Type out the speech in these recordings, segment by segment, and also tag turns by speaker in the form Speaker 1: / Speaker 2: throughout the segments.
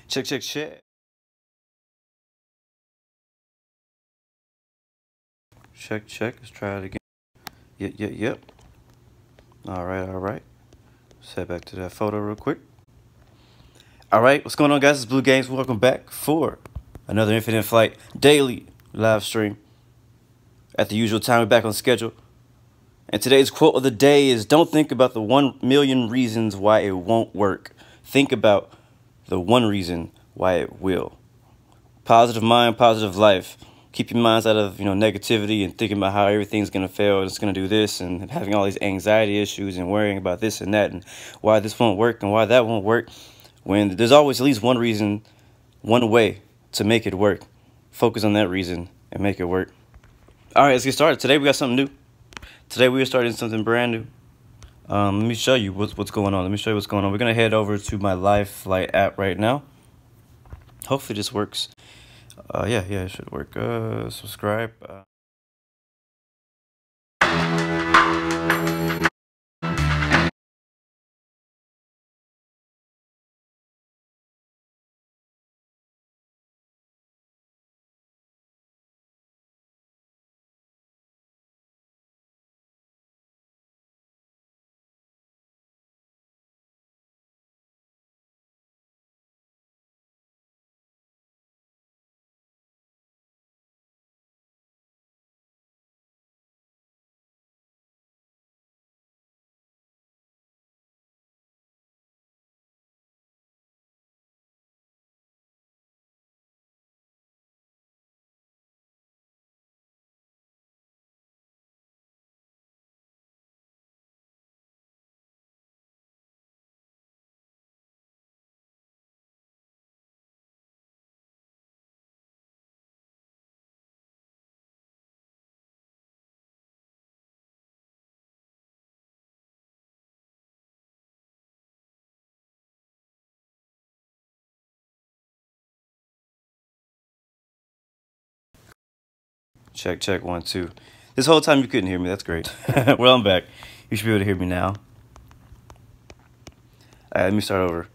Speaker 1: Check, check, check. Check, check. Let's try it again. Yep. All right. Let's head back to that photo real quick. All right, what's going on, guys? It's Blue Games. Welcome back for another Infinite Flight daily live stream. At the usual time, we're back on schedule. And today's quote of the day is, don't think about the 1,000,000 reasons why it won't work. Think about the one reason why it will. Positive mind, positive life. Keep your minds out of, negativity and thinking about how everything's going to fail and it's going to do this and having all these anxiety issues and worrying about this and that and why this won't work and why that won't work. When there's always at least one reason, one way to make it work. Focus on that reason and make it work. All right, let's get started. Today we got something new. Today we are starting something brand new. Let me show you what's going on. We're going to head over to my live flight app right now. Hopefully this works. Yeah, it should work. Subscribe. Check, 1, 2. This whole time you couldn't hear me. That's great. Well, I'm back. You should be able to hear me now. All right, let me start over.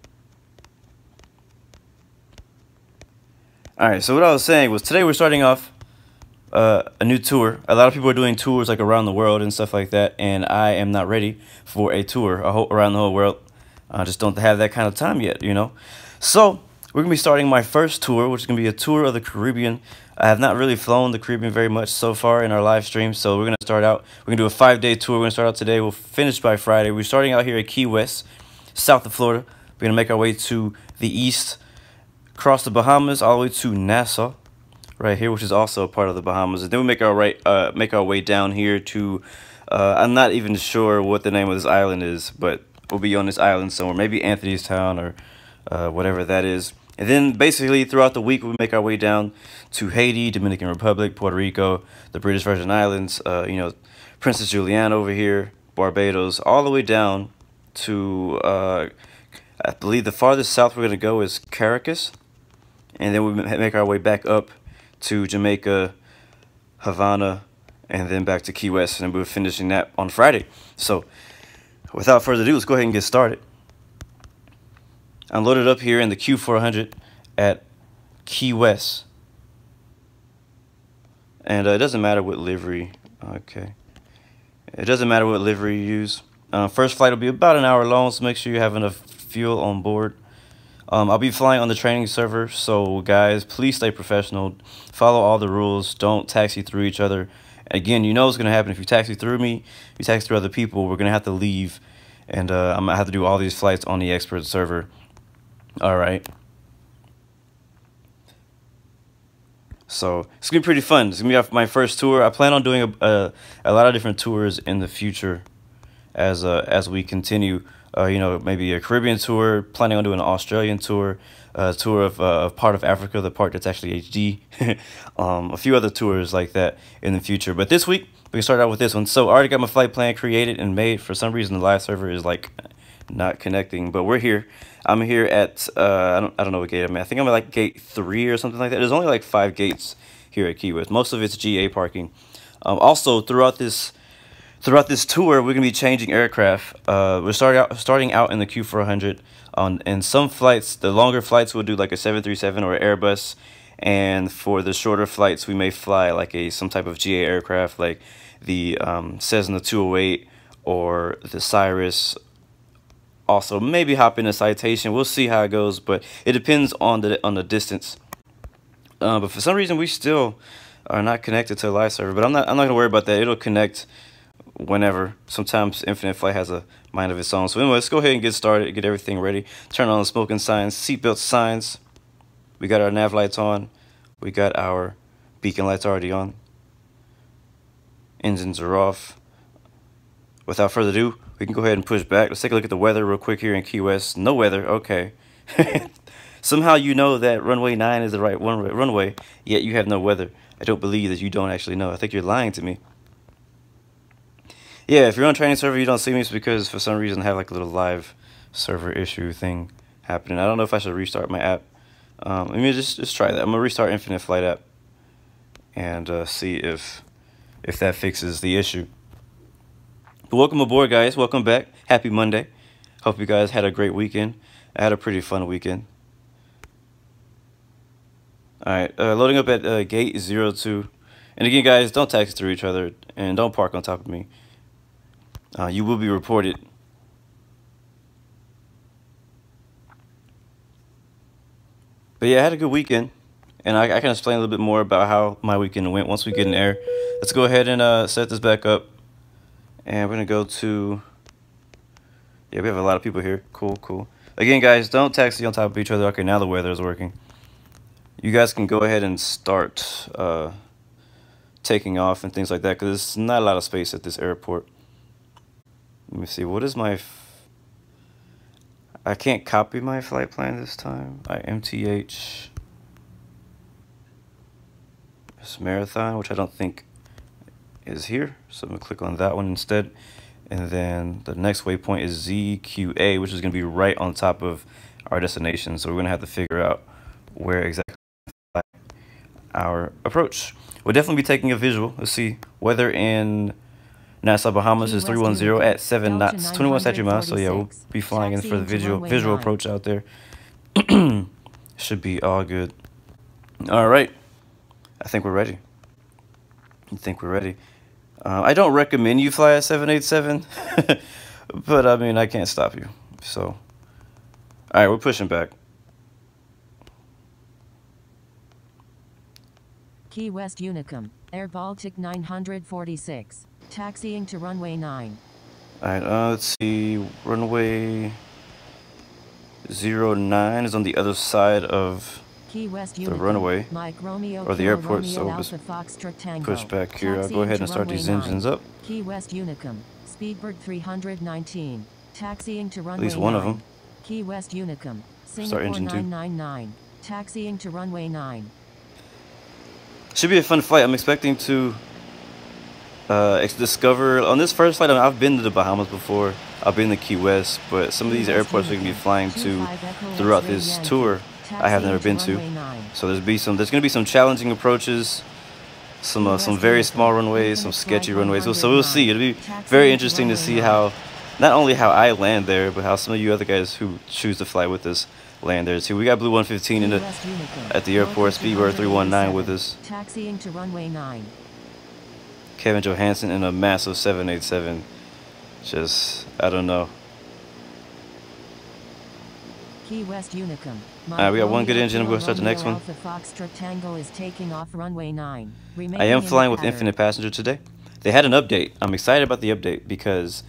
Speaker 1: All right, so what I was saying was today we're starting off a new tour. A lot of people are doing tours like around the world and stuff like that, and I am not ready for a tour around the whole world. I just don't have that kind of time yet, So we're going to be starting my first tour, which is going to be a tour of the Caribbean. I have not really flown the Caribbean very much so far in our live stream, so we're going to start out. We're going to do a 5-day tour. We're going to start out today. We'll finish by Friday. We're starting out here at Key West, south of Florida. We're going to make our way to the east, cross the Bahamas, all the way to Nassau, right here, which is also a part of the Bahamas. And then we make our way down here to, I'm not even sure what the name of this island is, but we'll be on this island somewhere, maybe Anthony's Town or whatever that is. And then basically throughout the week, we make our way down to Haiti, Dominican Republic, Puerto Rico, the British Virgin Islands, Princess Juliana over here, Barbados, all the way down to, I believe the farthest south we're going to go is Caracas. And then we make our way back up to Jamaica, Havana, and then back to Key West. And we're finishing that on Friday. So without further ado, let's go ahead and get started. I'm loaded up here in the Q400 at Key West. And it doesn't matter what livery. Okay. It doesn't matter what livery you use. First flight will be about an hour long, so make sure you have enough fuel on board. I'll be flying on the training server, so guys, please stay professional. Follow all the rules. Don't taxi through each other. Again, you know what's going to happen if you taxi through me, if you taxi through other people, we're going to have to leave. And I'm going to have to do all these flights on the expert server. All right. So it's gonna be pretty fun. It's gonna be my first tour. I plan on doing a lot of different tours in the future, as we continue. Maybe a Caribbean tour. Planning on doing an Australian tour, a tour of part of Africa, the part that's actually HD. A few other tours like that in the future. But this week we can start out with this one. So I already got my flight plan created and made. For some reason, the live server is like not connecting, but we're here. I'm here at I don't know what gate I'm at. I think I'm at like gate 3 or something like that. There's only like 5 gates here at Key West. Most of it's GA parking. Also throughout this Throughout this tour, we're gonna be changing aircraft. We're starting out in the Q400. And some flights, the longer flights, we'll do like a 737 or an Airbus, and for the shorter flights, we may fly like some type of GA aircraft, like the Cessna 208 or the Cirrus. Also, maybe hop in a Citation. We'll see how it goes, but it depends on the distance. But for some reason, we still are not connected to a live server. But I'm not gonna worry about that. It'll connect whenever. Sometimes Infinite Flight has a mind of its own. So anyway, let's go ahead and get started, get everything ready. Turn on the smoking signs, seatbelt signs. We got our nav lights on. We got our beacon lights already on. Engines are off. Without further ado, we can go ahead and push back. Let's take a look at the weather real quick here in Key West. No weather, okay. Somehow you know that runway 9 is the right runway, yet you have no weather. I don't believe that you don't actually know. I think you're lying to me. Yeah, if you're on training server, you don't see me, it's because for some reason I have like a little live server issue thing happening. I don't know if I should restart my app. Let me just try that. I'm gonna restart Infinite Flight app and see if that fixes the issue. But welcome aboard, guys. Welcome back. Happy Monday. Hope you guys had a great weekend. I had a pretty fun weekend. All right, loading up at gate 02. And again, guys, don't taxi through each other and don't park on top of me. You will be reported. But yeah, I had a good weekend, and I can explain a little bit more about how my weekend went once we get in air. Let's go ahead and set this back up, and we're gonna go to. Yeah, we have a lot of people here. Cool. Again, guys, don't taxi on top of each other. Okay, now the weather is working. You guys can go ahead and start taking off and things like that, because there's not a lot of space at this airport. Let me see, what is my... I can't copy my flight plan this time. MTCH. It's Marathon, which I don't think is here. So I'm going to click on that one instead. And then the next waypoint is ZQA, which is going to be right on top of our destination. So we're going to have to figure out where exactly our approach. We'll definitely be taking a visual. Let's see, weather in Nassau, Bahamas is 310 at 7 knots, 21 statute miles. So yeah, we'll be flying in for the visual approach out there. Should be all good. All right, I think we're ready. I don't recommend you fly a 787, but I mean, I can't stop you. So, all right, we're pushing back.
Speaker 2: Key West Unicum, Air Baltic 946, taxiing to runway 9.
Speaker 1: All right, let's see, runway 09 is on the other side of
Speaker 2: Key West
Speaker 1: the
Speaker 2: Unicum,
Speaker 1: runway,
Speaker 2: Mike Romeo,
Speaker 1: or the
Speaker 2: Kilo
Speaker 1: airport,
Speaker 2: Romeo,
Speaker 1: so
Speaker 2: Alpha,
Speaker 1: let's
Speaker 2: Foxtrot, Tango,
Speaker 1: push back here. I'll
Speaker 2: taxiing
Speaker 1: go ahead
Speaker 2: to
Speaker 1: and start
Speaker 2: runway
Speaker 1: these
Speaker 2: 9.
Speaker 1: engines up.
Speaker 2: Key West Unicum, Speedbird 319, taxiing to runway 9.
Speaker 1: At least one of them.
Speaker 2: Key West Unicum,
Speaker 1: Start
Speaker 2: Singapore
Speaker 1: engine 2.
Speaker 2: 999, taxiing to runway 9.
Speaker 1: Should be a fun flight. I'm expecting to discover on this first flight. I've been to the Bahamas before. I've been to Key West, but some of these airports we're gonna be flying to throughout this tour, I have never been to. So there's gonna be some challenging approaches, some very small runways, some sketchy runways. So we'll see. It'll be very interesting to see how, not only how I land there, but how some of you other guys who choose to fly with us land there too. We got Blue 115 at the airport, Speedbird 319 with us.
Speaker 2: Taxiing to runway 9.
Speaker 1: Kevin Johansson in a massive 787. Just, I don't know.
Speaker 2: Key West Unicum.
Speaker 1: Alright, we got one good engine. We'll start the next one.
Speaker 2: Alpha Foxtrot Tango is taking off runway 9.
Speaker 1: I am flying with Infinite Passenger today. They had an update. I'm excited about the update because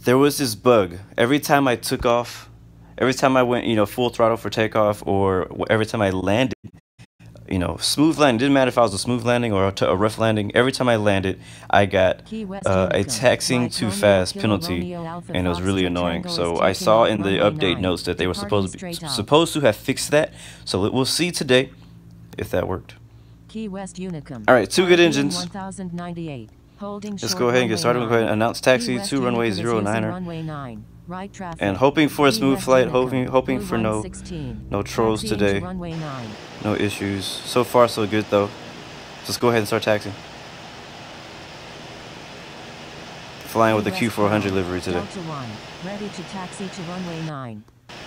Speaker 1: there was this bug. Every time I took off, every time I went, full throttle for takeoff, or every time I landed, smooth landing. Didn't matter if I was a smooth landing or a rough landing. Every time I landed, I got a taxiing too fast penalty, and it was really annoying. So I saw in the update notes that they were supposed to have fixed that. So we'll see today if that worked. All right, 2 good engines. Let's go ahead and get started. We'll go ahead and announce taxi to runway 09er. And hoping for a smooth flight, hoping for no trolls today, no issues. So far so good though. Let's go ahead and start taxiing. Flying with the
Speaker 2: Key West
Speaker 1: Q400
Speaker 2: ground,
Speaker 1: livery today.
Speaker 2: Delta 1, ready to taxi to runway 9.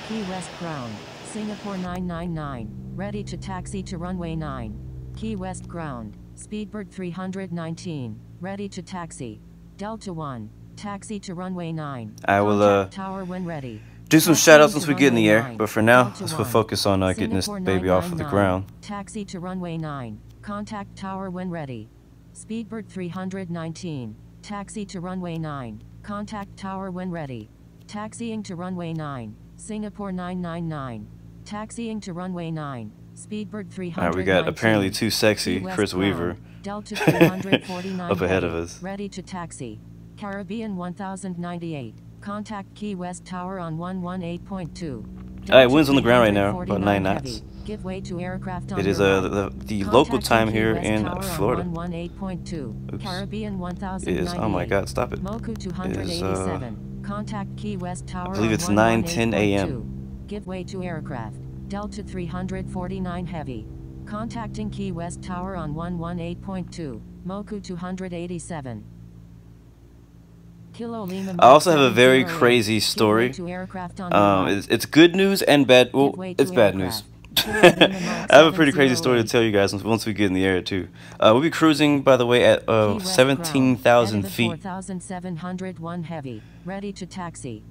Speaker 2: Key West ground, Singapore 999, ready to taxi to runway 9. Key West ground, Speedbird 319, ready to taxi. Delta 1, taxi to runway 9.
Speaker 1: I will
Speaker 2: Contact tower when ready.
Speaker 1: do some
Speaker 2: Taxiing
Speaker 1: shout outs
Speaker 2: to
Speaker 1: once we get in the
Speaker 2: runway
Speaker 1: air,
Speaker 2: 9.
Speaker 1: but for now,
Speaker 2: Delta
Speaker 1: let's
Speaker 2: 1,
Speaker 1: focus on getting this
Speaker 2: Singapore
Speaker 1: baby off of the
Speaker 2: 999,
Speaker 1: ground.
Speaker 2: Taxi to runway 9. Contact tower when ready. Speedbird 319, taxi to runway 9. Contact tower when ready. Taxiing to runway 9. Singapore 999. Taxiing to runway 9. Speedbird 319.
Speaker 1: Alright, we got apparently too sexy
Speaker 2: Key West
Speaker 1: Chris
Speaker 2: ground,
Speaker 1: Weaver
Speaker 2: Delta 349
Speaker 1: up ahead of
Speaker 2: heavy,
Speaker 1: us.
Speaker 2: ready to taxi. Caribbean 1098. Contact Key West Tower on 118.2.
Speaker 1: Alright, wind's on the ground right now, about 9 knots.
Speaker 2: Heavy. Give way to aircraft on
Speaker 1: It is
Speaker 2: your right.
Speaker 1: the local time
Speaker 2: Contacting
Speaker 1: here
Speaker 2: Key West
Speaker 1: in
Speaker 2: Tower on
Speaker 1: Florida.
Speaker 2: 118.2.
Speaker 1: Oops.
Speaker 2: Caribbean
Speaker 1: It
Speaker 2: 1098.
Speaker 1: is, oh my god, stop it.
Speaker 2: Moku
Speaker 1: It is,
Speaker 2: 287. Contact Key West Tower
Speaker 1: I believe
Speaker 2: on
Speaker 1: it's 9:10 a.m.
Speaker 2: 118.2. Give way to aircraft. Delta 349 heavy. Contacting Key West Tower on 118.2. Moku 287. Kilo Lima
Speaker 1: I also have a very
Speaker 2: 708.
Speaker 1: crazy
Speaker 2: Give way
Speaker 1: story.
Speaker 2: to aircraft on your right.
Speaker 1: It's good news and bad.
Speaker 2: Give
Speaker 1: Well,
Speaker 2: way to
Speaker 1: it's bad news.
Speaker 2: aircraft.
Speaker 1: I have a pretty crazy story to tell you guys once we get in the air too. We'll be cruising, by the way, at
Speaker 2: Key West
Speaker 1: 17,000
Speaker 2: ground,
Speaker 1: feet.
Speaker 2: 4,701 heavy, ready to taxi.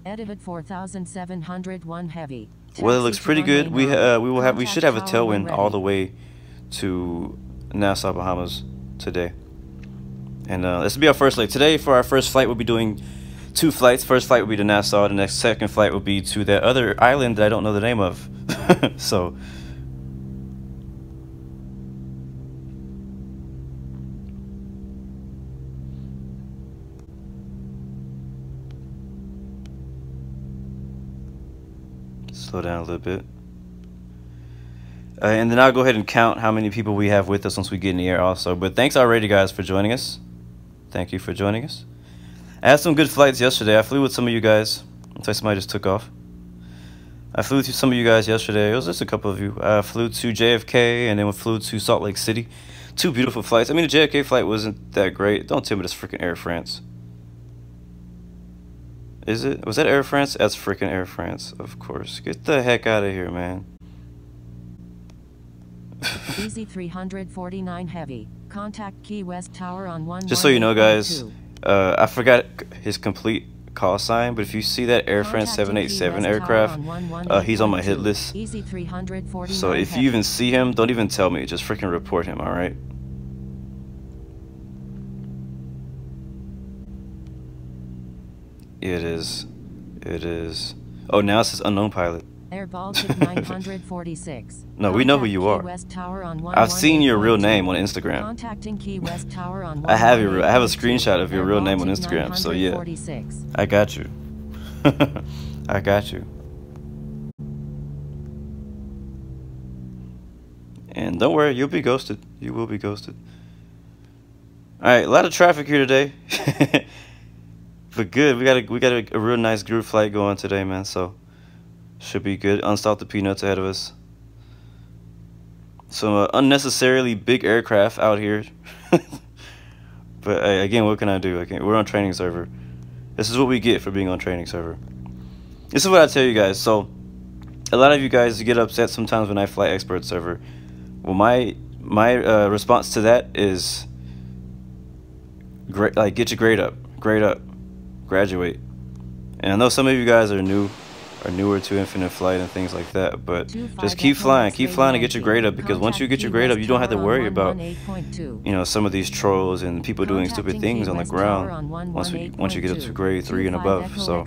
Speaker 2: Edited 4,701 heavy.
Speaker 1: Well, it
Speaker 2: Taxi
Speaker 1: looks
Speaker 2: to
Speaker 1: pretty good.
Speaker 2: runway 9.
Speaker 1: We should have a
Speaker 2: Contact tower when
Speaker 1: tailwind all
Speaker 2: ready.
Speaker 1: the way to Nassau, Bahamas today. And this will be our first flight. Today, for our first flight, we'll be doing 2 flights. First flight will be to Nassau. The next second flight will be to that other island that I don't know the name of. So, slow down a little bit. And then I'll go ahead and count how many people we have with us once we get in the air also. But thanks already, guys, for joining us. Thank you for joining us. I had some good flights yesterday. I flew with some of you guys. Looks like somebody just took off. I flew with some of you guys yesterday. It was just a couple of you. I flew to JFK and then we flew to Salt Lake City. 2 beautiful flights. I mean, the JFK flight wasn't that great. Don't tell me that's freaking Air France. Is it? Was that Air France? That's freaking Air France, of course. Get the heck out of here, man.
Speaker 2: Easy 349 heavy. Contact Key West Tower on 1.
Speaker 1: Just so you know, guys, I forgot his complete call sign, but if you see that Air France 787 aircraft, he's on my hit list.
Speaker 2: Easy 349
Speaker 1: So if you even see him, don't even tell me. Just freaking report him, alright? It is. It is. Oh, now it says unknown pilot.
Speaker 2: Air Baltic 946.
Speaker 1: No, we know who you are.
Speaker 2: Key West Tower on
Speaker 1: I've seen your real
Speaker 2: 118.2.
Speaker 1: name on Instagram.
Speaker 2: Contacting Key West Tower on
Speaker 1: I have a
Speaker 2: 118.2.
Speaker 1: screenshot of your
Speaker 2: Air
Speaker 1: real name on
Speaker 2: Baltic
Speaker 1: Instagram, so yeah.
Speaker 2: 946.
Speaker 1: I got you. I got you. And don't worry, you'll be ghosted. You will be ghosted. Alright, a lot of traffic here today. But good, we got a real nice group flight going today, man, so should be good. Unstop the peanuts ahead of us. Some unnecessarily big aircraft out here. But again, what can I do? We're on training server. This is what we get for being on training server. This is what I tell you guys. So a lot of you guys get upset sometimes when I fly expert server. Well, my response to that is great. Like, get your grade up, graduate. And I know some of you guys are newer to infinite flight and things like that, but just keep flying and get your grade up, because once you get your grade up, you don't have to worry about, you know, some of these trolls and people doing stupid things on the ground once you get up to grade 3 and above. So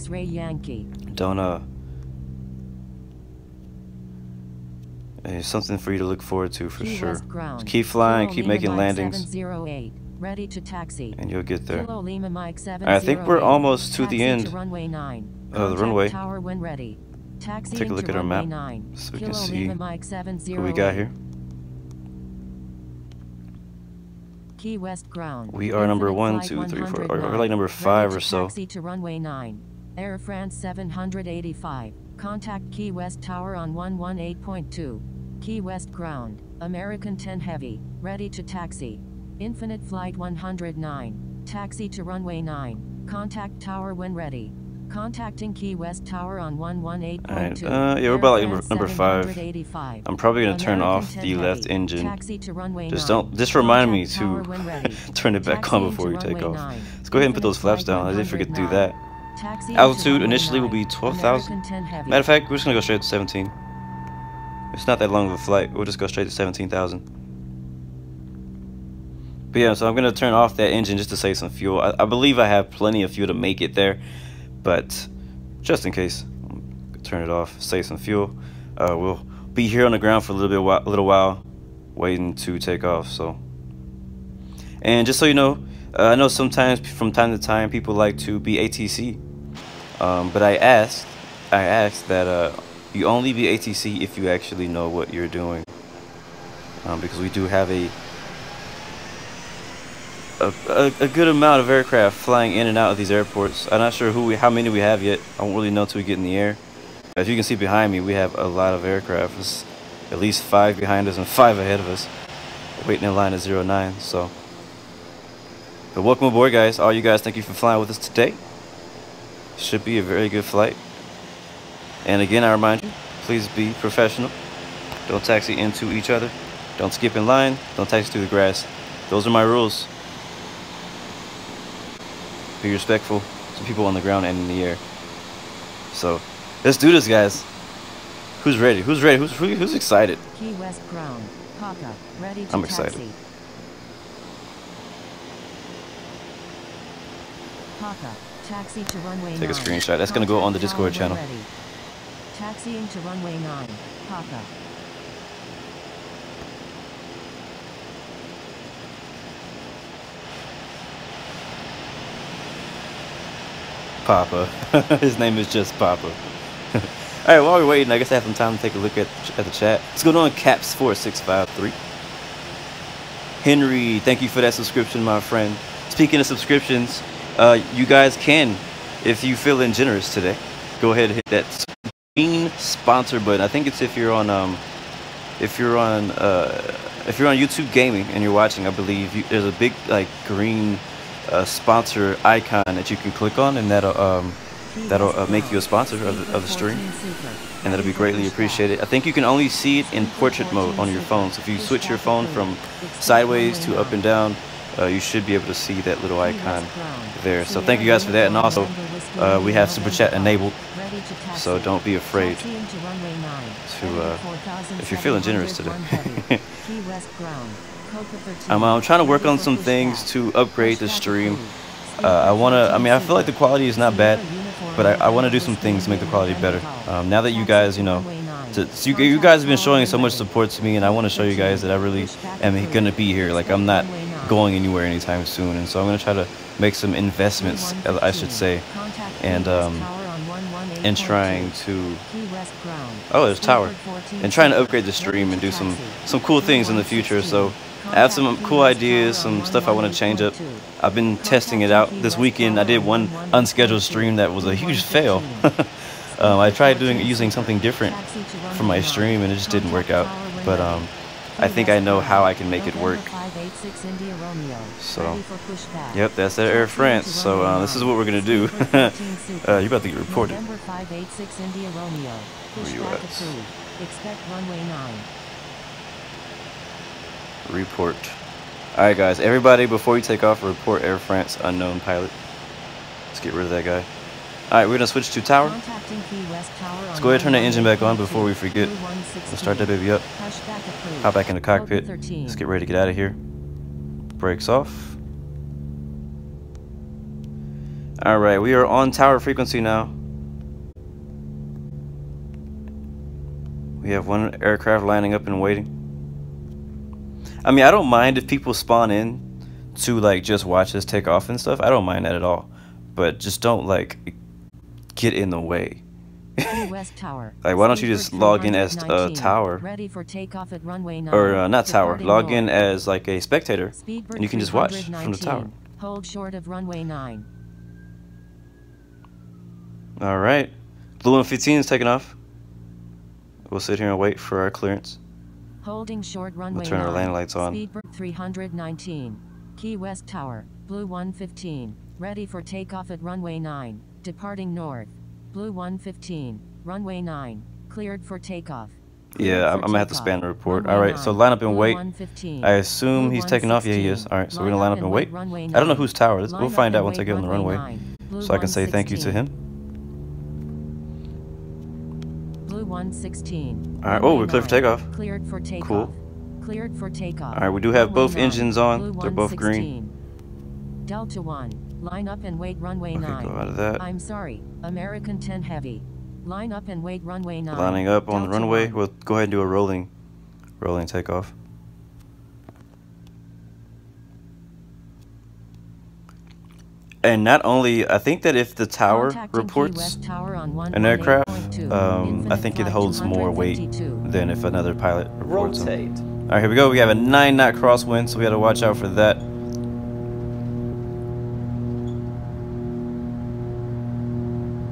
Speaker 1: don't it's something for you to look forward to for sure. Just keep flying, keep making landings,
Speaker 2: ready to taxi,
Speaker 1: and you'll get there.
Speaker 2: I
Speaker 1: think we're almost to the end
Speaker 2: of
Speaker 1: the runway.
Speaker 2: Tower when ready.
Speaker 1: Take a look at our map so we can see who we got here.
Speaker 2: Key West ground.
Speaker 1: We are number 1, 2, 3, 4, or like number 5 or so.
Speaker 2: Taxi to runway 9. Air France 785. Contact Key West Tower on 118.2. Key West ground. American 10 heavy. Ready to taxi. Infinite Flight 109. Taxi to runway 9. Contact tower when ready. Contacting Key West Tower on 118.2.
Speaker 1: Alright, yeah, we're about like number 5. I'm probably gonna turn off the left engine.
Speaker 2: Taxi to runway
Speaker 1: Just remind me to turn it back on before we take off. Let's go ahead and put those flaps down. I did forget to do that. Altitude initially will be 12,000. Matter of fact, we're just gonna go straight to 17. It's not that long of a flight. We'll just go straight to 17,000. But yeah, so I'm gonna turn off that engine just to save some fuel. I believe I have plenty of fuel to make it there, but just in case, I'm gonna turn it off, save some fuel. We'll be here on the ground for a little while, waiting to take off. So, and just so you know, I know sometimes from time to time people like to be ATC, but I asked that you only be ATC if you actually know what you're doing, because we do have a good amount of aircraft flying in and out of these airports. I'm not sure how many we have yet. I won't really know until we get in the air. As you can see behind me, we have a lot of aircraft. There's at least 5 behind us and 5 ahead of us, waiting in line at 09. So, but welcome aboard, guys. All you guys, thank you for flying with us today. Should be a very good flight. And again, I remind you, please be professional. Don't taxi into each other. Don't skip in line. Don't taxi through the grass. Those are my rules. Be respectful to people on the ground and in the air. So, let's do this, guys. Who's ready? Who's ready? Who's excited?
Speaker 2: Key West ground. Paka, ready to
Speaker 1: I'm excited.
Speaker 2: taxi. Paka, taxi to runway 9.
Speaker 1: Take a screenshot. That's gonna go on the Discord channel.
Speaker 2: Ready. Taxiing to runway 9. Paka.
Speaker 1: Papa. His name is just Papa. Alright, while we're waiting, I guess I have some time to take a look at the chat. What's going on, Caps4653? Henry, thank you for that subscription, my friend. Speaking of subscriptions, you guys can, if you feeling generous today, go ahead and hit that green sponsor button. I think it's if you're on YouTube Gaming and you're watching, I believe there's a big like green sponsor icon that you can click on, and that'll make you a sponsor of the stream, and that'll be greatly appreciated. I think you can only see it in portrait mode on your phone, so if you switch your phone from sideways to up and down, you should be able to see that little icon there. So thank you guys for that, and also we have super chat enabled, so don't be afraid to if you're feeling generous today. I'm trying to work on some things to upgrade the stream. I feel like the quality is not bad, but I want to do some things to make the quality better. Now that you guys, you guys have been showing so much support to me, and I want to show you guys that I really am going to be here. Like, I'm not going anywhere anytime soon, and so I'm going to try to make some investments, I should say, and trying to there's tower, and trying to upgrade the stream and do some cool things in the future. So I have some cool ideas, some stuff I want to change up. I've been testing it out. This weekend I did one unscheduled stream that was a huge fail. I tried using something different for my stream, and it just didn't work out. But I think I know how I can make it work. So, yep, that's at Air France. So this is what we're gonna do. You're about to get reported. Where you at? Report. Alright guys, everybody before you take off, report Air France unknown pilot. Let's get rid of that guy. Alright, we're gonna switch to tower. Let's go ahead and turn the engine back on before we forget. Let's start that baby up. Hop back in the cockpit. Let's get ready to get out of here. Brakes off. Alright, we are on tower frequency now. We have one aircraft lining up and waiting. I mean, I don't mind if people spawn in to like just watch us take off and stuff. I don't mind that at all. But just don't like get in the way. Like, why don't you just log in as tower? Or not tower. Log in as like a spectator, and you can just watch from the tower.
Speaker 2: Hold short of runway 9.
Speaker 1: All right, Blue 15 is taking off. We'll sit here and wait for our clearance.
Speaker 2: Holding short runway.
Speaker 1: We'll turn our landing lights on.
Speaker 2: Speed 319. Key West Tower, Blue 115, ready for takeoff at runway 9, departing north. Blue 115, runway 9, cleared for takeoff.
Speaker 1: Yeah, I'm gonna have to span the report. All right, so line up and wait. I assume he's taking off. Yeah, he is. All right, so we're gonna line up and wait. I don't know whose tower it is. We'll find out once I get on the runway, so I can say thank you to him.
Speaker 2: Blue 116.
Speaker 1: All right. Oh, we're cleared for takeoff.
Speaker 2: Cleared for takeoff.
Speaker 1: Cool.
Speaker 2: Cleared for takeoff.
Speaker 1: All right, we do have both engines on. They're both green.
Speaker 2: Delta 1. Line up and wait runway 9.
Speaker 1: Go out of that.
Speaker 2: I'm sorry. American 10 Heavy. Line up and wait runway 9.
Speaker 1: Lining up on the
Speaker 2: Delta
Speaker 1: runway.
Speaker 2: 1.
Speaker 1: We'll go ahead and do a rolling takeoff. And not only, I think that if the tower reports an aircraft, I think it holds more weight than if another pilot reports them. All right, here we go. We have a 9-knot crosswind, so we got to watch out for that.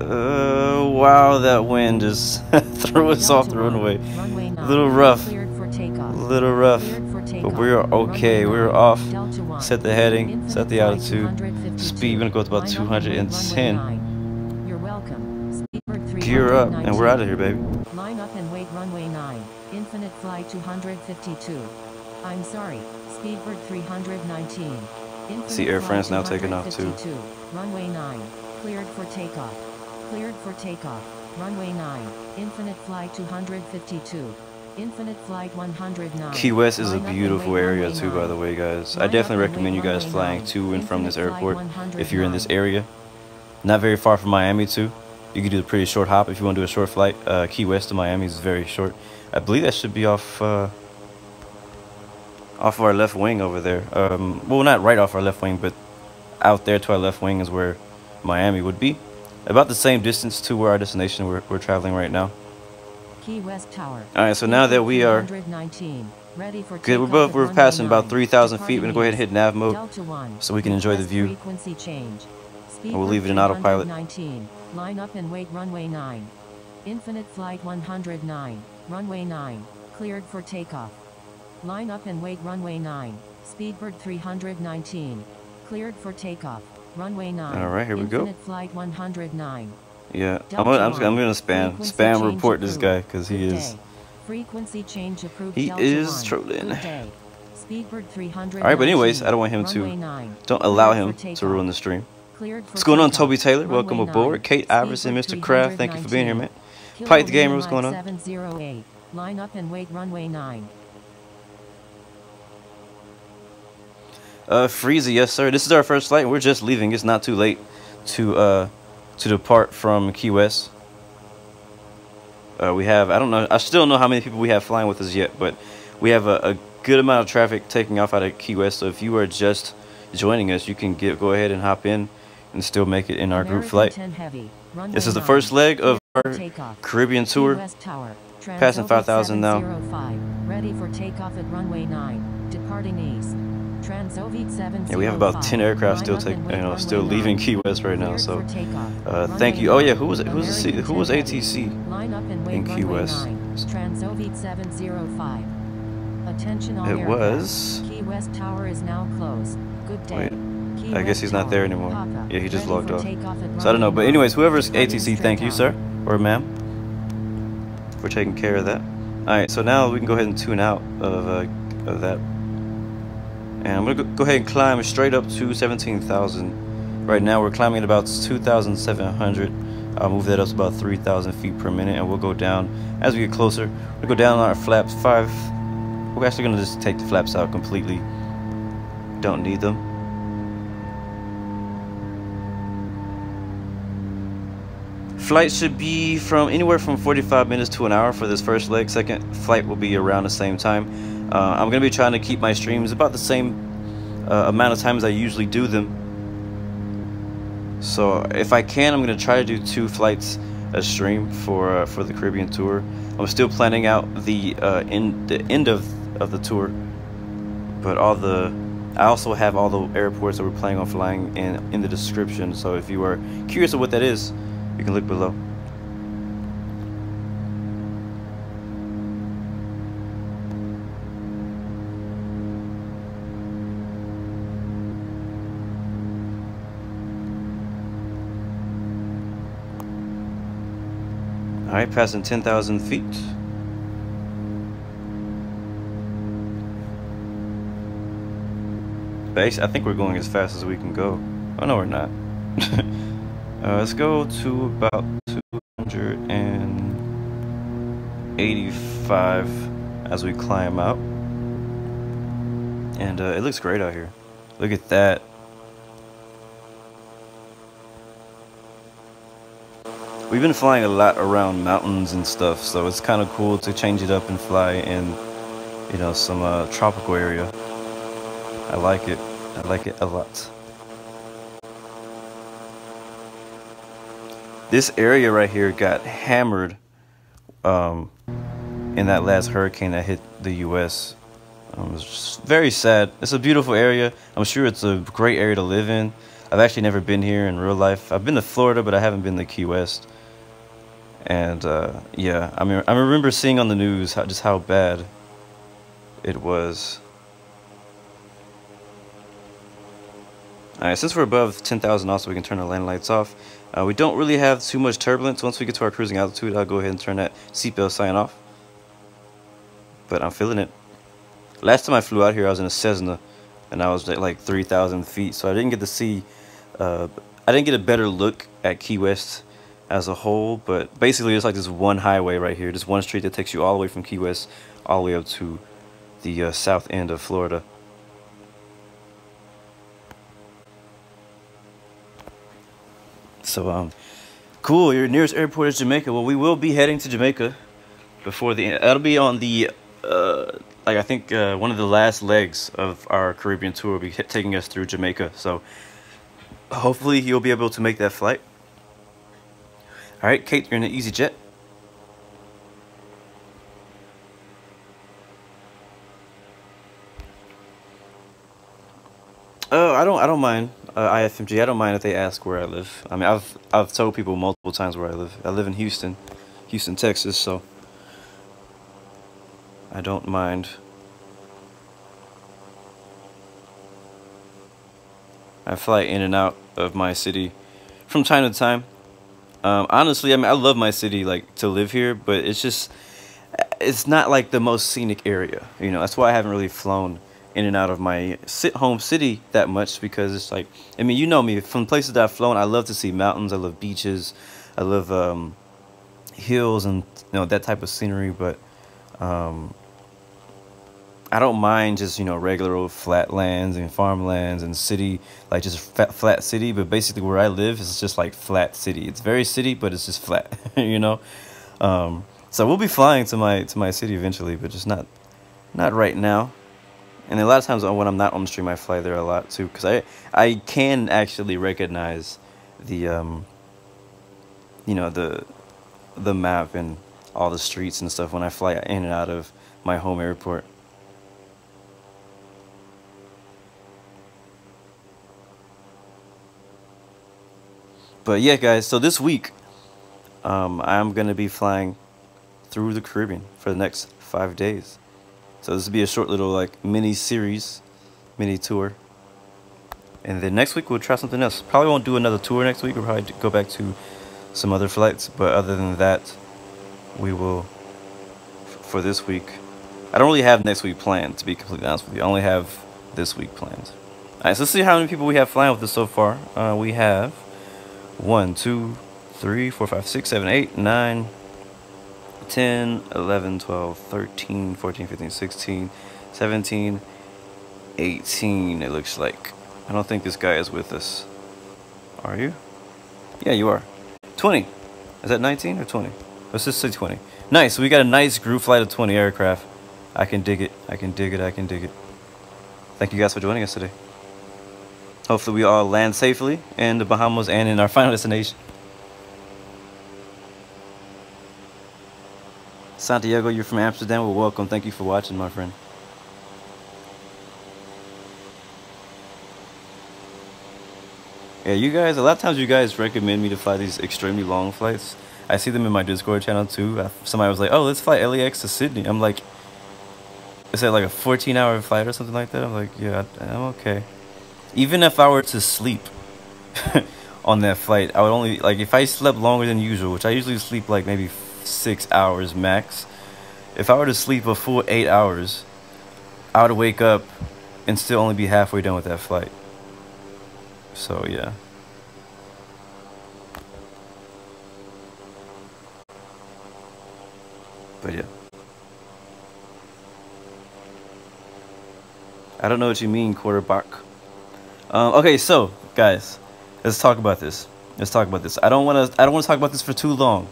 Speaker 1: Wow, that wind just threw us off the runway. A little rough. Little rough. But we're okay. We're off. Set the heading. Set the altitude. Speed. We're going to go to about 210.
Speaker 2: You're welcome.
Speaker 1: Gear up. And we're out of here, baby.
Speaker 2: Line up and wait runway 9. Infinite flight 252. I'm sorry. Speedbird 319.
Speaker 1: See Air France now taking off too.
Speaker 2: Runway 9. Cleared for takeoff. Cleared for takeoff. Runway 9. Infinite flight 252. Infinite flight 109.
Speaker 1: Key West is a beautiful area too, by the way, guys. I definitely recommend you guys flying to and from this airport if you're in this area. Not very far from Miami too. You can do a pretty short hop if you want to do a short flight. Key West to Miami is very short. I believe that should be off of our left wing over there. Well, not right off our left wing, but out there to our left wing is where Miami would be. About the same distance to where our destination we're traveling right now.
Speaker 2: Key West Tower.
Speaker 1: All right, so now that we are good, we're passing about 3,000 feet. We're gonna go ahead and hit nav mode so we can enjoy the view. And we'll leave it in autopilot.
Speaker 2: Line up and wait runway 9. Infinite flight 109. Runway 9. Cleared for takeoff. Line up and wait runway 9. Speedbird 319. Cleared for takeoff. Runway 9.
Speaker 1: All right, here we go.
Speaker 2: Infinite flight 109.
Speaker 1: Yeah, I'm gonna spam report this guy because he is trolling. All right, but anyways, I don't want him to. Don't allow him to ruin the stream. What's going on, Toby Taylor? Welcome aboard. Kate Iverson, Mr. Kraft, thank you for being here, man. Pike the Gamer, what's going on?
Speaker 2: 708. Line up and wait runway 9.
Speaker 1: Freezy, yes sir. This is our first flight. We're just leaving. It's not too late to depart from Key West. We have, I don't know, I still don't know how many people we have flying with us yet, but we have a good amount of traffic taking off out of Key West. So if you are just joining us, you can go ahead and hop in and still make it in our group flight. This is the first leg of our Caribbean tour. Passing 5,000 now.
Speaker 2: Ready for takeoff at runway 9. Departing east.
Speaker 1: Yeah, we have about 10 aircraft still leaving Key West right now. So, thank you. Oh yeah, who was ATC in Key West? It was.
Speaker 2: Key West Tower is now closed. Good day.
Speaker 1: Wait, I guess he's not there anymore. Yeah, he just logged off. So I don't know. But anyways, whoever's ATC, thank you, sir or ma'am, for taking care of that. All right, so now we can go ahead and tune out of that. And I'm going to go ahead and climb straight up to 17,000. Right now we're climbing at about 2,700. I'll move that up to about 3,000 feet per minute, and we'll go down as we get closer. We'll go down on our flaps 5. We're actually going to just take the flaps out completely. Don't need them. Flight should be from anywhere from 45 minutes to an hour for this first leg. Second flight will be around the same time. I'm going to be trying to keep my streams about the same amount of time as I usually do them. So if I can, I'm going to try to do 2 flights a stream for the Caribbean tour. I'm still planning out the end of the tour, but I also have all the airports that we're planning on flying in the description. So if you are curious of what that is, you can look below. All right, passing 10,000 feet. Base, I think we're going as fast as we can go. Oh no, we're not. Let's go to about 285 as we climb out. And it looks great out here. Look at that. We've been flying a lot around mountains and stuff, so it's kind of cool to change it up and fly in, you know, some tropical area. I like it. I like it a lot. This area right here got hammered in that last hurricane that hit the U.S. It was just very sad. It's a beautiful area. I'm sure it's a great area to live in. I've actually never been here in real life. I've been to Florida, but I haven't been to Key West. And yeah, I mean, I remember seeing on the news just how bad it was. All right, since we're above 10,000 also, we can turn our landing lights off. We don't really have too much turbulence. Once we get to our cruising altitude, I'll go ahead and turn that seatbelt sign off. But I'm feeling it. Last time I flew out here, I was in a Cessna, and I was at like 3,000 feet, so I didn't get to see, I didn't get a better look at Key West as a whole, but basically it's like this one highway right here, this one street that takes you all the way from Key West all the way up to the south end of Florida. So cool, your nearest airport is Jamaica. Well, we will be heading to Jamaica before the end. That'll be on the like I think one of the last legs of our Caribbean tour will be taking us through Jamaica, so hopefully you'll be able to make that flight. All right, Kate, you're in an EasyJet. Oh, I don't mind IFMG. I don't mind if they ask where I live. I mean, I've told people multiple times where I live. I live in Houston, Texas, so I don't mind. I fly in and out of my city from time to time. Honestly, I mean, I love my city, like, to live here, but it's not like the most scenic area, you know. That's why I haven't really flown in and out of my home city that much, because it's like, I mean, you know me, from places that I've flown, I love to see mountains, I love beaches, I love hills and, you know, that type of scenery, but I don't mind just, you know, regular old flat lands and farmlands and city, like just flat city. But basically where I live is just like flat city. It's very city, but it's just flat, you know. So we'll be flying to my city eventually, but just not right now. And a lot of times when I'm not on the stream, I fly there a lot too, because I can actually recognize the you know, the map and all the streets and stuff when I fly in and out of my home airport. But yeah, guys, so this week I'm gonna be flying through the Caribbean for the next 5 days. So this will be a short little like mini series, mini tour. And then next week we'll try something else. Probably won't do another tour next week. We'll probably go back to some other flights. But other than that, we will, for this week, I don't really have next week planned, to be completely honest with you. I only have this week planned. Alright, so let's see how many people we have flying with us so far. We have 1, 2, 3, 4, 5, 6, 7, 8, 9, 10, 11, 12, 13, 14, 15, 16, 17, 18, it looks like. I don't think this guy is with us. Are you? Yeah, you are. 20. Is that 19 or 20? Let's just say 20. Nice. So we got a nice group flight of 20 aircraft. I can dig it. I can dig it. I can dig it. Thank you guys for joining us today. Hopefully we all land safely in the Bahamas and in our final destination. Santiago, you're from Amsterdam. Well, welcome. Thank you for watching, my friend. Yeah, you guys, a lot of times you guys recommend me to fly these extremely long flights. I see them in my Discord channel too. Somebody was like, oh, let's fly LAX to Sydney. I'm like, is that like a 14-hour flight or something like that? I'm like, yeah, I'm okay. Even if I were to sleep on that flight, I would only, like, if I slept longer than usual, which I usually sleep like maybe 6 hours max. If I were to sleep a full 8 hours, I would wake up and still only be halfway done with that flight. So yeah. But yeah. I don't know what you mean, quarterback. Okay, so guys, let's talk about this. I don't want to talk about this for too long,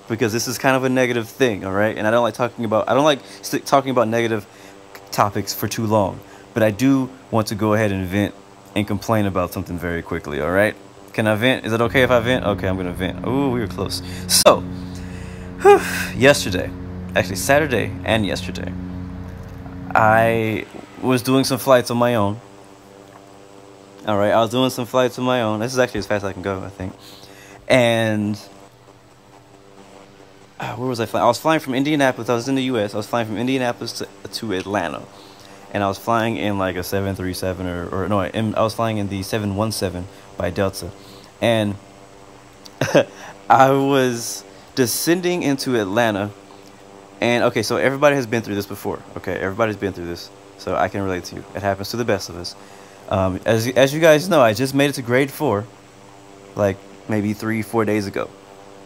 Speaker 1: because this is kind of a negative thing, all right? And I don't like talking about negative topics for too long. But I do want to go ahead and vent and complain about something very quickly, all right? Can I vent? Is it okay if I vent? Okay, I'm gonna vent. Oh, we were close. So, yesterday, actually Saturday and yesterday, I was doing some flights on my own. All right, I was doing some flights on my own. This is actually as fast as I can go, I think. And where was I flying? I was flying from Indianapolis. I was in the U.S. I was flying from Indianapolis to Atlanta. And I was flying in like a 737 or no, I was flying in the 717 by Delta. And I was descending into Atlanta. And okay, so everybody has been through this before. Okay, everybody's been through this. So I can relate to you. It happens to the best of us. As you guys know, I just made it to grade 4, like maybe 3-4 days ago.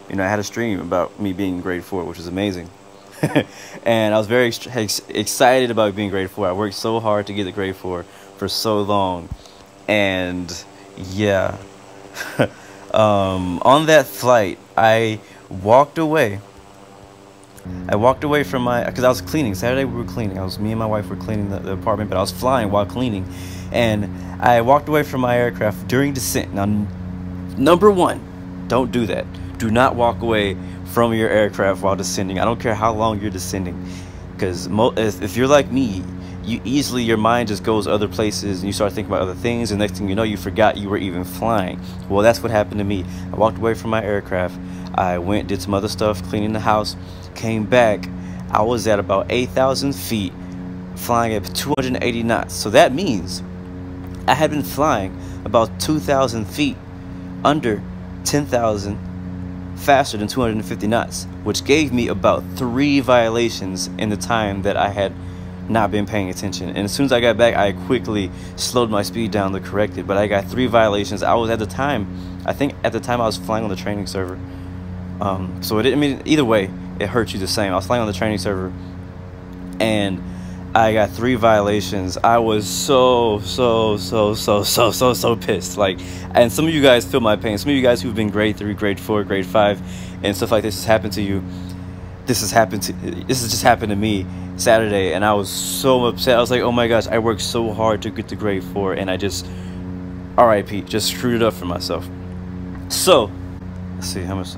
Speaker 1: You know, I had a stream about me being in grade 4, which is amazing. And I was very excited about being grade 4. I worked so hard to get to grade 4 for so long. And yeah, on that flight, I walked away from my, because I was cleaning. Saturday we were cleaning. Me and my wife were cleaning the apartment, but I was flying while cleaning. And I walked away from my aircraft during descent. Now, number one, don't do that. Do not walk away from your aircraft while descending. I don't care how long you're descending, because if you're like me, your mind just goes other places and you start thinking about other things, and next thing you know, you forgot you were even flying. Well, that's what happened to me. I walked away from my aircraft. I went, did some other stuff, cleaning the house, came back. I was at about 8,000 feet, flying at 280 knots. So that means I had been flying about 2,000 feet under 10,000 faster than 250 knots, which gave me about 3 violations in the time that I had not been paying attention. And as soon as I got back, I quickly slowed my speed down to correct it. But I got 3 violations. I was at the time I was flying on the training server. So either way, it hurts you the same. I was flying on the training server, and I got 3 violations. I was so pissed. Like, and some of you guys feel my pain. Some of you guys who've been grade 3, grade 4, grade 5, and stuff like this has happened to you. This has just happened to me Saturday, and I was so upset. I was like, oh my gosh, I worked so hard to get to grade 4, and I just, RIP, just screwed it up for myself. So, let's see how much.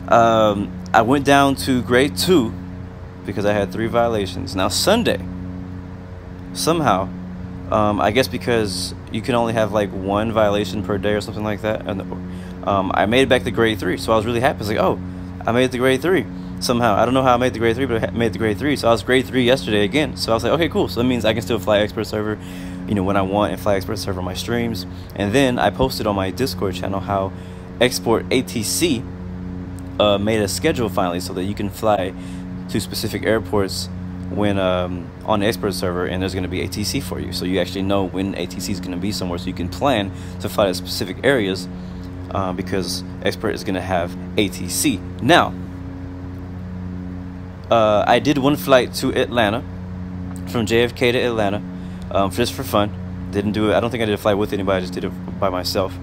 Speaker 1: I went down to grade 2 because I had 3 violations. Now Sunday, somehow, I guess because you can only have like 1 violation per day or something like that, and I made it back to grade 3. So I was really happy. I was like, oh, I made it to grade 3 somehow. I don't know how I made it to grade 3, but I made it to grade 3. So I was grade 3 yesterday again. So I was like, okay, cool. So that means I can still fly expert server, you know, when I want, and fly expert server on my streams. And then I posted on my Discord channel how Export ATC made a schedule finally, so that you can fly to specific airports when on the expert server, and there's going to be ATC for you, so you actually know when ATC is going to be somewhere, so you can plan to fly to specific areas, because expert is going to have ATC. Now, I did 1 flight to Atlanta, from JFK to Atlanta, just for fun. Didn't do it. I don't think I did a flight with anybody. I just did it by myself,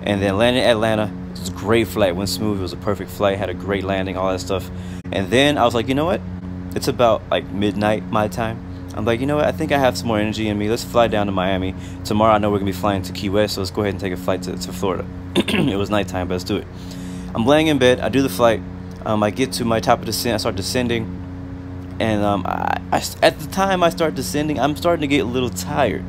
Speaker 1: and then landed in Atlanta. It was a great flight, went smooth. It was a perfect flight, had a great landing, all that stuff. And then I was like, you know what? It's about like midnight my time. I'm like, you know what? I think I have some more energy in me. Let's fly down to Miami. Tomorrow I know we're going to be flying to Key West, so let's go ahead and take a flight to Florida. It was nighttime, but let's do it. I'm laying in bed. I do the flight. I get to my top of descent. I start descending. And at the time I start descending, I'm starting to get a little tired.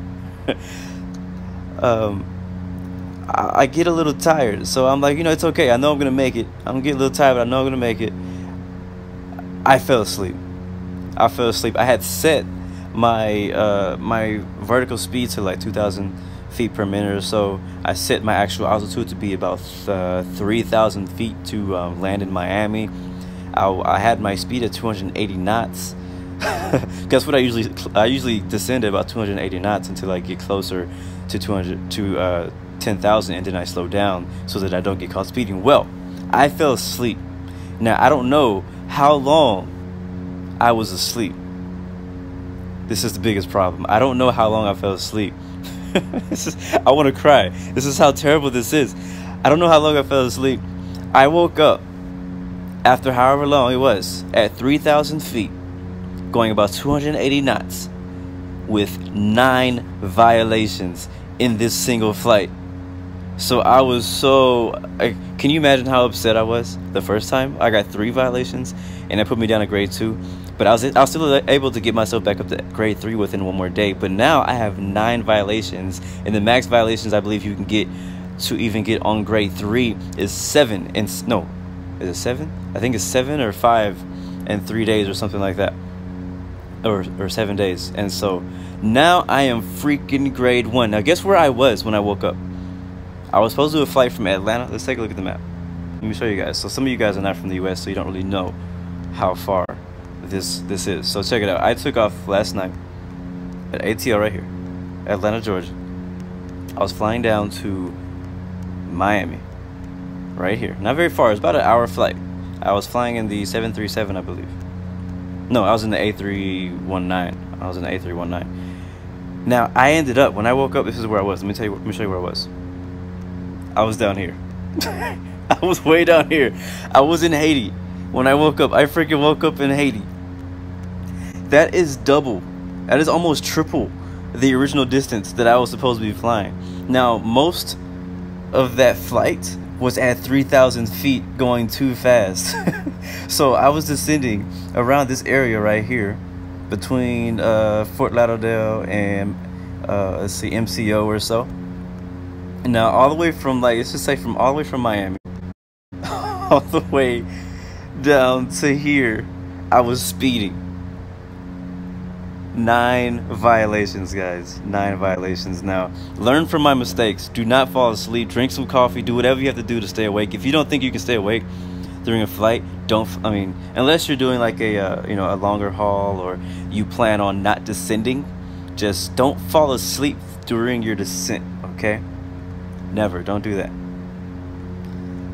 Speaker 1: I get a little tired, so I'm like, you know, it's okay. I know I'm gonna make it. I'm getting a little tired, but I know I'm gonna make it. I fell asleep. I had set my my vertical speed to like 2,000 feet per minute or so. I set my actual altitude to be about 3,000 feet to land in Miami. I had my speed at 280 knots. Guess what? I usually descend at about 280 knots until I get closer to 10,000, and then I slow down so that I don't get caught speeding. Well, I fell asleep. Now I don't know how long I was asleep. This is the biggest problem. I don't know how long I fell asleep. I want to cry. This is how terrible this is. I don't know how long I fell asleep. I woke up after however long it was at 3,000 feet, going about 280 knots, with 9 violations in this single flight. So I was can you imagine how upset I was the first time? I got 3 violations and that put me down to grade 2. But I was still able to get myself back up to grade 3 within 1 more day. But now I have 9 violations, and the max violations I believe you can get to even get on grade 3 is 7. And no, is it 7? I think it's 7 or 5 and 3 days or something like that, or 7 days. And so now I am freaking grade 1. Now guess where I was when I woke up? I was supposed to do a flight from Atlanta. Let's take a look at the map. Let me show you guys. So some of you guys are not from the US, so you don't really know how far this is. So check it out. I took off last night at ATL right here, Atlanta, Georgia. I was flying down to Miami right here. Not very far. It's about an hour flight. I was flying in the 737, I believe. No, I was in the A319. I was in the A319. Now I ended up, when I woke up, this is where I was. Let me show you where I was. I was down here. I was way down here. I was in Haiti when I woke up. I freaking woke up in Haiti. That is double. That is almost triple the original distance that I was supposed to be flying. Now, most of that flight was at 3,000 feet, going too fast. So I was descending around this area right here between Fort Lauderdale and let's see, MCO or so. Now all the way from, like, let's just say from all the way from Miami all the way down to here, I was speeding. 9 violations, guys. 9 violations. Now, learn from my mistakes. Do not fall asleep. Drink some coffee. Do whatever you have to do to stay awake. If you don't think you can stay awake during a flight, unless you're doing like a longer haul, or you plan on not descending, just don't fall asleep during your descent, okay? Never. Don't do that.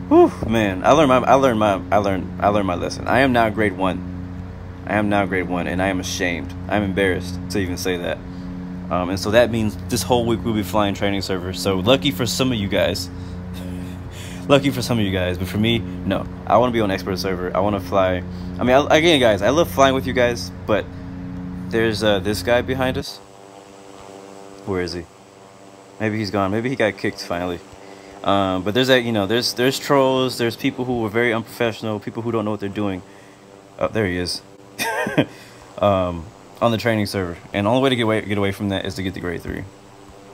Speaker 1: Whew, man. I learned my lesson. I am now grade 1. I am now grade 1, and I am ashamed. I'm embarrassed to even say that. And so that means this whole week we'll be flying training servers. So lucky for some of you guys. Lucky for some of you guys, but for me, no. I want to be on expert server. I want to fly. Again, guys, I love flying with you guys, but there's this guy behind us. Where is he? Maybe he's gone. Maybe he got kicked finally. But there's that, there's trolls. There's people who are very unprofessional. People who don't know what they're doing. Oh, there he is. On the training server, and the only way to get away from that is to get to grade 3.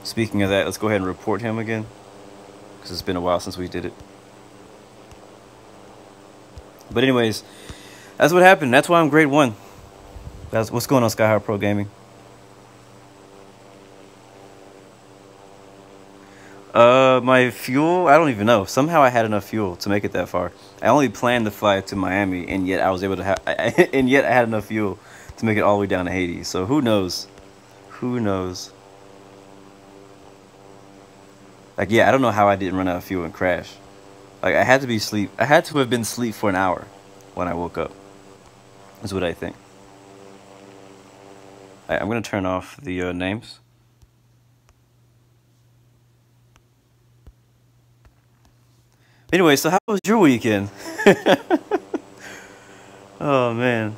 Speaker 1: Speaking of that, let's go ahead and report him again, because it's been a while since we did it. But anyways, that's what happened. That's why I'm grade 1. That's what's going on, Skyhigh Pro Gaming. My fuel, I don't even know. Somehow I had enough fuel to make it that far. I only planned to fly to Miami, and yet I was able to and yet I had enough fuel to make it all the way down to Haiti. So who knows? Who knows? Like, yeah, I don't know how I didn't run out of fuel and crash. Like, I had to have been asleep for an hour when I woke up. That's what I think. I'm gonna turn off the names. Anyway, so how was your weekend? Oh, man.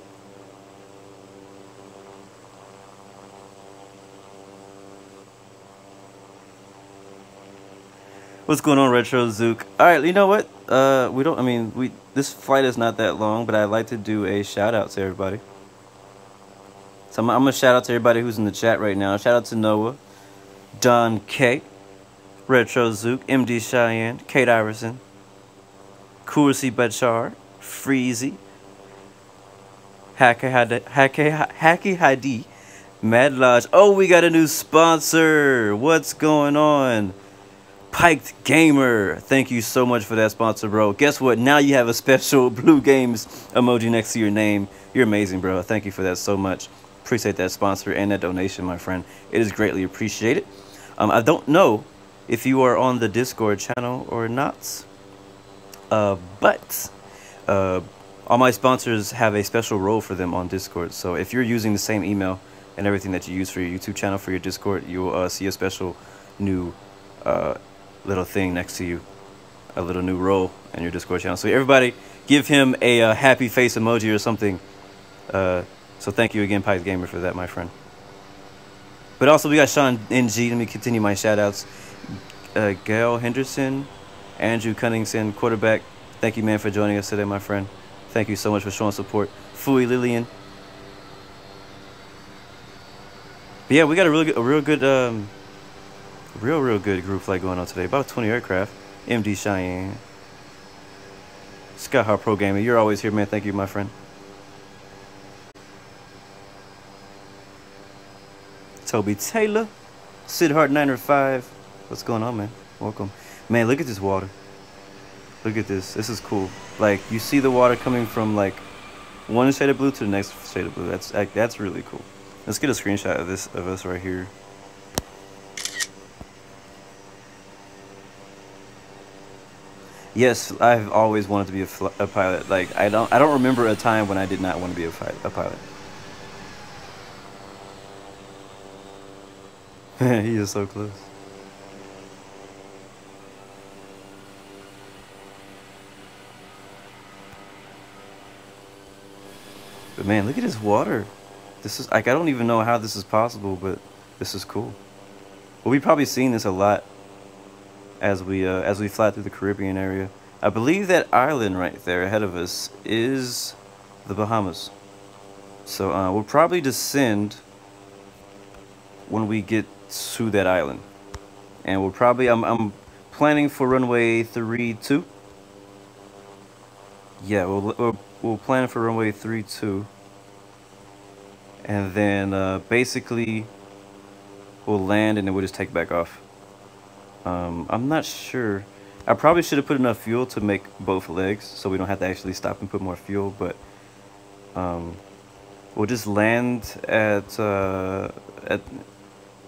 Speaker 1: What's going on, Retro Zook? All right, you know what? This flight is not that long, but I'd like to do a shout out to everybody. So I'm gonna shout out to everybody who's in the chat right now. Shout out to Noah, Don K, Retro Zook, MD Cheyenne, Kate Iverson, Kursi Bachar, Freezy, Hacky Hadi, Mad Lodge. Oh, we got a new sponsor. What's going on? Piked Gamer, thank you so much for that sponsor, bro. Guess what? Now you have a special Blue Games emoji next to your name. You're amazing, bro. Thank you for that so much. Appreciate that sponsor and that donation, my friend. It is greatly appreciated. I don't know if you are on the Discord channel or not, but all my sponsors have a special role for them on Discord. So if you're using the same email and everything that you use for your YouTube channel, for your Discord, you'll see a special new little thing next to you, a little new role in your Discord channel. So everybody give him a happy face emoji or something. So thank you again, Piked Gamer, for that, my friend. But also we got Sean NG. Let me continue my shout outs. Gail Henderson, Andrew Cunningston, quarterback. Thank you, man, for joining us today, my friend. Thank you so much for showing support. Fui Lillian. But yeah, we got a real good group flight going on today. About 20 aircraft. MD Cheyenne. Skyhawk Pro Gaming. You're always here, man. Thank you, my friend. Toby Taylor. Sid Hart 905. What's going on, man? Welcome. Man, look at this water. Look at this. This is cool. Like, you see the water coming from like one shade of blue to the next shade of blue. That's really cool. Let's get a screenshot of this of us right here. Yes, I've always wanted to be a pilot. Like, I don't remember a time when I did not want to be a pilot. He is so close. But man, look at this water. This is like, I don't even know how this is possible, but this is cool. Well, we've probably seen this a lot as we fly through the Caribbean area. I believe that island right there ahead of us is the Bahamas. So we'll probably descend when we get to that island, and we'll probably I'm planning for runway 32. Yeah, we'll plan for runway 32, and then basically we'll land and then we'll just take back off. I'm not sure. I probably should have put enough fuel to make both legs so we don't have to actually stop and put more fuel, but we'll just land at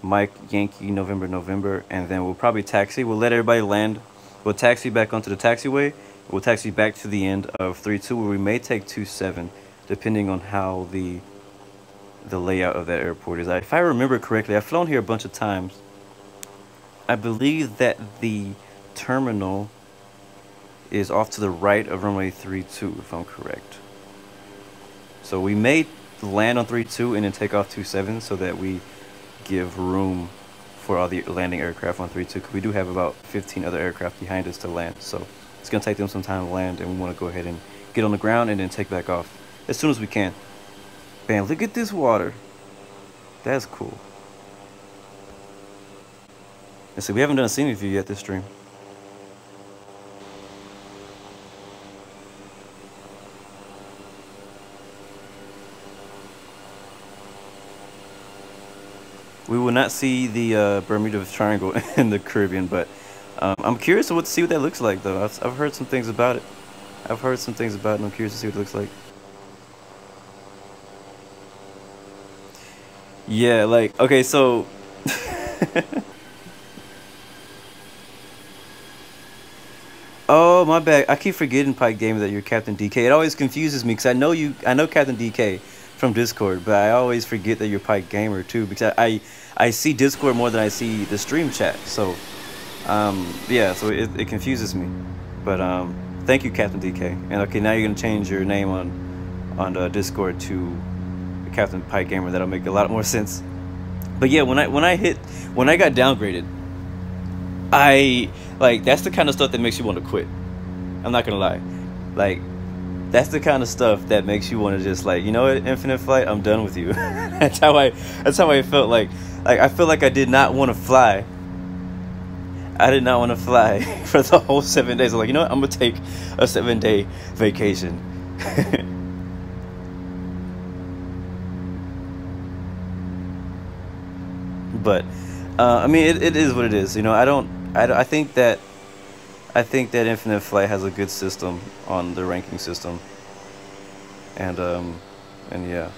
Speaker 1: Mike Yankee November, and then we'll probably taxi. We'll let everybody land. We'll taxi back onto the taxiway. We'll taxi back to the end of 32, where we may take 27, depending on how the layout of that airport is. If I remember correctly, I've flown here a bunch of times. I believe that the terminal is off to the right of runway 32, if I'm correct. So we may land on 32 and then take off 27 so that we give room for all the landing aircraft on 32, because we do have about 15 other aircraft behind us to land. So it's going to take them some time to land, and we want to go ahead and get on the ground and then take back off as soon as we can. Man, look at this water. That's cool. And so we haven't done a scenic view yet this stream. We will not see the Bermuda Triangle in the Caribbean, but I'm curious to see what that looks like, though. I've heard some things about it. And I'm curious to see what it looks like. Yeah, like, okay, so... Oh, my bad. I keep forgetting, Pike Gamer, that you're Captain DK. It always confuses me, because I know Captain DK from Discord, but I always forget that you're Pike Gamer too, because I see Discord more than I see the stream chat. So yeah, so it confuses me. But thank you, Captain DK. And okay, now you're gonna change your name on the Discord to Captain Pike Gamer. That'll make a lot more sense. But yeah, when I got downgraded, that's the kind of stuff that makes you want to quit. I'm not gonna lie. Like, that's the kind of stuff that makes you want to just, like, you know what, Infinite Flight, I'm done with you. That's how I felt. Like I feel like I did not want to fly. I did not want to fly for the whole 7 days. I'm like, you know what, I'm gonna take a 7-day vacation. But I mean, it is what it is. You know, I don't I think that Infinite Flight has a good system on the ranking system, and yeah.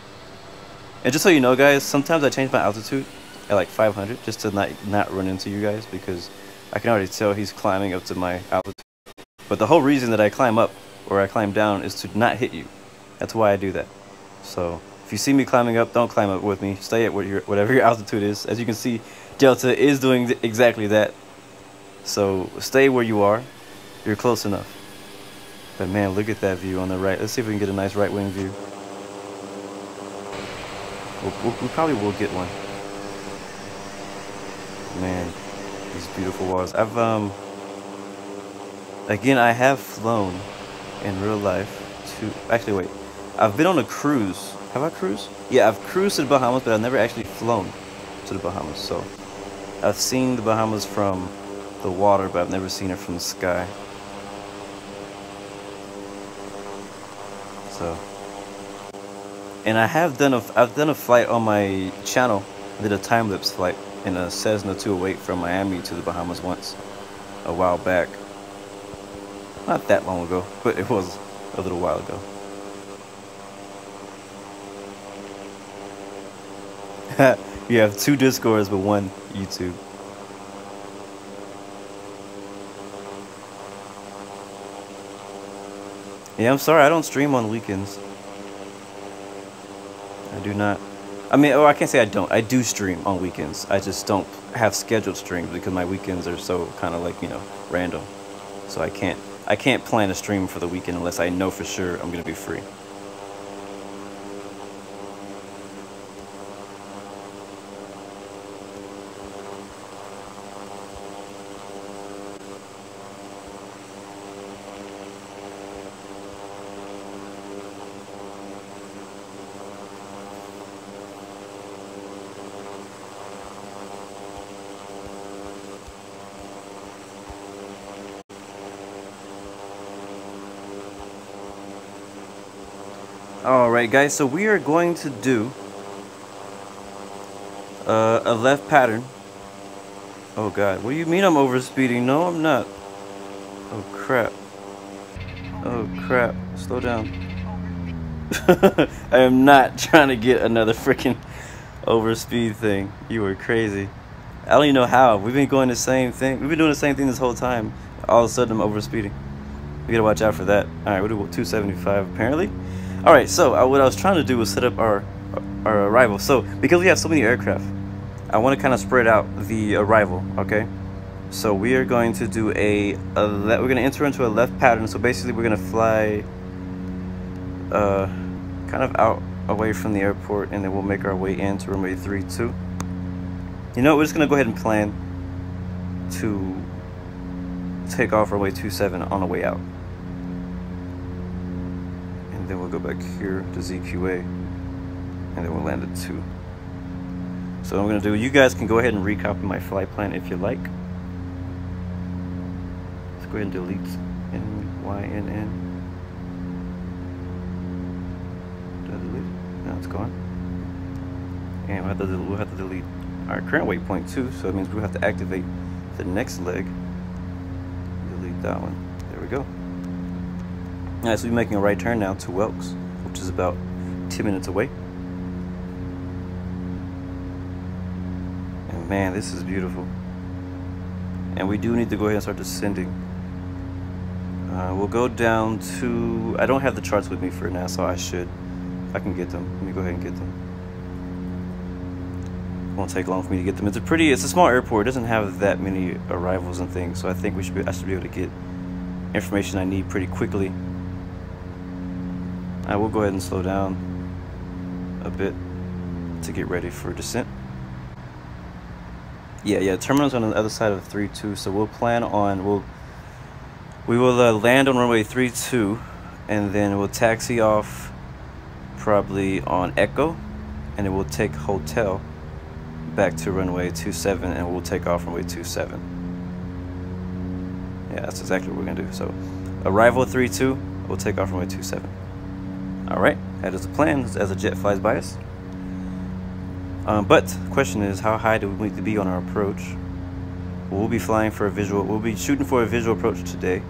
Speaker 1: And just so you know, guys, sometimes I change my altitude at like 500 just to not run into you guys, because I can already tell he's climbing up to my altitude. But the whole reason that I climb up or I climb down is to not hit you. That's why I do that. So if you see me climbing up, don't climb up with me. Stay at whatever your altitude is. As you can see, Delta is doing exactly that. So stay where you are. You're close enough. But man, look at that view on the right. Let's see if we can get a nice right wing view. We probably will get one. Man, these beautiful waters. Again, I have flown in real life to, actually wait, I've been on a cruise. Have I cruised? Yeah, I've cruised to the Bahamas, but I've never actually flown to the Bahamas. So I've seen the Bahamas from the water, but I've never seen it from the sky. So, and I've done a flight on my channel. I did a time-lapse flight in a Cessna 208 from Miami to the Bahamas once, a while back. Not that long ago, but it was a little while ago. You have 2 Discords but 1 YouTube. Yeah, I'm sorry, I don't stream on weekends. I do not. I mean, I can't say I don't. I do stream on weekends. I just don't have scheduled streams because my weekends are so kind of like, you know, random. So I can't plan a stream for the weekend unless I know for sure I'm going to be free. Alright guys, so we are going to do a left pattern. Oh god, what do you mean I'm overspeeding? No, I'm not. Oh crap. Oh crap, slow down. I am not trying to get another freaking overspeed thing. You were crazy. I don't even know how. We've been going the same thing. We've been doing the same thing this whole time. All of a sudden I'm overspeeding. We gotta watch out for that. Alright, we'll do 275 apparently. Alright, so what I was trying to do was set up our arrival. So, because we have so many aircraft, I want to kind of spread out the arrival, okay? So we are going to do we're going to enter into a left pattern. So basically we're going to fly kind of out away from the airport, and then we'll make our way into runway 32. You know what, we're just going to go ahead and plan to take off runway 27 on the way out. Then we'll go back here to ZQA, and then we'll land at 2. So what I'm going to do, you guys can go ahead and recopy my flight plan if you like. Let's go ahead and delete MYNN. Did I delete it? No, it's gone. And we'll have to delete our current waypoint too, so it means we'll have to activate the next leg. Delete that one. There we go. Alright, so we're making a right turn now to Welks, which is about 10 minutes away. And man, this is beautiful. And we do need to go ahead and start descending. We'll go down to, I don't have the charts with me for now, so I should. If I can get them, let me go ahead and get them. It won't take long for me to get them. It's a small airport. It doesn't have that many arrivals and things, so I think I should be able to get information I need pretty quickly. I will go ahead and slow down a bit to get ready for descent. Yeah, terminal's on the other side of 32, so we'll plan on, we will land on runway 32, and then we'll taxi off probably on Echo, and then we'll take hotel back to runway 27, and we'll take off runway 27. Yeah, that's exactly what we're gonna do. So arrival at 32, we'll take off runway 27. Alright, that is the plan as a jet flies by us. But the question is, how high do we need to be on our approach? We'll be flying for a visual. We'll be shooting for a visual approach today.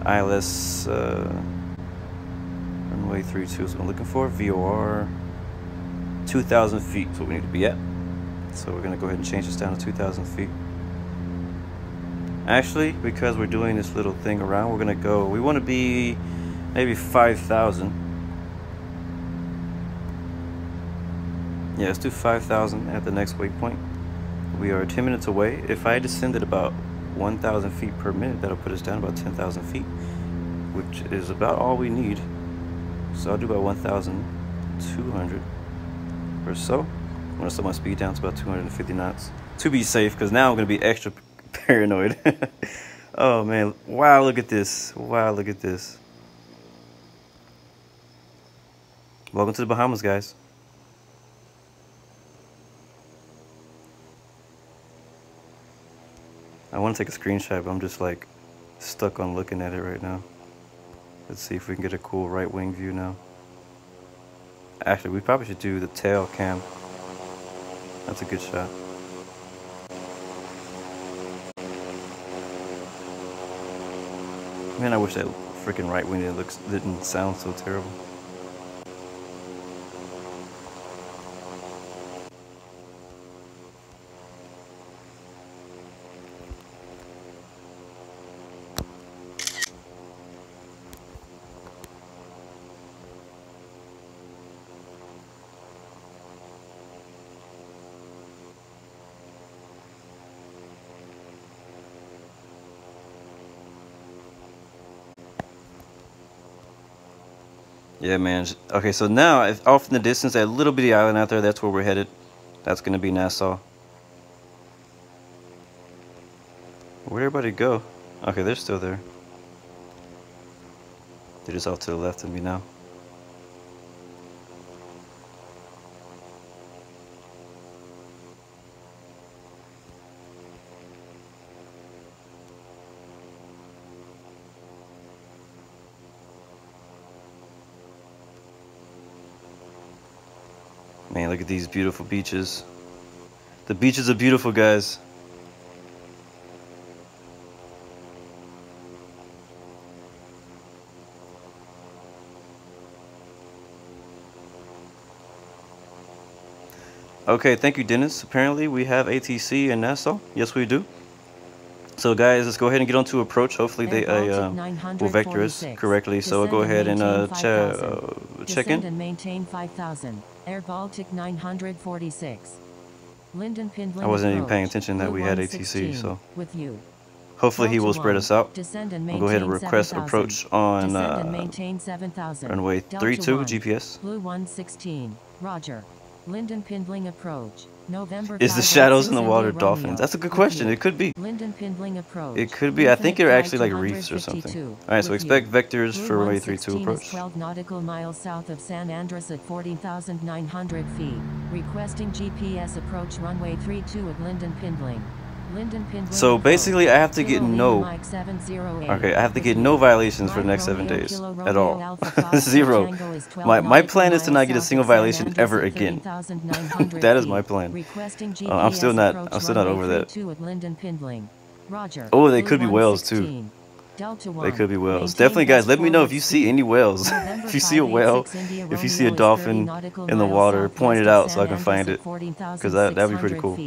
Speaker 1: ILS runway 32 is what I'm looking for. VOR 2,000 feet is what we need to be at. So we're gonna go ahead and change this down to 2,000 feet. Actually, because we're doing this little thing around, we're gonna go. We want to be maybe 5,000. Yeah, let's do 5,000 at the next waypoint. We are 10 minutes away. If I descend at about 1,000 feet per minute, that'll put us down about 10,000 feet, which is about all we need. So I'll do about 1,200 or so. I'm gonna slow my speed down to about 250 knots to be safe, because now I'm gonna be extra paranoid. Oh man, wow, look at this. Wow, look at this. Welcome to the Bahamas, guys. I want to take a screenshot, but I'm just like stuck on looking at it right now. Let's see if we can get a cool right wing view now. Actually, we probably should do the tail cam. That's a good shot. Man, I wish that freaking right wing didn't sound so terrible. Yeah, man. Okay, so now, off in the distance, that little bitty island out there, that's where we're headed. That's going to be Nassau. Where'd everybody go? Okay, they're still there. They're just off to the left of me now. Man, look at these beautiful beaches. The beaches are beautiful, guys. Okay, thank you, Dennis. Apparently, we have ATC in Nassau. Yes, we do. So, guys, let's go ahead and get on to approach. Hopefully, they will vector us correctly. So, I'll go ahead and check in.
Speaker 2: And maintain 5,000. Air Baltic 946. Linden Pindling
Speaker 1: I wasn't even paying
Speaker 2: approach.
Speaker 1: attention that we had ATC, so
Speaker 2: with you.
Speaker 1: hopefully he will spread us out.
Speaker 2: I'll
Speaker 1: go ahead and request approach on runway 32 GPS.
Speaker 2: Blue 116. Roger. Linden Pindling approach. November.
Speaker 1: Is the shadows in the water dolphins? That's a good question. It could be.
Speaker 2: Linden Pindling approach.
Speaker 1: It could be. I think they're actually like reefs or something. All right, so expect vectors for runway 32 approach.
Speaker 2: 12 nautical miles south of San Andres at 14,900 feet. Requesting GPS approach runway 32 at Linden Pindling.
Speaker 1: So basically, I have to get no. Okay, I have to get no violations for the next 7 days at all. Zero. My plan is to not get a single violation ever again. That is my plan. I'm still not over that. Oh, they could be whales too. They could be whales. Definitely, guys, let me know if you see any whales. If you see a whale, if you see a dolphin in the water, point it out so I can find it, because that'd be pretty cool.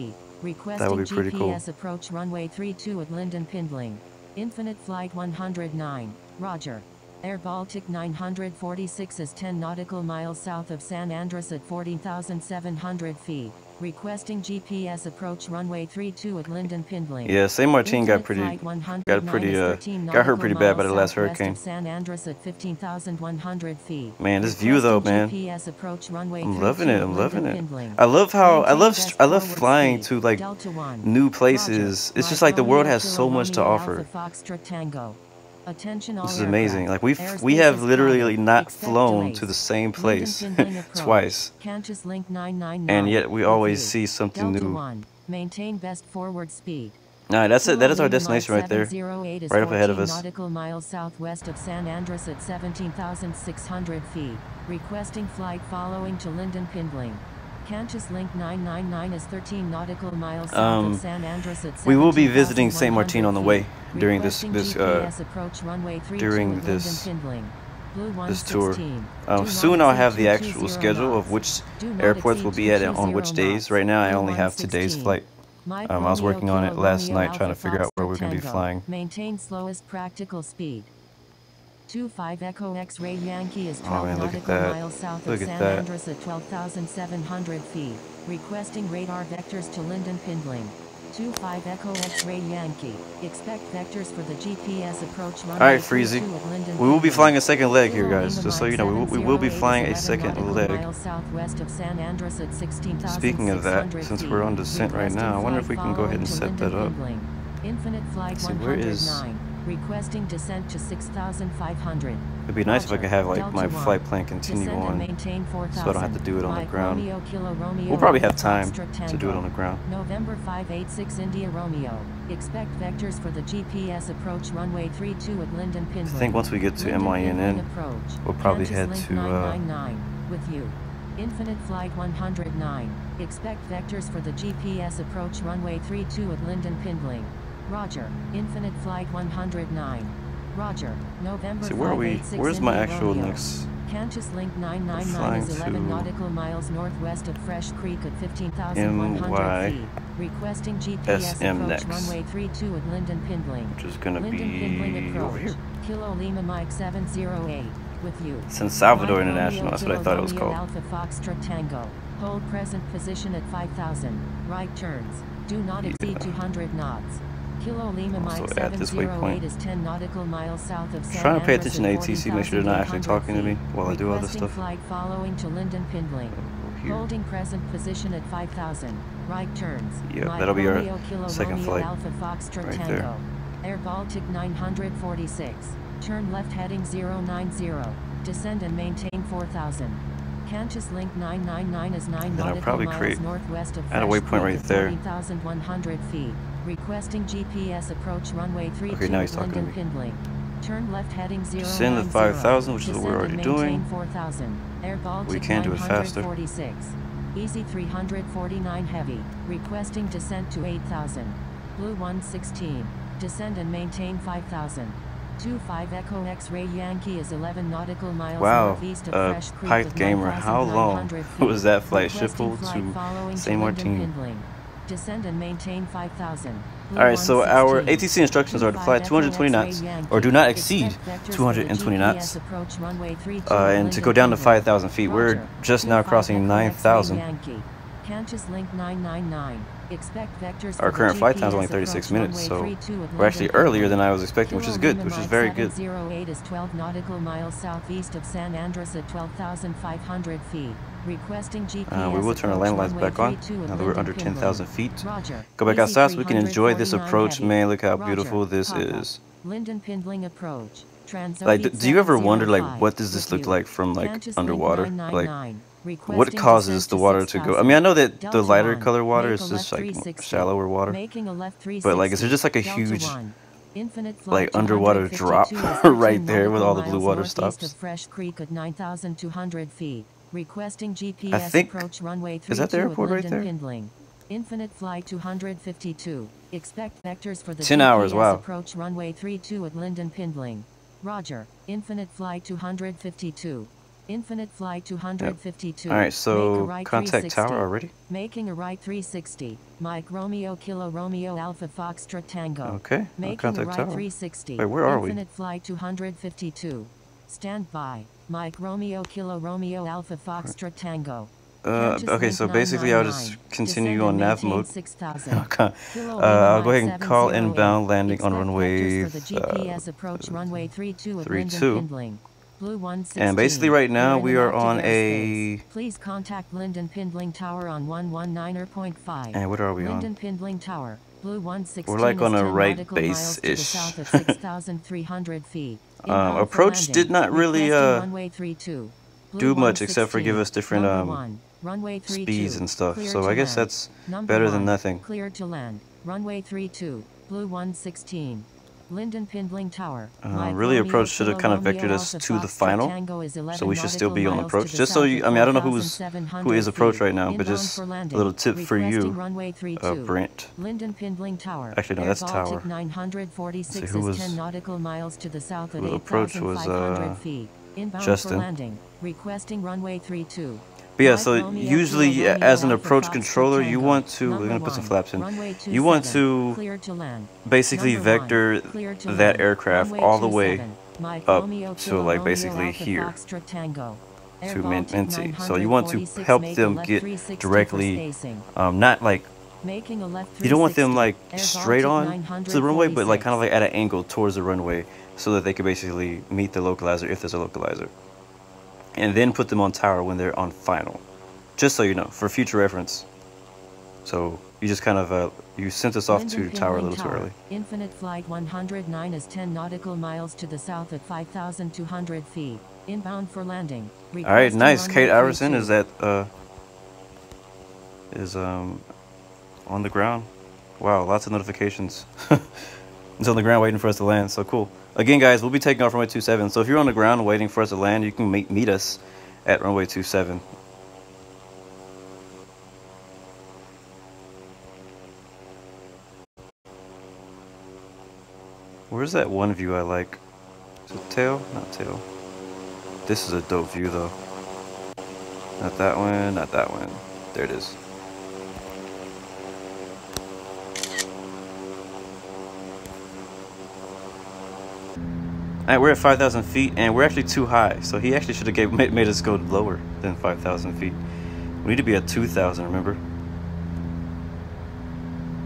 Speaker 1: That would be pretty cool.
Speaker 2: GPS approach runway 32 at Linden Pindling. Infinite flight 109. Roger. Air Baltic 946 is 10 nautical miles south of San Andres at 14,700 feet. Requesting GPS approach runway 32 at Linden Pindling.
Speaker 1: Yeah, St. Martin got hurt pretty bad by the last hurricane.
Speaker 2: San Andres at 15,100 feet.
Speaker 1: Man, this view though, man.
Speaker 2: GPS approach runway
Speaker 1: I'm loving it. I'm loving it. I love flying to like new places. It's just like the world has so much to offer. This is amazing. Like we have literally not flown to the same place twice, and yet we always see something new.
Speaker 2: Maintain best forward speed.
Speaker 1: All right, that's it. That is our destination right there, right up ahead of us.
Speaker 2: Nautical miles southwest of San Andres at 17,600 feet. Requesting flight following to Linden Pindling. Cantus Link 999 is 13 nautical miles south of San Andres at
Speaker 1: we will be visiting St. Martin on the way
Speaker 2: feet.
Speaker 1: during this
Speaker 2: GPS approach runway 32
Speaker 1: during
Speaker 2: at
Speaker 1: this
Speaker 2: Linden, Blue
Speaker 1: this tour.
Speaker 2: 116.
Speaker 1: Soon I'll have the
Speaker 2: exceed
Speaker 1: actual
Speaker 2: 220
Speaker 1: schedule of
Speaker 2: knots.
Speaker 1: which
Speaker 2: Do not
Speaker 1: airports will
Speaker 2: exceed
Speaker 1: be at
Speaker 2: 220
Speaker 1: on which days.
Speaker 2: knots.
Speaker 1: Right now I
Speaker 2: Blue
Speaker 1: only have today's
Speaker 2: 116.
Speaker 1: flight.
Speaker 2: Mike
Speaker 1: I was working on it
Speaker 2: Romeo
Speaker 1: last
Speaker 2: Kilo
Speaker 1: night trying to
Speaker 2: Alpha
Speaker 1: figure out where we're going to be
Speaker 2: Foxtrot
Speaker 1: flying.
Speaker 2: Maintain slowest practical speed. 25 Echo X-Ray Yankee is
Speaker 1: Oh
Speaker 2: 12
Speaker 1: man, look at
Speaker 2: nautical
Speaker 1: that.
Speaker 2: miles south
Speaker 1: Look
Speaker 2: of
Speaker 1: at
Speaker 2: San
Speaker 1: that.
Speaker 2: Andres at 12,700 feet. Requesting radar vectors to Linden Pindling. 25 Echo X-Ray Yankee. Expect vectors for the GPS approach runway.
Speaker 1: Alright, Freezy.
Speaker 2: 32 at Linden
Speaker 1: We will be
Speaker 2: Pindling.
Speaker 1: flying a second leg here,
Speaker 2: Kilo
Speaker 1: guys.
Speaker 2: Lima
Speaker 1: Just so you
Speaker 2: Mike
Speaker 1: know, we will be
Speaker 2: 708
Speaker 1: flying a
Speaker 2: is 11
Speaker 1: second
Speaker 2: nautical
Speaker 1: leg.
Speaker 2: miles southwest of San Andres at 16,600
Speaker 1: Speaking of that, since
Speaker 2: feet.
Speaker 1: we're on descent right now, I wonder if we can go ahead and set that up.
Speaker 2: Infinite flight
Speaker 1: See, where is...
Speaker 2: 109. Requesting descent to 6,500.
Speaker 1: It'd be nice if I could have like
Speaker 2: Delta
Speaker 1: my
Speaker 2: 1.
Speaker 1: flight plan continue
Speaker 2: Descend and
Speaker 1: on,
Speaker 2: maintain 4,000.
Speaker 1: so I don't have to do it on the
Speaker 2: Mike
Speaker 1: ground.
Speaker 2: Romeo, Kilo Romeo,
Speaker 1: We'll probably have
Speaker 2: Alpha
Speaker 1: time
Speaker 2: Foxtrot
Speaker 1: to do it
Speaker 2: Tango.
Speaker 1: on the ground.
Speaker 2: November 586 India Romeo. Expect vectors for the GPS approach runway 32 at Linden
Speaker 1: I
Speaker 2: Pindling.
Speaker 1: think once we get to
Speaker 2: Linden
Speaker 1: MYNN,
Speaker 2: Pindling approach.
Speaker 1: we'll probably
Speaker 2: Cantus
Speaker 1: head
Speaker 2: Link
Speaker 1: to
Speaker 2: 999 with you. Infinite flight 109. Expect vectors for the GPS approach runway 32 at Linden Pindling. Roger. Infinite flight 109. Roger. November
Speaker 1: see, where are we?
Speaker 2: 586
Speaker 1: Where's my
Speaker 2: India
Speaker 1: actual
Speaker 2: Romeo.
Speaker 1: next?
Speaker 2: Cantus Link 999
Speaker 1: flying
Speaker 2: is 11
Speaker 1: to
Speaker 2: nautical miles northwest of Fresh Creek at 15,100 feet. Requesting GPS
Speaker 1: SM
Speaker 2: approach
Speaker 1: next.
Speaker 2: runway 32 at Linden Pindling.
Speaker 1: Which is gonna
Speaker 2: Linden Pindling
Speaker 1: be
Speaker 2: approach.
Speaker 1: over here.
Speaker 2: Kilo Lima Mike 708 with you.
Speaker 1: San Salvador
Speaker 2: Mike
Speaker 1: International.
Speaker 2: Romeo,
Speaker 1: That's what I
Speaker 2: Kilo
Speaker 1: thought it was
Speaker 2: Romeo,
Speaker 1: called.
Speaker 2: Alpha Foxtrot Tango. Hold present position at 5,000. Right turns. Do not exceed 200 knots. Kilo Lima
Speaker 1: Also
Speaker 2: Mike
Speaker 1: at this
Speaker 2: 708
Speaker 1: waypoint.
Speaker 2: is 10 nautical miles south of San
Speaker 1: Trying to pay
Speaker 2: Andres
Speaker 1: attention
Speaker 2: at
Speaker 1: to ATC, make sure they're not actually
Speaker 2: 40,800
Speaker 1: talking to me
Speaker 2: feet.
Speaker 1: while I do all this
Speaker 2: Requesting
Speaker 1: stuff.
Speaker 2: flight following to Linden Pindling.
Speaker 1: Here.
Speaker 2: Holding present position at 5,000. Right turns.
Speaker 1: Yep,
Speaker 2: Mike
Speaker 1: that'll be our
Speaker 2: Romeo, Kilo
Speaker 1: second
Speaker 2: Romeo,
Speaker 1: flight
Speaker 2: Alpha Foxtrot
Speaker 1: right
Speaker 2: Tango.
Speaker 1: there.
Speaker 2: Air Baltic 946. Turn left heading 090. Descend and maintain 4,000. Cantus Link 999 is 9
Speaker 1: Then I'll
Speaker 2: nautical
Speaker 1: probably
Speaker 2: miles
Speaker 1: create
Speaker 2: northwest of
Speaker 1: at a
Speaker 2: Fresh
Speaker 1: waypoint
Speaker 2: Creek
Speaker 1: right
Speaker 2: at
Speaker 1: there.
Speaker 2: 40,100 feet. Requesting GPS approach runway 32
Speaker 1: Okay, now he's
Speaker 2: at
Speaker 1: talking to
Speaker 2: Linden
Speaker 1: me.
Speaker 2: Pindling. Turn left heading 090.
Speaker 1: Descend to 5,000, which is what we're already
Speaker 2: Descend and maintain
Speaker 1: doing.
Speaker 2: 4,000. Air Baltic
Speaker 1: We can do it faster.
Speaker 2: 946. Easy 349 heavy. Requesting descent to 8,000. Blue 116. Descend and maintain 5,000. 25 Echo X-Ray Yankee is 11 nautical miles
Speaker 1: Wow,
Speaker 2: northeast of Fresh Creek
Speaker 1: Pike
Speaker 2: at
Speaker 1: Gamer, how long
Speaker 2: 9,900 feet.
Speaker 1: was that flight?
Speaker 2: Requesting
Speaker 1: Schiphol
Speaker 2: flight following
Speaker 1: to St.
Speaker 2: Linden
Speaker 1: Martin.
Speaker 2: Pindling. Descend and maintain 5,000. Blue
Speaker 1: Alright, so our
Speaker 2: 116.
Speaker 1: ATC instructions are to fly 220 knots, or do not exceed 220 knots, and to go down to 5,000 feet. We're just now crossing 9,000.
Speaker 2: Cantus Link 999. Expect vectors
Speaker 1: Our
Speaker 2: for
Speaker 1: current
Speaker 2: the
Speaker 1: flight time is only
Speaker 2: GPS
Speaker 1: 36
Speaker 2: approach
Speaker 1: minutes, so
Speaker 2: runway 32 at
Speaker 1: we're actually
Speaker 2: Linden
Speaker 1: earlier than
Speaker 2: Pindling.
Speaker 1: I was expecting, which is
Speaker 2: Kilo
Speaker 1: good,
Speaker 2: Lima
Speaker 1: which is
Speaker 2: Mike
Speaker 1: very good.
Speaker 2: 708 is 12 nautical miles southeast of San Andres at 12,500 feet. Requesting GPS
Speaker 1: We will turn our
Speaker 2: approach
Speaker 1: landlines
Speaker 2: runway
Speaker 1: back on,
Speaker 2: 32 at
Speaker 1: now that we're
Speaker 2: Linden
Speaker 1: under
Speaker 2: Pindling.
Speaker 1: 10,000 feet.
Speaker 2: Roger.
Speaker 1: Go back
Speaker 2: Easy
Speaker 1: outside so we can enjoy this
Speaker 2: 349
Speaker 1: approach.
Speaker 2: heavy.
Speaker 1: Man, look how
Speaker 2: Roger.
Speaker 1: beautiful this
Speaker 2: Papa.
Speaker 1: is.
Speaker 2: Linden Pindling approach.
Speaker 1: Like, do you ever wonder, like,
Speaker 2: 705
Speaker 1: what does this
Speaker 2: with
Speaker 1: look
Speaker 2: you.
Speaker 1: like from, like,
Speaker 2: Cantus Link
Speaker 1: underwater?
Speaker 2: 999.
Speaker 1: Like, what
Speaker 2: Requesting
Speaker 1: causes
Speaker 2: descent
Speaker 1: the
Speaker 2: to
Speaker 1: water to
Speaker 2: 6,000.
Speaker 1: go? I mean, I know that the
Speaker 2: Delta
Speaker 1: lighter
Speaker 2: 1.
Speaker 1: color water
Speaker 2: Make
Speaker 1: is
Speaker 2: a
Speaker 1: just,
Speaker 2: left
Speaker 1: like,
Speaker 2: 360.
Speaker 1: shallower water.
Speaker 2: Making a left 360.
Speaker 1: But, like, is there just, like, a
Speaker 2: Delta
Speaker 1: huge,
Speaker 2: 1. Infinite
Speaker 1: like,
Speaker 2: flight
Speaker 1: underwater
Speaker 2: 252
Speaker 1: drop
Speaker 2: is 13
Speaker 1: right there with all the
Speaker 2: nautical
Speaker 1: blue water
Speaker 2: miles northeast
Speaker 1: stops?
Speaker 2: of Fresh Creek at 9,200 feet. Requesting GPS
Speaker 1: I think,
Speaker 2: approach runway 32
Speaker 1: is that the airport
Speaker 2: at
Speaker 1: right
Speaker 2: Linden
Speaker 1: there?
Speaker 2: Pindling. Infinite flight 252. Expect vectors for the
Speaker 1: 10
Speaker 2: GPS
Speaker 1: hours, wow.
Speaker 2: approach runway 32 at Linden Pindling. Roger. Infinite flight 252. Infinite flight 252.
Speaker 1: Alright,
Speaker 2: Make a
Speaker 1: so
Speaker 2: right
Speaker 1: contact
Speaker 2: 360.
Speaker 1: tower already?
Speaker 2: Making a right 360. Mike Romeo Kilo Romeo Alpha Foxtrot Tango.
Speaker 1: Okay,
Speaker 2: Making a
Speaker 1: contact
Speaker 2: right
Speaker 1: tower.
Speaker 2: 360.
Speaker 1: Wait, where are we?
Speaker 2: Infinite flight 252. Stand by. Mike Romeo Kilo Romeo Alpha Foxtrot Tango. Cantus
Speaker 1: Okay,
Speaker 2: Link
Speaker 1: so basically I'll just
Speaker 2: 999.
Speaker 1: continue
Speaker 2: Descend
Speaker 1: on
Speaker 2: and
Speaker 1: nav
Speaker 2: maintain
Speaker 1: mode.
Speaker 2: 6,000.
Speaker 1: Okay.
Speaker 2: Kilo
Speaker 1: I'll
Speaker 2: Lima
Speaker 1: go ahead
Speaker 2: Mike
Speaker 1: and call
Speaker 2: 708.
Speaker 1: inbound landing on
Speaker 2: Expect
Speaker 1: runway
Speaker 2: vectors for the GPS approach runway 32 at Linden
Speaker 1: 32.
Speaker 2: Pindling. Blue 116.
Speaker 1: And basically right now
Speaker 2: You're in
Speaker 1: we are
Speaker 2: inactive
Speaker 1: on
Speaker 2: airspace.
Speaker 1: a...
Speaker 2: Please contact Linden Pindling Tower on 119.5.
Speaker 1: And what are we
Speaker 2: Linden
Speaker 1: on?
Speaker 2: Pindling Tower. Blue 116
Speaker 1: We're like on
Speaker 2: is
Speaker 1: a
Speaker 2: 10
Speaker 1: right
Speaker 2: nautical miles to the
Speaker 1: base-ish.
Speaker 2: south at 6,300 feet. Inbound for
Speaker 1: Approach
Speaker 2: landing.
Speaker 1: did not really
Speaker 2: Requesting runway 32. Blue
Speaker 1: do much except for
Speaker 2: 116.
Speaker 1: give us different
Speaker 2: Number 1. Runway 32.
Speaker 1: speeds and stuff.
Speaker 2: Clear
Speaker 1: So
Speaker 2: to
Speaker 1: I guess
Speaker 2: land.
Speaker 1: that's
Speaker 2: Number
Speaker 1: better
Speaker 2: 1.
Speaker 1: than nothing.
Speaker 2: Cleared to land. Runway 32. Blue 116. Linden Pindling Tower.
Speaker 1: Really, approach should have kind of vectored us to the final, so we should still be on approach. Just so you, I mean, I don't know who is approach right now, but just a little tip for you, Brent.
Speaker 2: Linden Pindling Tower.
Speaker 1: Actually, no, that's Tower.
Speaker 2: 946
Speaker 1: Let's see, who was
Speaker 2: 10 nautical miles to the south at
Speaker 1: who approach was
Speaker 2: 8,500 feet. Inbound
Speaker 1: Justin.
Speaker 2: for landing. Requesting runway 32.
Speaker 1: But yeah, so usually as an approach controller, you want to, we're going to put some flaps in, you want to basically vector that aircraft all the way up to like basically here to Minty. So you want to help them get directly, not like, you don't want them like straight on to the runway, but like kind of like at an angle towards the runway so that they could basically meet the localizer if there's a localizer. And then put them on tower when they're on final, just so you know, for future reference. So you just kind of you sent us off to tower a little too early.
Speaker 2: Infinite flight 109 is 10 nautical miles to the south at 5,200 feet. Inbound for landing.
Speaker 1: All right, nice. Kate Iverson is at on the ground. Wow, lots of notifications. It's on the ground waiting for us to land. So cool. Again, guys, we'll be taking off runway 27. So if you're on the ground waiting for us to land, you can meet us at runway 27. Where's that one view I like? Is it tail? Not tail. This is a dope view though. Not that one, not that one. There it is. Alright, we're at 5,000 feet, and we're actually too high. So he actually should have made us go lower than 5,000 feet. We need to be at 2,000, remember?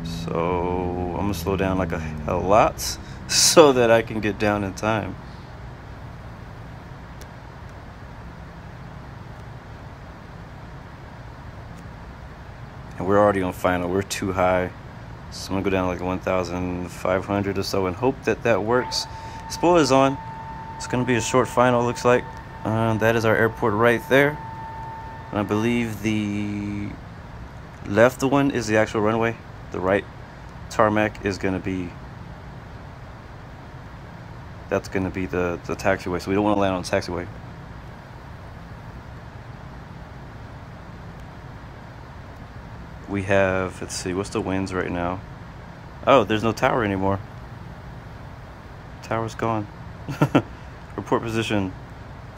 Speaker 1: So I'm gonna slow down like a lot so that I can get down in time. And we're already on final. We're too high. So I'm gonna go down like 1,500 or so and hope that that works. Spoilers on. It's going to be a short final, looks like. That is our airport right there. And I believe the left one is the actual runway. The right tarmac is going to be, that's going to be the taxiway. So we don't want to land on the taxiway. We have, let's see, what's the winds right now? Oh, there's no tower anymore. Tower's gone. Report position.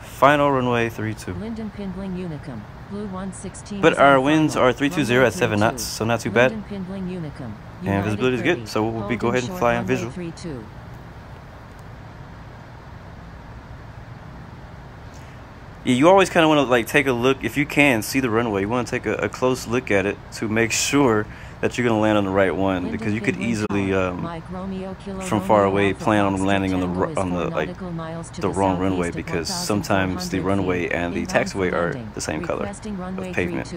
Speaker 1: Final runway 32.
Speaker 2: Linden Pindling Unicum. Blue 116.
Speaker 1: But our winds are 320 at 7 knots, so not too bad.
Speaker 2: Unicum.
Speaker 1: And visibility is good, so we'll go ahead and fly on visual.
Speaker 2: 32.
Speaker 1: Yeah, you always kind of want to like take a look, if you can see the runway, you want to take a close look at it to make sure that you're going to land on the right one, because you could easily from far away plan on landing on the wrong runway, because sometimes the runway and the taxiway are the same color of pavement.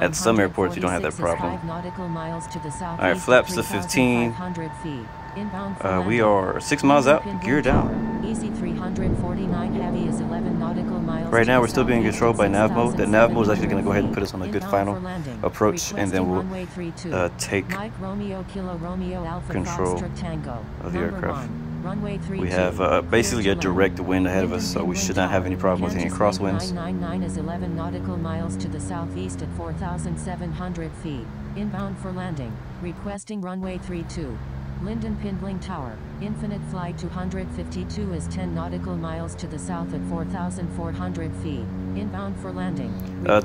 Speaker 1: At some airports you don't have that problem. Alright, flaps to 15. We are 6 miles out, gear down. Right now we're still being controlled by nav mode. That nav mode is actually going to go ahead and put us on a good final approach, and then we'll take control of the aircraft. We have basically a direct wind ahead of us, so we should not have any problem with any crosswinds.
Speaker 2: 999 is 11 nautical miles to the southeast at 4,700 feet. Inbound for landing. Requesting runway 32. Linden Pindling Tower. Infinite flight 252 is 10 nautical miles to the south at 4,400 feet. Inbound for landing.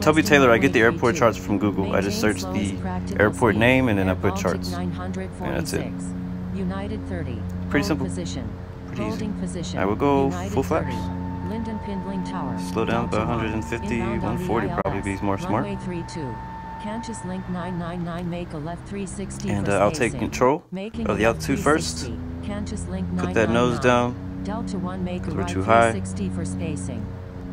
Speaker 1: Toby Taylor, I get the airport charts from Google. I just searched the airport name and then I put charts. And that's it.
Speaker 2: United 30.
Speaker 1: Pretty simple.
Speaker 2: Position.
Speaker 1: Pretty easy.
Speaker 2: Position.
Speaker 1: I will go
Speaker 2: United
Speaker 1: full flaps.
Speaker 2: 30. Linden Pindling Tower.
Speaker 1: Slow down by 150, 140 probably be more smart.
Speaker 2: Runway 32. Cantus Link 999, make a left 360
Speaker 1: and
Speaker 2: for
Speaker 1: I'll take
Speaker 2: spacing.
Speaker 1: control
Speaker 2: Making
Speaker 1: of the altitude first.
Speaker 2: Cantus Link
Speaker 1: Put that nose down.
Speaker 2: Delta 1, make a
Speaker 1: We're
Speaker 2: right
Speaker 1: too high.
Speaker 2: 360 for spacing.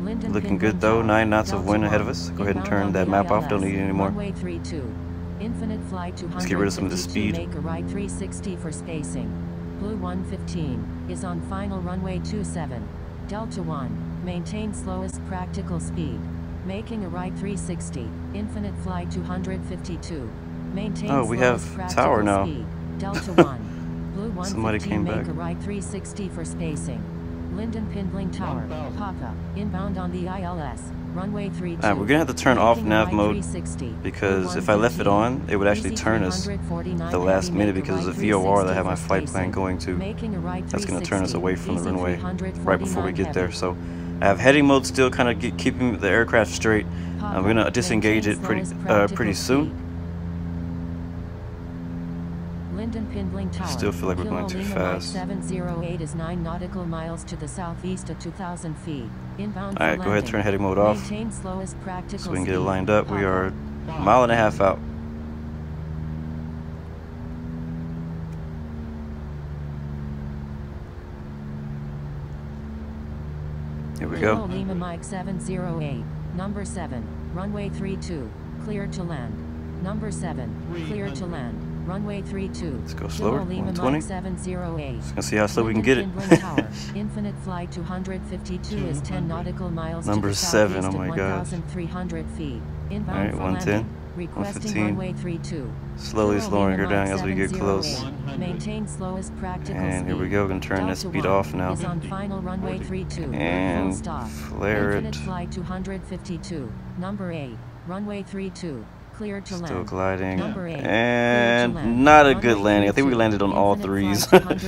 Speaker 2: Linden
Speaker 1: Looking
Speaker 2: Pindling
Speaker 1: good though,
Speaker 2: Tower.
Speaker 1: 9 knots of
Speaker 2: Delta
Speaker 1: wind ahead
Speaker 2: 1.
Speaker 1: of us. Go ahead and
Speaker 2: Inbound
Speaker 1: turn
Speaker 2: on
Speaker 1: that
Speaker 2: the
Speaker 1: map off, don't
Speaker 2: ILS.
Speaker 1: need it anymore.
Speaker 2: Runway 32. Infinite flight 252,
Speaker 1: Let's get rid of some of the speed.
Speaker 2: Make a right 360 for spacing. Blue 115 is on final runway 27. Delta 1, maintain slowest practical speed. Making a right 360. Infinite flight 252. Maintain
Speaker 1: Oh, we have
Speaker 2: slowest
Speaker 1: tower
Speaker 2: practical
Speaker 1: now.
Speaker 2: speed. Delta 1. Blue 115,
Speaker 1: Somebody came
Speaker 2: make
Speaker 1: back.
Speaker 2: a right 360 for spacing. Linden Pindling Tower, Papa, inbound on the ILS, runway 32.
Speaker 1: Alright, we're gonna have to turn off
Speaker 2: making a
Speaker 1: nav
Speaker 2: right
Speaker 1: mode
Speaker 2: 360,
Speaker 1: because
Speaker 2: Blue
Speaker 1: if I left it
Speaker 2: 115,
Speaker 1: on, it would actually
Speaker 2: Easy
Speaker 1: turn us
Speaker 2: 349
Speaker 1: the last
Speaker 2: heavy,
Speaker 1: minute
Speaker 2: make a
Speaker 1: because of the
Speaker 2: right
Speaker 1: VOR that I have
Speaker 2: 360
Speaker 1: my
Speaker 2: for
Speaker 1: flight plan
Speaker 2: spacing.
Speaker 1: going to.
Speaker 2: Making a right
Speaker 1: That's gonna turn us
Speaker 2: 360,
Speaker 1: away from the
Speaker 2: Easy
Speaker 1: runway
Speaker 2: 349
Speaker 1: right before we get there.
Speaker 2: heavy.
Speaker 1: So I have heading mode still, kind of keeping the aircraft straight. We're gonna disengage it pretty soon.
Speaker 2: Linden Pindling Tower.
Speaker 1: Still feel like we're going too fast.
Speaker 2: 708 is 9 nautical miles to the southeast at 2,000 feet. Inbound.
Speaker 1: Alright, go ahead, turn heading mode off
Speaker 2: Maintain slowest practical
Speaker 1: so we can get it
Speaker 2: speed.
Speaker 1: lined up. We are a mile and a half out. Here we go.
Speaker 2: Lima Mike 708, number 7, runway 32, clear to land. Number 7, clear to land. Runway 32.
Speaker 1: Let's go slower. 120.
Speaker 2: 708.
Speaker 1: Just gonna see how slow we can get it.
Speaker 2: Infinite flight 252 is 10 nautical miles.
Speaker 1: Number
Speaker 2: to the
Speaker 1: 7. Oh
Speaker 2: southeast
Speaker 1: my
Speaker 2: at
Speaker 1: god.
Speaker 2: 1,300 feet. Inbound.
Speaker 1: All right,
Speaker 2: for
Speaker 1: 110.
Speaker 2: landing. Requesting
Speaker 1: 115.
Speaker 2: runway 32.
Speaker 1: Slowly slowing her down as we get close.
Speaker 2: Maintain slowest practical
Speaker 1: And here we go. We're gonna turn that speed off now.
Speaker 2: Is on final runway 32.
Speaker 1: And
Speaker 2: Full stop.
Speaker 1: flare it.
Speaker 2: Infinite flight 252. Number 8. Runway 32. Clear to land.
Speaker 1: Still gliding.
Speaker 2: Number 8.
Speaker 1: And not a good landing. I think we landed on all threes. But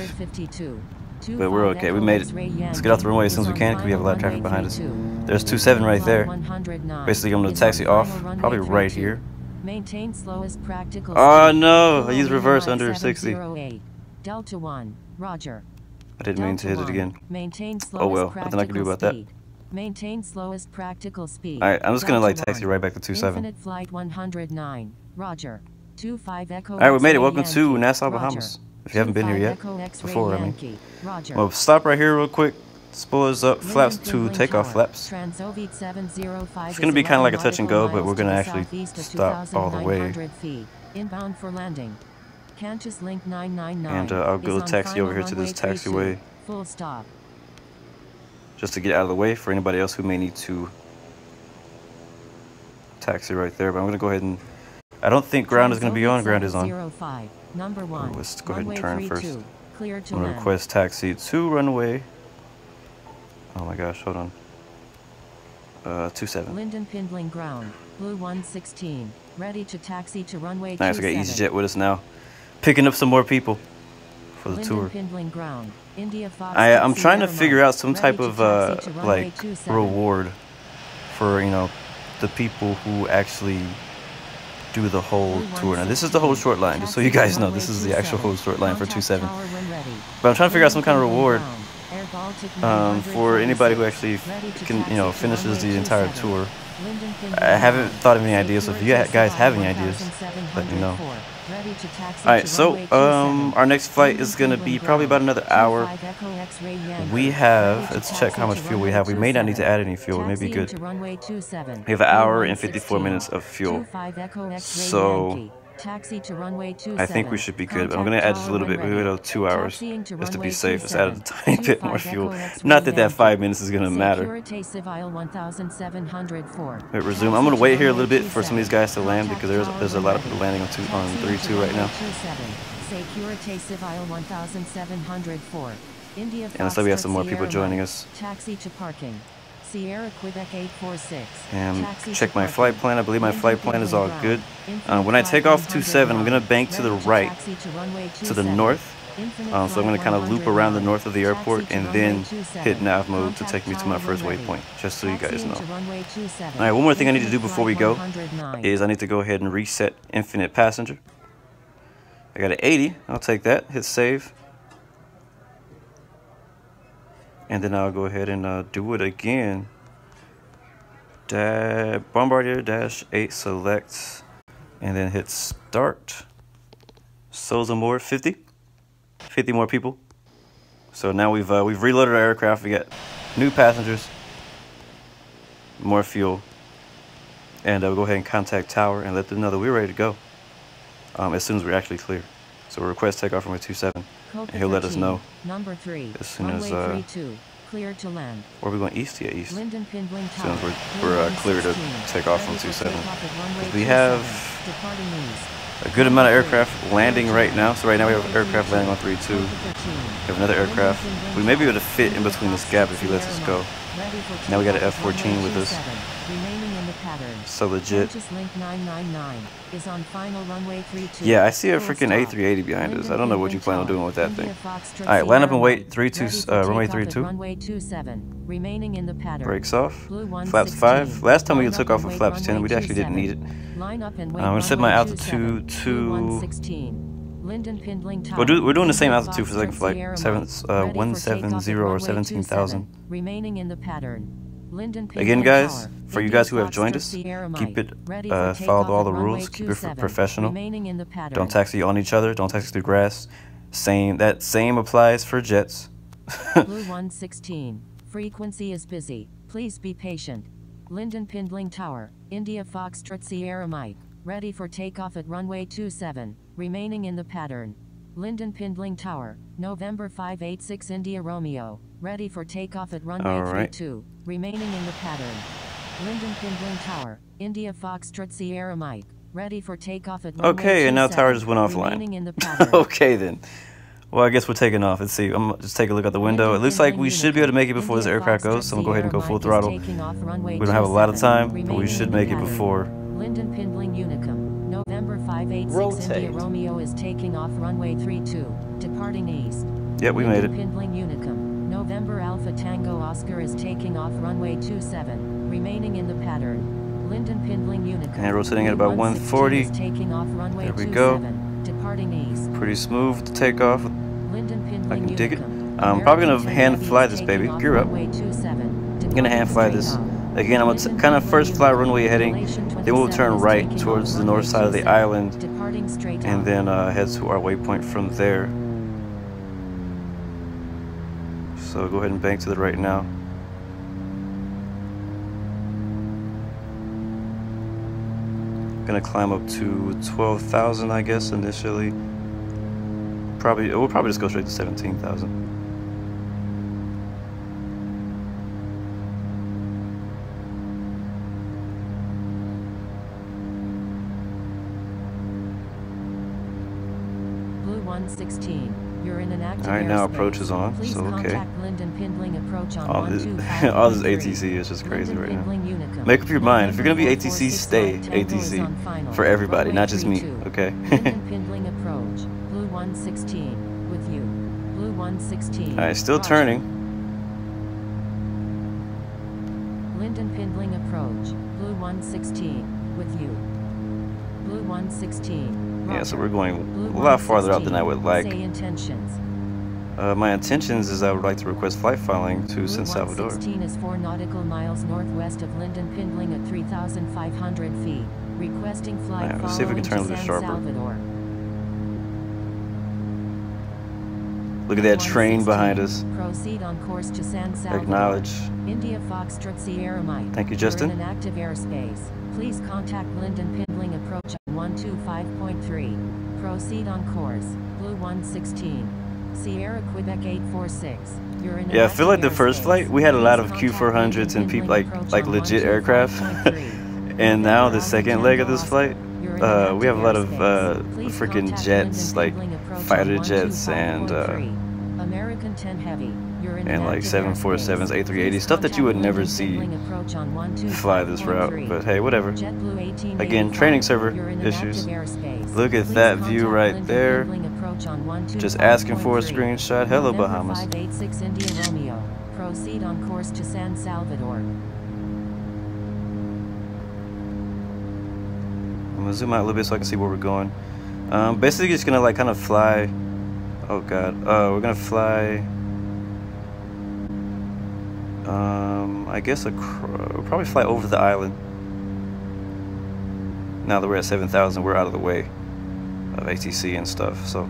Speaker 1: we're okay. We made it. Let's get off the runway as soon as we can because we have a lot of traffic behind us. There's 27 right there. Basically, I'm going to taxi off. Probably right here.
Speaker 2: Maintain slowest practical
Speaker 1: Oh
Speaker 2: speed.
Speaker 1: no! I used reverse under 60.
Speaker 2: 708. Delta 1. Roger.
Speaker 1: I didn't mean to hit it again.
Speaker 2: Maintain slowest
Speaker 1: Oh well, nothing I can do about that.
Speaker 2: speed. Maintain slowest practical speed.
Speaker 1: Alright, I'm just gonna like
Speaker 2: Delta
Speaker 1: taxi
Speaker 2: 1.
Speaker 1: right back to 27.
Speaker 2: Infinite flight 109. Roger. 25 Echo.
Speaker 1: Alright, we made it.
Speaker 2: X-ray
Speaker 1: Welcome to
Speaker 2: Yankee.
Speaker 1: Nassau,
Speaker 2: Roger.
Speaker 1: Bahamas. If you haven't been here
Speaker 2: 25
Speaker 1: yet,
Speaker 2: Echo X-ray
Speaker 1: before I mean.
Speaker 2: Yankee. Roger.
Speaker 1: Well, stop right here real quick. Spoilers up, flaps to
Speaker 2: Linden
Speaker 1: takeoff
Speaker 2: Tower.
Speaker 1: flaps.
Speaker 2: Transovite 705
Speaker 1: It's gonna be kind of like a touch and go,
Speaker 2: nautical
Speaker 1: but we're gonna
Speaker 2: miles to the
Speaker 1: actually
Speaker 2: southeast
Speaker 1: stop all the way.
Speaker 2: 2,900 feet. Inbound for landing. Cantus Link 999.
Speaker 1: And I'll go
Speaker 2: is on
Speaker 1: taxi over
Speaker 2: final
Speaker 1: here to this
Speaker 2: runway 32.
Speaker 1: taxiway
Speaker 2: Full stop.
Speaker 1: just to get out of the way for anybody else who may need to taxi right there. But I'm gonna go ahead and I don't think ground is gonna be on. Ground is on.
Speaker 2: 705. Number 1.
Speaker 1: Let's go ahead and
Speaker 2: Runway
Speaker 1: turn
Speaker 2: 32.
Speaker 1: first.
Speaker 2: Clear to
Speaker 1: I'm gonna
Speaker 2: land.
Speaker 1: request taxi to runway. Oh my gosh, hold on. 27.
Speaker 2: Linden Pindling ground. Blue 116. Ready to taxi to runway 27.
Speaker 1: Nice, we got EasyJet with us now. Picking up some more people for the tour.
Speaker 2: Linden Pindling ground. India Fox
Speaker 1: I'm
Speaker 2: Taxi
Speaker 1: trying to
Speaker 2: Airline.
Speaker 1: figure out some
Speaker 2: Ready
Speaker 1: type
Speaker 2: to
Speaker 1: of
Speaker 2: taxi to runway
Speaker 1: like
Speaker 2: 27.
Speaker 1: reward for the people who actually do the whole tour. Now this is the whole short line, just so you guys know. This is the actual whole short line for 27. But I'm trying to figure out some kind of reward for anybody who actually can finishes the entire tour. I haven't thought of any ideas, so if you guys have any ideas, let me know. Alright, so our next flight is going to be probably about another hour. We have, let's check how much fuel we have. We may not need to add any fuel, it may be good. We have an hour and 54 minutes of fuel. So I think we should be good. But I'm going to add just a little bit. We're going to go 2 hours just to be safe. Let's add a tiny bit more fuel. Not that 5 minutes is going to matter. Wait, resume. I'm going to wait here a little bit for some of these guys to land because there's a lot of people landing on 3-2 right now. And looks like we have some more people joining us.
Speaker 2: Taxi to parking. Sierra Quebec 846.
Speaker 1: And check my flight plan. I believe my flight plan is all good. When I take off 27, I'm going to bank to the right, to the north. So I'm going to kind of loop around the north of the airport and then hit nav mode to take me to my first waypoint, just so you guys know. Alright, one more thing I need to do before we go is I need to go ahead and reset infinite passenger. I got an 80. I'll take that. Hit save. And then I'll go ahead and do it again. Bombardier -8 select, and then hit start. Souls and more 50 more people. So now we've reloaded our aircraft. We got new passengers, more fuel, and we'll go ahead and contact tower and let them know that we're ready to go as soon as we're actually clear. So we'll request takeoff from 27. And he'll let us know
Speaker 2: number 3,
Speaker 1: as soon as
Speaker 2: clear to land.
Speaker 1: Or are we going east? Yeah, east.
Speaker 2: Linden Pindling
Speaker 1: As soon as
Speaker 2: Tower.
Speaker 1: we're clear to take off from 27. We have a good amount of aircraft landing right now. So right now we have aircraft landing on 3-2. We have another aircraft. We may be able to fit in between this gap if he lets us go. Now we got an F-14 with us. So legit. Yeah, I see a freaking A380 behind us. I don't know what you plan on doing with that thing. Alright, line up and wait. 32, runway 32. Brakes off. Flaps 5. Last time we took off with flaps 10, we actually didn't need it. I'm going to set my altitude to... We're doing the same altitude for second flight. 170 or 17,000. Again, guys, for you guys who have joined us, keep it, follow all the rules, keep it professional. Don't taxi on each other, don't taxi through grass. That same applies for jets.
Speaker 2: Blue 116, frequency is busy, please be patient. Linden Pindling Tower, India Foxtrot Sierra Mike, ready for takeoff at runway 27, remaining in the pattern. Linden Pindling Tower, November 586 India Romeo, ready for takeoff at runway 32, remaining in the pattern. Linden Pindling Tower, India Foxtrot Sierra Mike, ready for takeoff at runway 27,
Speaker 1: and now tower just went offline. Okay then. Well, I guess we're taking off. Let's see. I'm gonna just take a look out the window. It looks like we should be able to make it before this aircraft goes, so I'm gonna go ahead and go full throttle. We don't have a lot of time, but we should make it before.
Speaker 2: Linden Pindling Unicum, November 586 India Romeo is taking off runway 32, departing east.
Speaker 1: Yep, we made it.
Speaker 2: Linden Pindling Unicum, November Alpha Tango Oscar is taking off runway 27, remaining in the pattern. Linden Pindling Unicum,
Speaker 1: and rotating at about 140. There we go.
Speaker 2: Departing east.
Speaker 1: Pretty smooth to take off. I can dig it. I'm probably gonna hand fly this baby. Gear up. I'm gonna hand fly this. Again, I'm gonna kind of first fly runway heading, then we'll turn right towards the north side of the island, and then head to our waypoint from there. So go ahead and bank to the right now. Gonna climb up to 12,000, I guess, initially. We'll probably just go straight to 17,000.
Speaker 2: Blue 116. You're in an active
Speaker 1: Alright, now approach is on, so okay. All this ATC is just crazy right now. Make up your mind. If you're going to be ATC, stay ATC. For everybody, not just me, okay? Blue 116 with you. Blue 116. Alright, still turning.
Speaker 2: Linden Pindling approach. Blue 116 with you. Blue 116.
Speaker 1: Yeah, so we're going a lot farther out than I would like. My intentions is I would like to request flight filing to San Salvador.
Speaker 2: 116 is 4 nautical miles northwest of Linden Pindling at 3,500 feet. Requesting flight
Speaker 1: let's see if we can turn a little sharper.
Speaker 2: Salvador.
Speaker 1: Look at that train behind us.
Speaker 2: Proceed on course to San Salvador.
Speaker 1: Acknowledge.
Speaker 2: India Foxtrot Sierra Mike.
Speaker 1: Thank you, Justin.
Speaker 2: You're in an active airspace. Please contact Linden Pindling approach on 125.3. Proceed on course. Blue 116. Sierra Quebec 846. You're in.
Speaker 1: Yeah, I feel like the first flight we had a lot of Q400s and people like legit aircraft, and now the second leg of this flight, we have a lot of freaking jets, like fighter jets and
Speaker 2: American 10 Heavy.
Speaker 1: And like 747s, A380, stuff that you would never see fly this route. But hey, whatever. Again, training server issues. Look at that view right there. Just asking for a screenshot. Hello, Bahamas.
Speaker 2: Proceed on course to San Salvador.
Speaker 1: I'm gonna zoom out a little bit so I can see where we're going. Basically, just gonna like kind of fly. Oh God, we're gonna fly. I guess we'll probably fly over the island. Now that we're at 7,000, we're out of the way of ATC and stuff. So.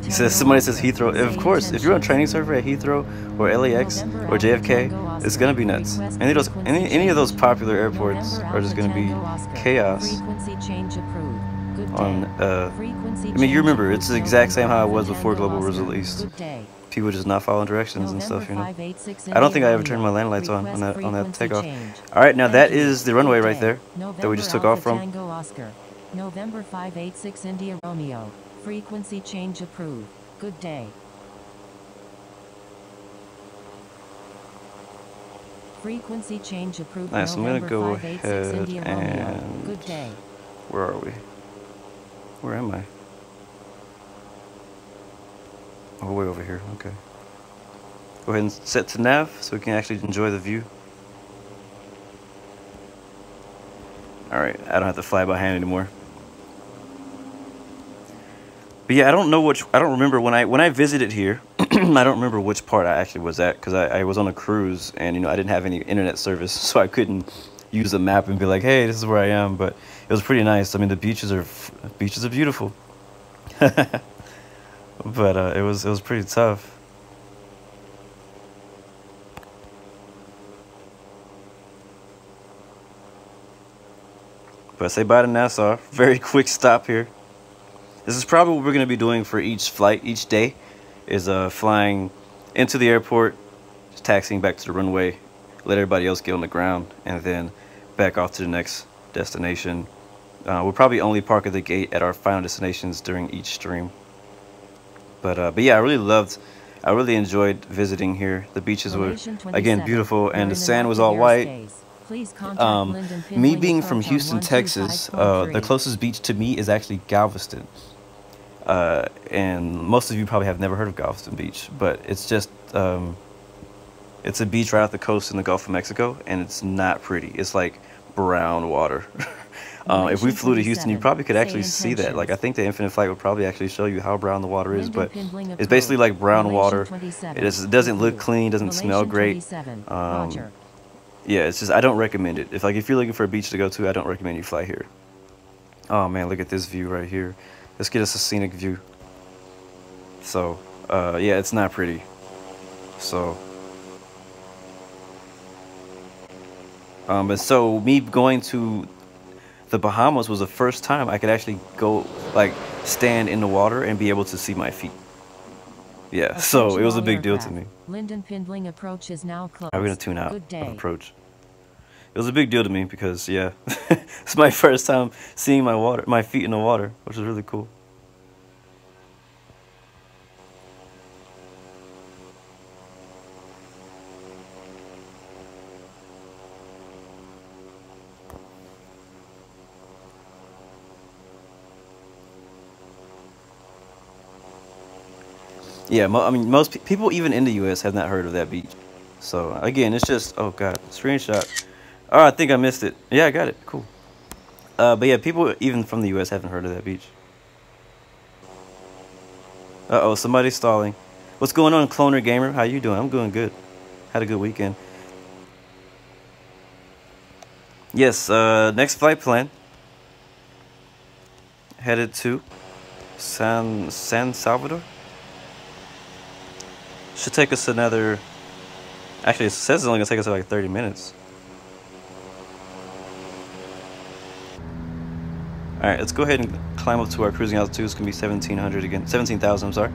Speaker 1: He says somebody says Heathrow. Of course, if you're on training server at Heathrow or LAX or JFK, it's gonna be nuts. Any of those popular airports are just gonna be chaos. I mean, you remember, it's the exact same how it was before Global was released. people just not following directions and
Speaker 2: November
Speaker 1: stuff, you know.
Speaker 2: 586
Speaker 1: I don't think I ever
Speaker 2: India
Speaker 1: turned my landing lights on
Speaker 2: Request
Speaker 1: that
Speaker 2: frequency
Speaker 1: takeoff.
Speaker 2: change.
Speaker 1: All right, now
Speaker 2: Thank
Speaker 1: that
Speaker 2: you.
Speaker 1: is the runway
Speaker 2: Good
Speaker 1: right
Speaker 2: day.
Speaker 1: there that we
Speaker 2: November
Speaker 1: just took
Speaker 2: Alpha
Speaker 1: off from.
Speaker 2: Tango Oscar. November 586 India Romeo. Frequency change approved. Good day. Frequency change approved.
Speaker 1: Nice. I'm gonna
Speaker 2: November
Speaker 1: go
Speaker 2: 586
Speaker 1: ahead
Speaker 2: India Romeo.
Speaker 1: and
Speaker 2: Good day.
Speaker 1: where are we? Where am I? Oh, way over here. Okay. Go ahead and set to nav so we can actually enjoy the view. All right, I don't have to fly by hand anymore. But yeah, I don't remember when I visited here. I don't remember which part I actually was at because I was on a cruise and I didn't have any internet service, so I couldn't use a map and be like, hey, this is where I am. But it was pretty nice. I mean, the beaches are beautiful. But it was pretty tough. But say bye to Nassau. Very quick stop here. This is probably what we're going to be doing for each flight, each day, is flying into the airport, just taxiing back to the runway, let everybody else get on the ground, and then back off to the next destination. We'll probably only park at the gate at our final destinations during each stream. But yeah, I really enjoyed visiting here. The beaches were, again, beautiful, and the sand was all white. Me being from Houston, Texas, the closest beach to me is actually Galveston. And most of you probably have never heard of Galveston Beach, but it's just, it's a beach right off the coast in the Gulf of Mexico, and it's not pretty. It's like brown water. If we flew to Houston, you probably could actually see that. Like, I think the Infinite Flight would probably actually show you how brown the water is, but it's basically like brown water. It doesn't look clean, doesn't smell great. Yeah, it's just, I don't recommend it. If you're looking for a beach to go to, I don't recommend you fly here. Oh man, look at this view right here. Let's get us a scenic view. So, yeah, it's not pretty. So, but so me going to the Bahamas was the first time I could actually go, like, stand in the water and be able to see my feet. Yeah, so it was a big deal to me.
Speaker 2: Linden Pindling approach is now closed.
Speaker 1: I'm gonna tune out of approach. It was a big deal to me because, yeah, it's my first time seeing my feet in the water, which is really cool. Yeah, I mean, most people, even in the U.S., have not heard of that beach. So, again, it's just, oh, God, screenshot. Oh, I think I missed it. Yeah, I got it. Cool. But, yeah, people even from the U.S. haven't heard of that beach. Uh-oh, somebody's stalling. What's going on, Cloner Gamer? How you doing? I'm doing good. Had a good weekend. Yes, next flight plan. Headed to San Salvador. Should take us another... Actually, it says it's only going to take us like 30 minutes. Alright, let's go ahead and climb up to our cruising altitude. It's going to be 1700 again. 17,000, I'm sorry.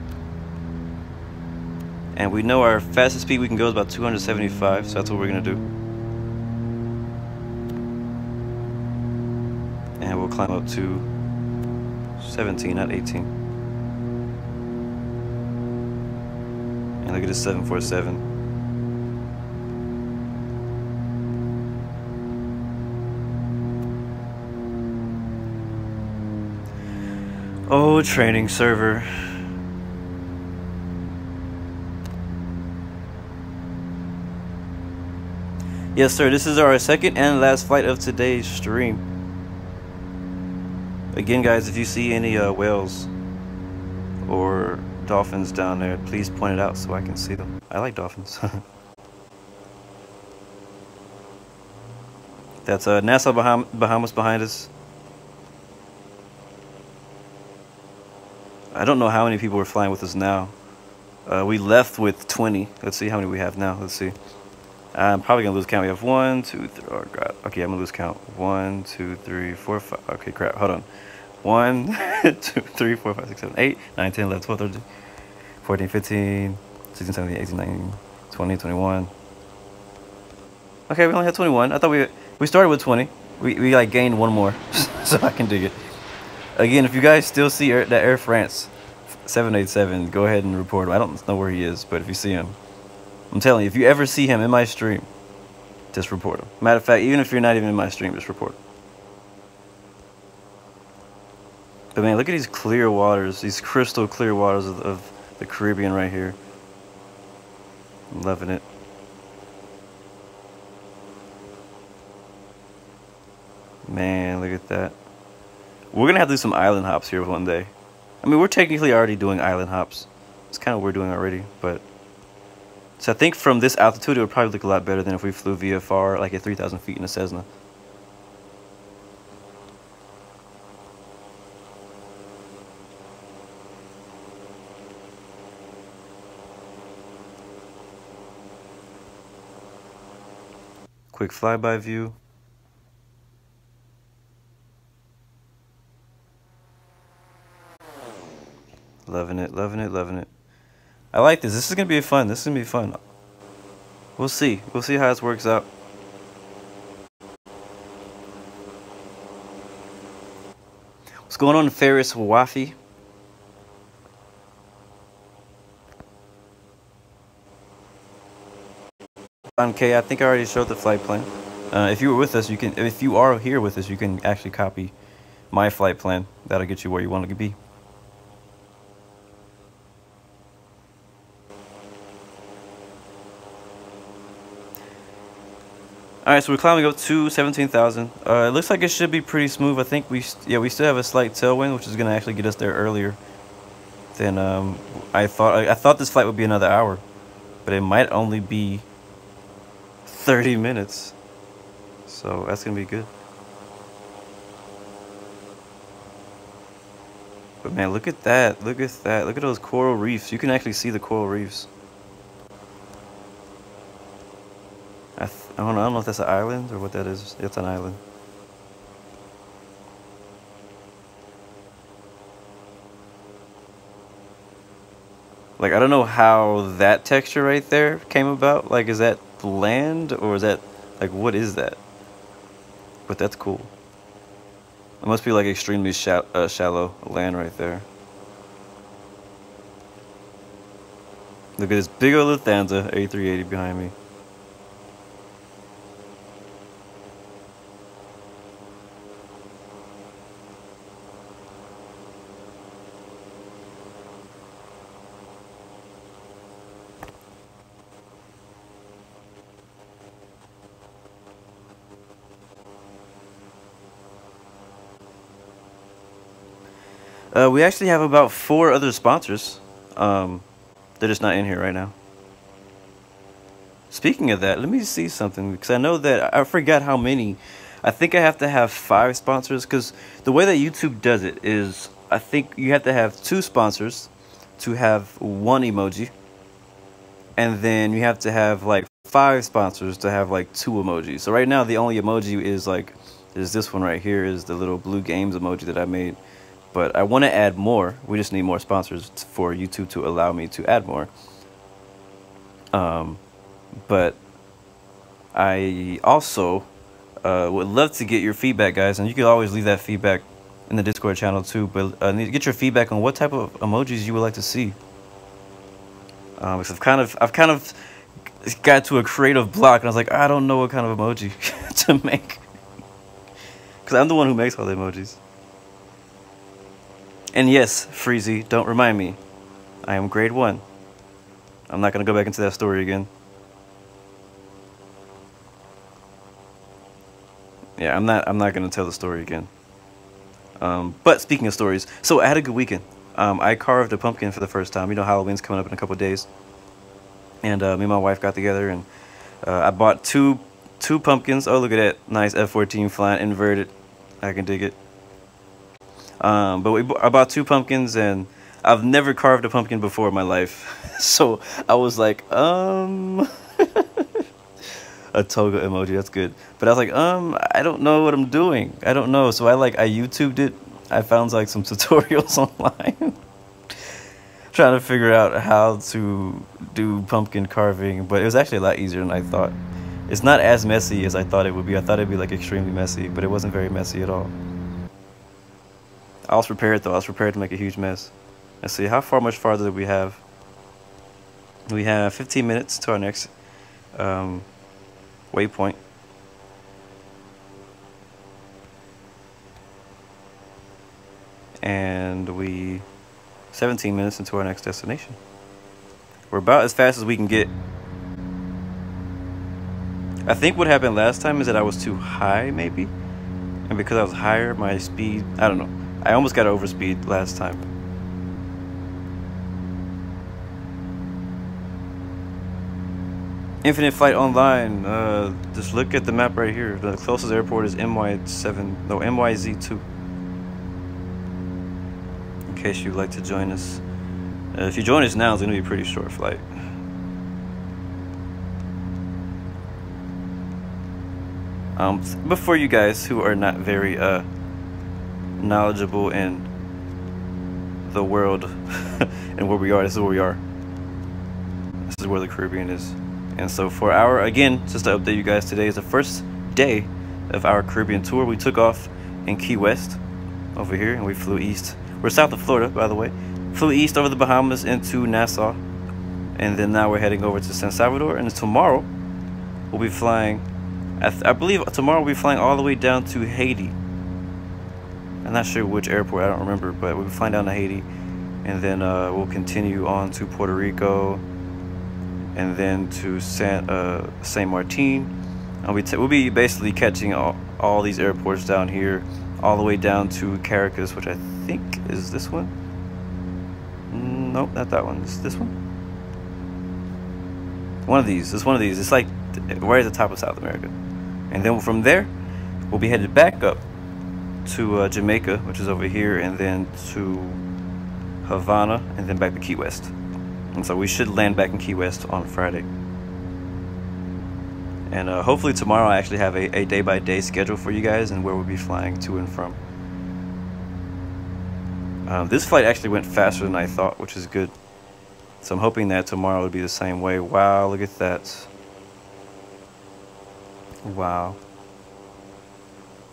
Speaker 1: And we know our fastest speed we can go is about 275, so that's what we're going to do. And we'll climb up to 17, not 18. And look at this 747. Oh, training server. Yes, sir. This is our second and last flight of today's stream. Again, guys, if you see any whales or dolphins down there, please point it out so I can see them. I like dolphins. That's Nassau, Bahamas behind us. I don't know how many people are flying with us now. We left with 20. Let's see how many we have now. Let's see. I'm probably gonna lose count. We have 1, 2, 3. Oh God. Okay, I'm gonna lose count. 1, 2, 3, 4, 5. Okay, crap. Hold on. 1, 2, 3, 4, 5, 6, 7, 8, 9, 10, 11, 12, 13, 14, 15, 16, 17, 18, 19, 20, 21. Okay, we only had 21. I thought we started with 20. We like gained one more, so I can dig it. Again, if you guys still see that Air France 787, go ahead and report him. I don't know where he is, but if you see him, I'm telling you, if you ever see him in my stream, just report him. Matter of fact, even if you're not even in my stream, just report him. But man, look at these clear waters, these crystal clear waters of the Caribbean right here. I'm loving it. Man, look at that. We're gonna have to do some island hops here one day. I mean, we're technically already doing island hops. It's kind of what we're doing already, but... So I think from this altitude, it would probably look a lot better than if we flew VFR, like at 3,000 feet in a Cessna. Quick flyby view. Loving it, loving it, loving it. I like this. This is going to be fun. This is going to be fun. We'll see. We'll see how this works out. What's going on, Ferris Wafi? Okay, I think I already showed the flight plan. If you were with us, you can. If you are here with us, you can actually copy my flight plan. That'll get you where you want to be. Alright, so we're climbing up to 17,000. It looks like it should be pretty smooth. I think we still have a slight tailwind, which is going to actually get us there earlier than I thought. I thought this flight would be another hour, but it might only be 30 minutes. So that's going to be good. But man, look at that. Look at that. Look at those coral reefs. You can actually see the coral reefs. I don't know if that's an island or what that is. It's an island. Like, I don't know how that texture right there came about. Like, is that land or is that, like, what is that? But that's cool. It must be like extremely shallow land right there. Look at this big old Lufthansa A380 behind me. We actually have about 4 other sponsors. They're just not in here right now. Speaking of that, let me see something, because I know that I forgot how many. I think I have to have 5 sponsors, because the way that YouTube does it is, I think you have to have 2 sponsors to have 1 emoji, and then you have to have like 5 sponsors to have like 2 emojis. So right now the only emoji is this one right here, is the little blue games emoji that I made. But I want to add more. We just need more sponsors for YouTube to allow me to add more. But I also would love to get your feedback, guys. And you can always leave that feedback in the Discord channel too. But I need to get your feedback on what type of emojis you would like to see. Because I've kind of got to a creative block, and I was like, I don't know what kind of emoji to make. Because I'm the one who makes all the emojis. And yes, Freezy, don't remind me. I am grade 1. I'm not going to go back into that story again. Yeah, I'm not going to tell the story again. But speaking of stories, so I had a good weekend. I carved a pumpkin for the first time. You know, Halloween's coming up in a couple of days. And me and my wife got together, and I bought two pumpkins. Oh, look at that. Nice F-14 flying inverted. I can dig it. But I bought 2 pumpkins, and I've never carved a pumpkin before in my life. So I was like, a toga emoji, that's good. But I was like, I don't know what I'm doing. I don't know. So I YouTubed it. I found like some tutorials online. trying to figure out how to do pumpkin carving, but it was actually a lot easier than I thought. It's not as messy as I thought it would be. I thought it'd be like extremely messy, but it wasn't very messy at all. I was prepared though. I was prepared to make a huge mess. Let's see, much farther do we have? We have 15 minutes to our next waypoint. And 17 minutes into our next destination. We're about as fast as we can get. I think what happened last time is that I was too high, maybe. And because I was higher, my speed, I don't know. I almost got overspeed last time. Infinite flight online. Just look at the map right here. The closest airport is MYZ2. In case you'd like to join us. If you join us now, it's going to be a pretty short flight. But for you guys who are not very knowledgeable in the world and where we are, this is where we are. This is where the Caribbean is. And so for again, just to update you guys, today is the first day of our Caribbean tour. We took off in Key West over here and we flew east. We're south of Florida, by the way. Flew east over the Bahamas into Nassau. And then now we're heading over to San Salvador. And tomorrow we'll be flying, I believe tomorrow we'll be flying all the way down to Haiti. I'm not sure which airport, I don't remember, but we'll be flying down to Haiti. And then we'll continue on to Puerto Rico. And then to Saint Martin. We'll be basically catching all these airports down here, all the way down to Caracas, which I think is this one. Nope, not that one. It's this one. One of these. It's one of these. It's like right at the top of South America. And then from there, we'll be headed back up to Jamaica, which is over here, and then to Havana, and then back to Key West. And so we should land back in Key West on Friday. And hopefully tomorrow I actually have a day-by-day schedule for you guys and where we'll be flying to and from. This flight actually went faster than I thought, which is good. So I'm hoping that tomorrow will be the same way. Wow, look at that. Wow.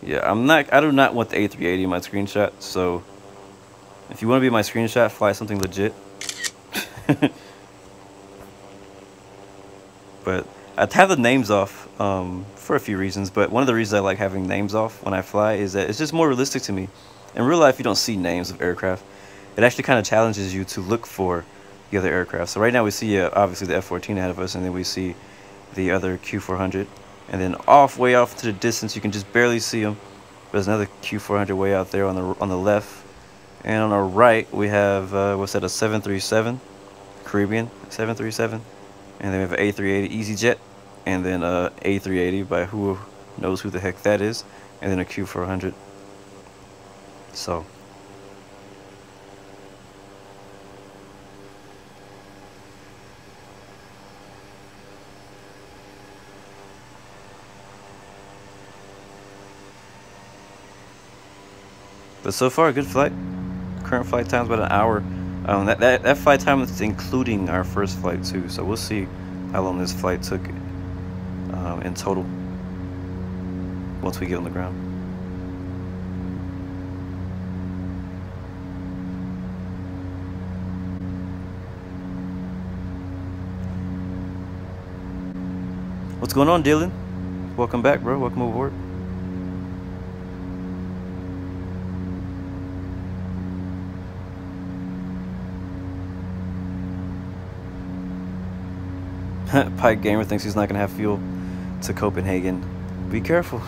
Speaker 1: Yeah, I do not want the A380 in my screenshot, so if you want to be in my screenshot, fly something legit. But I have the names off for a few reasons, but one of the reasons I like having names off when I fly is that it's just more realistic to me. In real life, you don't see names of aircraft. It actually kind of challenges you to look for the other aircraft. So right now we see obviously the F-14 ahead of us, and then we see the other Q400, and then way off to the distance you can just barely see them. There's another Q400 way out there on the left, and on our right we have what's that, a 737 Caribbean 737, and then we have an A380 EasyJet, and then A380 by who knows who the heck that is, and then a Q400. So but so far, a good flight. Current flight time is about an hour. That flight time is including our first flight too, so we'll see how long this flight took in total once we get on the ground. What's going on, Dylan? Welcome back, bro. Welcome aboard. Pike Gamer thinks he's not going to have fuel to Copenhagen. Be careful.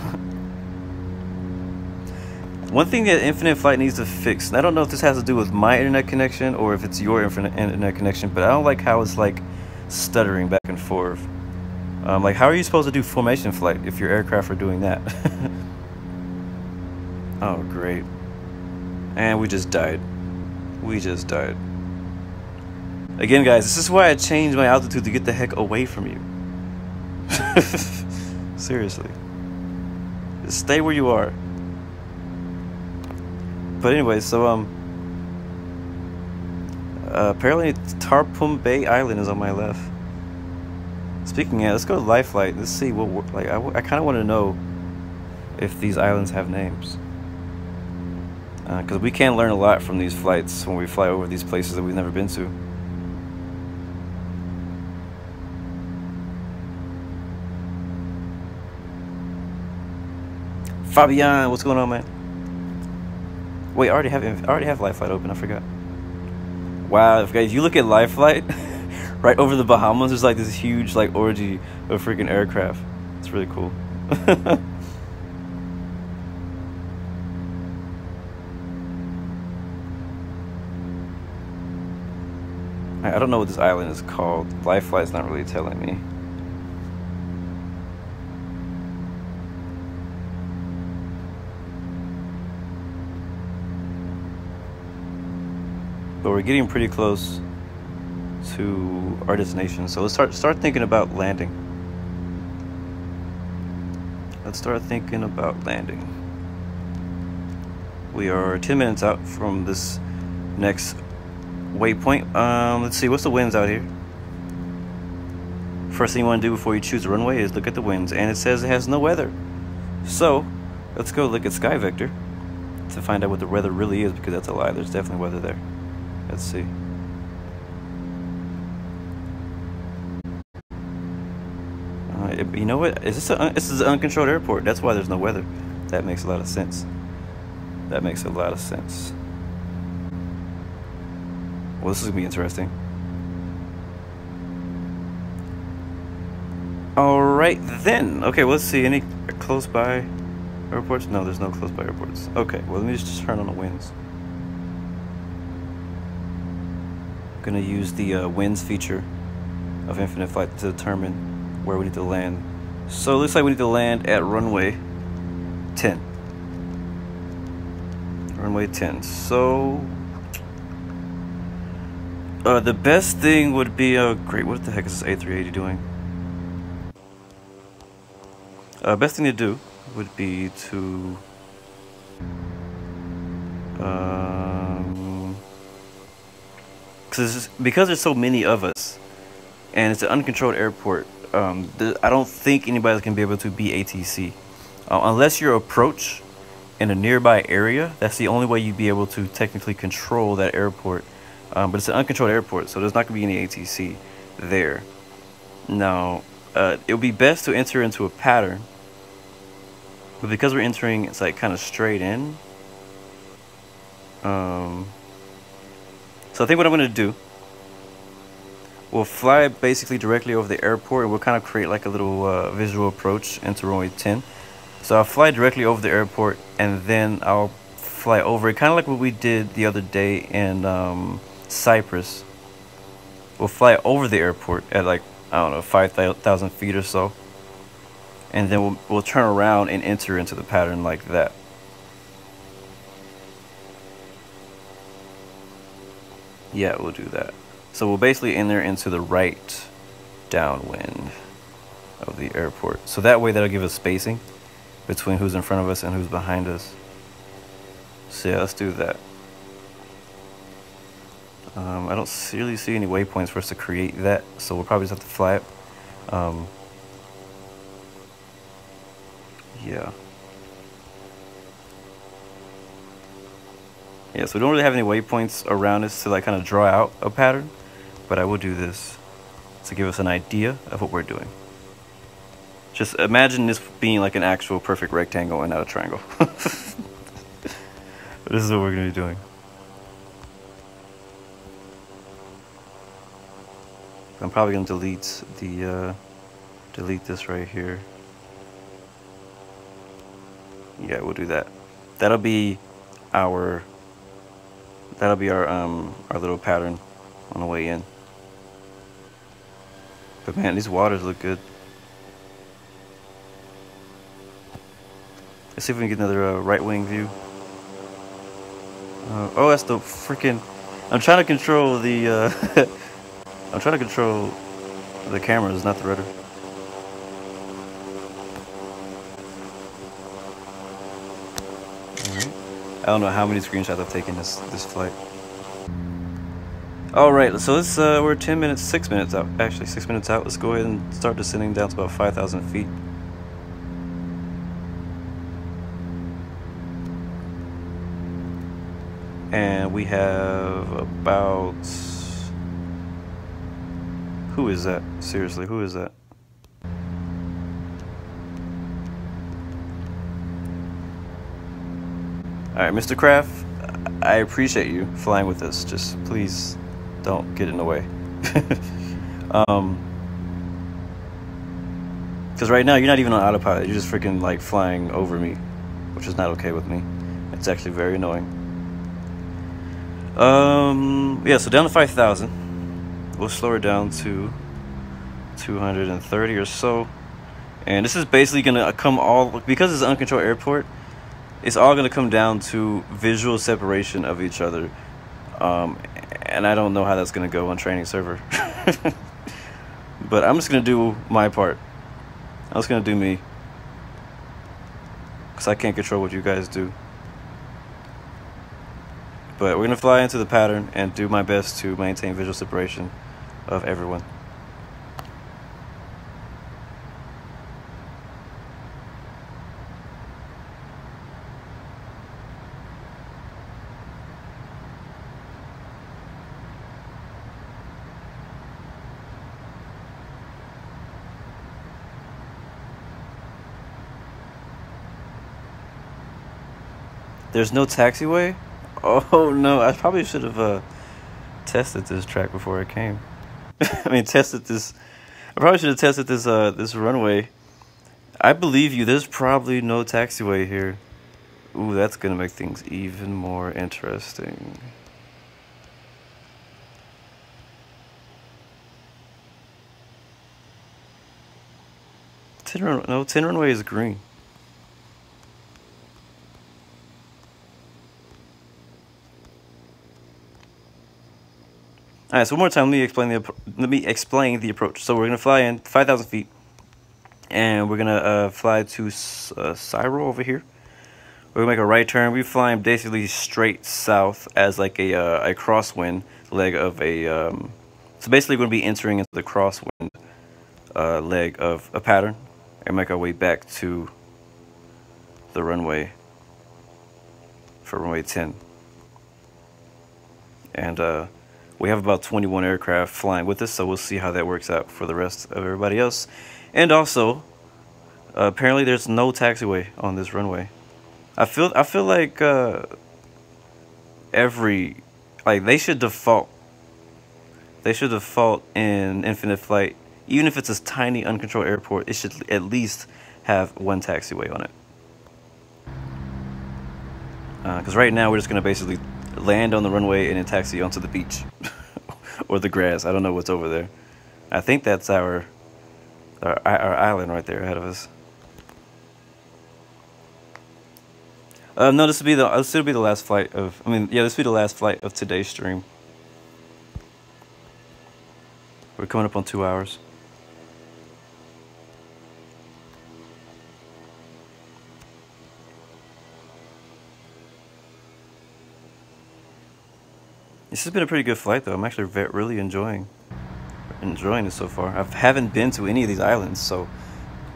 Speaker 1: One thing that Infinite Flight needs to fix, and I don't know if this has to do with my internet connection or if it's your internet connection, but I don't like how it's like stuttering back and forth. Like, how are you supposed to do formation flight if your aircraft are doing that? Oh, great. And we just died. We just died. Again, guys, this is why I changed my altitude to get the heck away from you. Seriously. Just stay where you are. But anyway, so Apparently Tarpon Bay Island is on my left. Speaking of, let's go to Life Flight. Let's see what, like, I kind of want to know if these islands have names. Because we can learn a lot from these flights when we fly over these places that we've never been to. Fabian, what's going on, man? Wait, I already have Life Flight open. I forgot. Wow, if you look at Life Flight, right over the Bahamas, there's like this huge like orgy of freaking aircraft. It's really cool. I don't know what this island is called. Life Flight's not really telling me. But we're getting pretty close to our destination, so let's start thinking about landing. Let's start thinking about landing. We are 10 minutes out from this next waypoint. Let's see, what's the winds out here? First thing you want to do before you choose a runway is look at the winds, and it says it has no weather. So let's go look at Sky Vector to find out what the weather really is, because that's a lie. There's definitely weather there. Let's see. You know what? This is an uncontrolled airport. That's why there's no weather. That makes a lot of sense. That makes a lot of sense. Well, this is gonna be interesting. All right then. Okay, well, let's see. Any close by airports? No, there's no close by airports. Okay, well, let me just turn on the winds. Gonna use the winds feature of Infinite Flight to determine where we need to land. So it looks like we need to land at runway 10. Runway 10. So the best thing would be great. What the heck is this A380 doing? Best thing to do would be to because there's so many of us, and it's an uncontrolled airport. I don't think anybody's gonna be able to be ATC unless you approach in a nearby area. That's the only way you'd be able to technically control that airport. But it's an uncontrolled airport, so there's not gonna be any ATC there. Now, it would be best to enter into a pattern, but because we're entering, it's like kind of straight in. So I think what I'm gonna do, we'll fly basically directly over the airport, and we'll kind of create like a little visual approach into runway 10. So I'll fly directly over the airport, and then I'll fly over it, kind of like what we did the other day in Cyprus. We'll fly over the airport at like, I don't know, 5,000 feet or so, and then we'll turn around and enter into the pattern like that. Yeah, we'll do that. So we'll basically enter into the right downwind of the airport. So that way that'll give us spacing between who's in front of us and who's behind us. So yeah, let's do that. I don't really see any waypoints for us to create that, so we'll probably just have to fly it. Yeah. Yeah, so we don't really have any waypoints around us to like kind of draw out a pattern, but I will do this to give us an idea of what we're doing. Just imagine this being like an actual perfect rectangle and not a triangle. This is what we're going to be doing. I'm probably going to delete this right here. Yeah, we'll do that. That'll be our little pattern on the way in. But man, these waters look good. Let's see if we can get another right wing view. Oh, that's the freaking. I'm trying to control the. I'm trying to control the cameras, not the rudder. Alright. I don't know how many screenshots I've taken this flight. All right, so let's we're 6 minutes out. Actually, 6 minutes out. Let's go ahead and start descending down to about 5,000 feet. And we have about, who is that? Seriously, who is that? All right, Mr. Kraft, I appreciate you flying with us. Just please don't get in the way. Because right now you're not even on autopilot. You're just freaking like flying over me, which is not okay with me. It's actually very annoying. Yeah, so down to 5,000. We'll slow her down to 230 or so. And this is basically gonna come all, because it's an uncontrolled airport, it's all gonna come down to visual separation of each other. And I don't know how that's gonna go on training server. But I'm just gonna do my part. I'm just gonna do me, because I can't control what you guys do. But we're gonna fly into the pattern and do my best to maintain visual separation of everyone. There's no taxiway? Oh no, I probably should have tested this track before I came. I mean, tested this. I probably should have tested this this runway. I believe you. There's probably no taxiway here. Ooh, that's gonna make things even more interesting. No, 10 runway is green. All right, so one more time, let me explain the approach. So we're gonna fly in 5,000 feet, and we're gonna fly to Cyro over here. We're gonna make a right turn. We're flying basically straight south as like a crosswind leg of a. So basically, we're gonna be entering into the crosswind leg of a pattern, and make our way back to the runway for runway 10. And we have about 21 aircraft flying with us, so we'll see how that works out for the rest of everybody else. And also, apparently there's no taxiway on this runway. I feel like they should default. They should default in infinite flight, even if it's a tiny uncontrolled airport. It should at least have one taxiway on it. Because right now we're just gonna basically land on the runway and then taxi onto the beach or the grass. I don't know what's over there. I think that's our island right there ahead of us. No, this will be the last flight of. I mean, yeah, this will be the last flight of today's stream. We're coming up on 2 hours. This has been a pretty good flight, though. I'm actually really enjoying it so far. I haven't been to any of these islands, so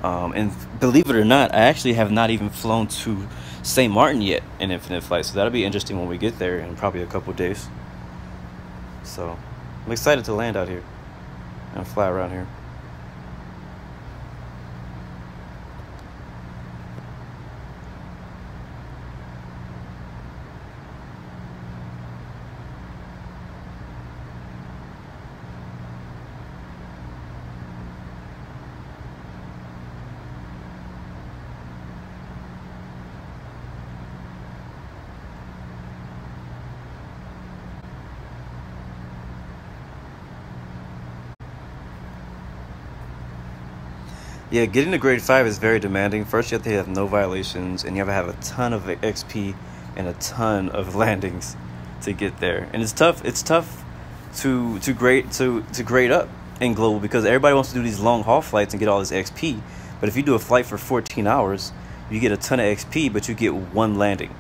Speaker 1: and believe it or not, I actually have not even flown to St. Martin yet in infinite flight. So that'll be interesting when we get there in probably a couple of days. So I'm excited to land out here and fly around here. Yeah, getting to grade 5 is very demanding. First, you have to have no violations, and you have to have a ton of XP and a ton of landings to get there. And it's tough. It's tough to grade up in global because everybody wants to do these long haul flights and get all this XP. But if you do a flight for 14 hours, you get a ton of XP, but you get one landing.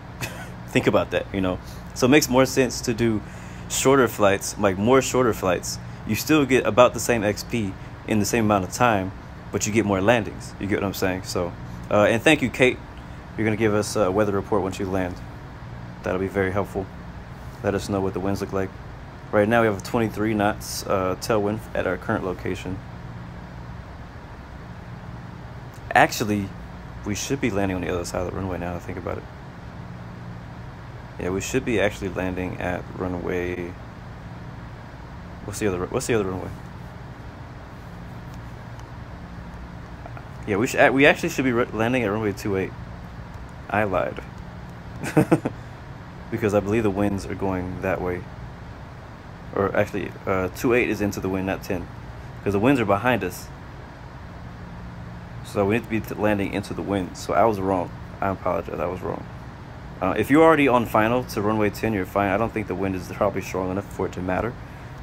Speaker 1: Think about that, you know. So it makes more sense to do shorter flights, like more shorter flights, you still get about the same XP in the same amount of time, but you get more landings. You get what I'm saying? So, and thank you, Kate. You're going to give us a weather report once you land. That'll be very helpful. Let us know what the winds look like. Right now we have a 23 knots tailwind at our current location. Actually, we should be landing on the other side of the runway now that I think about it. Yeah, we should be actually landing at runway... What's the other runway? Yeah, we actually should be landing at runway 28. I lied. Because I believe the winds are going that way. Or actually, 28 is into the wind, not 10. Because the winds are behind us. So we need to be landing into the wind. So I was wrong. I apologize, I was wrong. If you're already on final to runway 10, you're fine. I don't think the wind is probably strong enough for it to matter.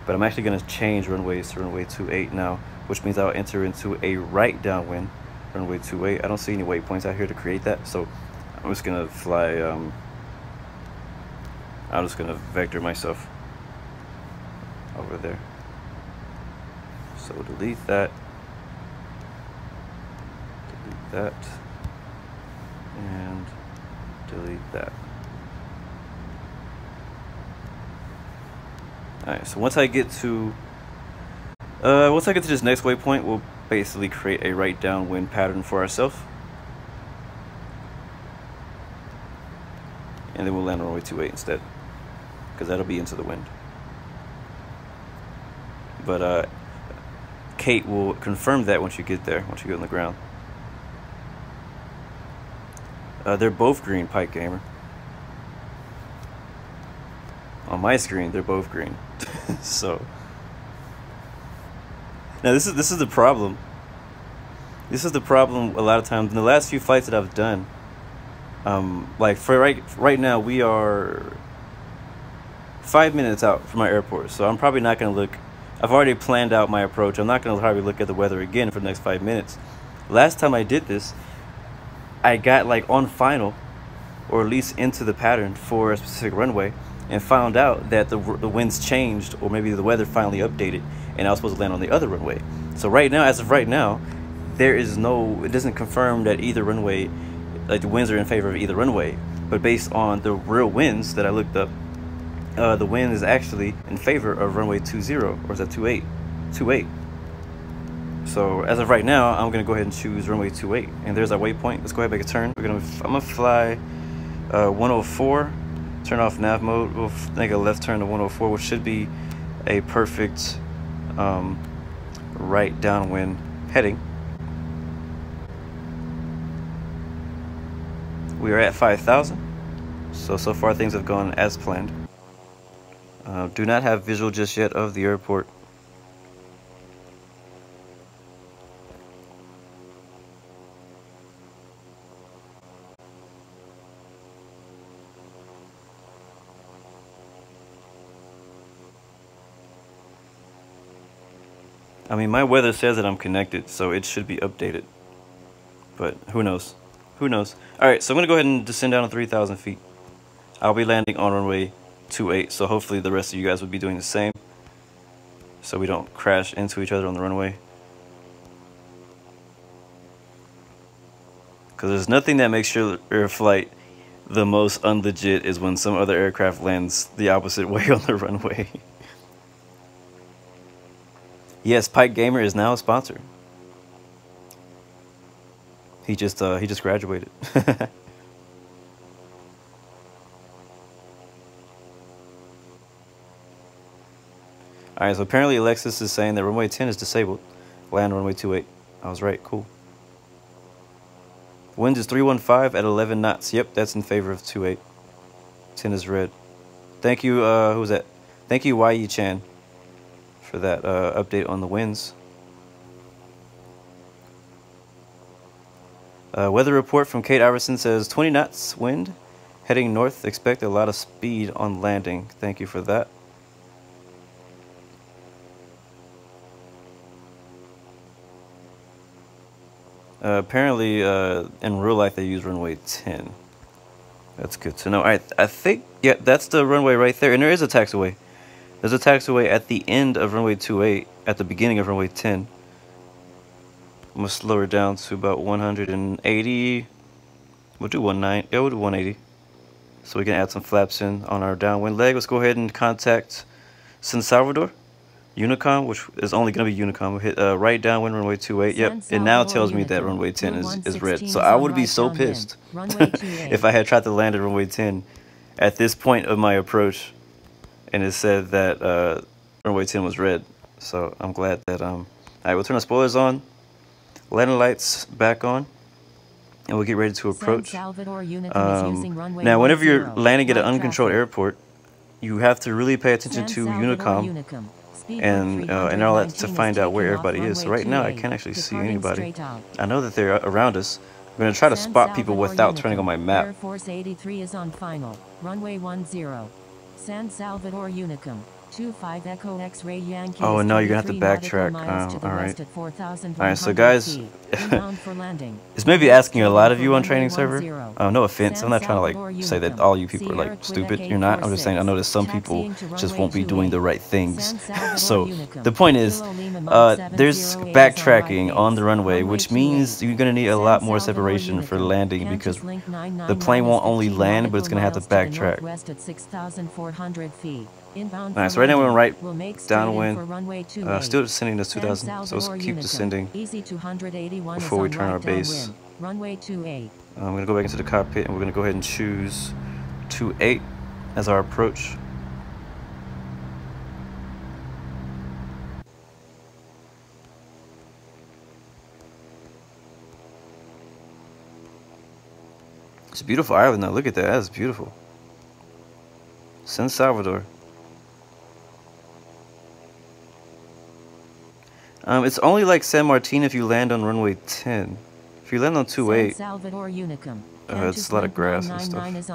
Speaker 1: But I'm actually going to change runways to runway 28 now, which means I'll enter into a right downwind, runway 28. I don't see any waypoints out here to create that, so I'm just going to fly, I'm just going to vector myself over there. So delete that, and delete that. Alright, so once I get to this next waypoint, we'll basically create a right downwind pattern for ourselves. And then we'll land on runway 28 instead, because that'll be into the wind. But Kate will confirm that once you get there, once you get on the ground. They're both green, Pike Gamer. On my screen, they're both green. So now this is the problem. This is the problem a lot of times in the last few flights that I've done. Like for right now, we are 5 minutes out from our airport, so I'm probably not going to look. I've already planned out my approach. I'm not going to probably look at the weather again for the next 5 minutes. Last time I did this, I got like on final, or at least into the pattern for a specific runway, and found out that the winds changed, or maybe the weather finally updated, and I was supposed to land on the other runway. So right now, as of right now, it doesn't confirm that either runway, like the winds are in favor of either runway. But based on the real winds that I looked up, the wind is actually in favor of runway 20, or is that 28? 28. So as of right now, I'm gonna go ahead and choose runway 28, and there's our waypoint. Let's go ahead and make a turn. I'm gonna fly 104. Turn off nav mode. We'll make a left turn to 104, which should be a perfect right downwind heading. We are at 5,000. So far things have gone as planned. Do not have visual just yet of the airport. I mean, my weather says that I'm connected, so it should be updated. But who knows? Who knows? Alright, so I'm going to go ahead and descend down to 3,000 feet. I'll be landing on runway 28, so hopefully the rest of you guys will be doing the same, so we don't crash into each other on the runway. Because there's nothing that makes your flight the most unlegit is when some other aircraft lands the opposite way on the runway. Yes, Pike Gamer is now a sponsor. He just graduated. Alright, so apparently Alexis is saying that runway 10 is disabled. Land runway 28. I was right, cool. Wind is 315 at 11 knots. Yep, that's in favor of 28. 10 is red. Thank you, who was that? Thank you, YE Chan, for that update on the winds. Weather report from Kate Iverson says 20 knots wind, heading north. Expect a lot of speed on landing. Thank you for that. Apparently, in real life, they use runway 10. That's good to know. I think, yeah, that's the runway right there, and there is a taxiway. There's a taxiway at the end of runway 28, at the beginning of runway 10. I'm gonna slow her down to about 180. We'll do 190. Yeah, we'll do 180. So we can add some flaps in on our downwind leg. Let's go ahead and contact San Salvador, Unicom, which is only gonna be Unicom. We'll hit right downwind runway 28. Yep, it now tells me that runway 10 is red. So I would be so pissed if I had tried to land at runway 10 at this point of my approach, and it said that runway 10 was red. So I'm glad that all right, we'll turn our spoilers on, landing lights back on, and we'll get ready to approach. Now, whenever you're landing at an uncontrolled airport, you have to really pay attention to Unicom and all that to find out where everybody is. So right now, I can't actually see anybody. I know that they're around us. I'm going to try to spot people without turning on my map.
Speaker 2: Air Force 83 is on final. Runway 10. San Salvador Unicom. 25 Echo X-ray Yankee.
Speaker 1: Oh, and now you're going to have to backtrack. Alright, so guys, it's maybe asking a lot of you on training server. No offense, I'm not trying to like say that all you people are like stupid. You're not. I'm just saying I know that some people just won't be doing the right things. So the point is, there's backtracking on the runway, which means you're going to need a lot more separation for landing, because the plane won't only land, but it's going to have to backtrack. Alright, so right now we're on right downwind, still descending to 2000, so let's keep descending before we turn our base. I'm going to go back into the cockpit, and we're going to go ahead and choose 28 as our approach. It's a beautiful island now, look at that, that's beautiful. San Salvador. It's only like San Martin if you land on runway 10. If you land on 28, it's a lot of grass and stuff. Nice,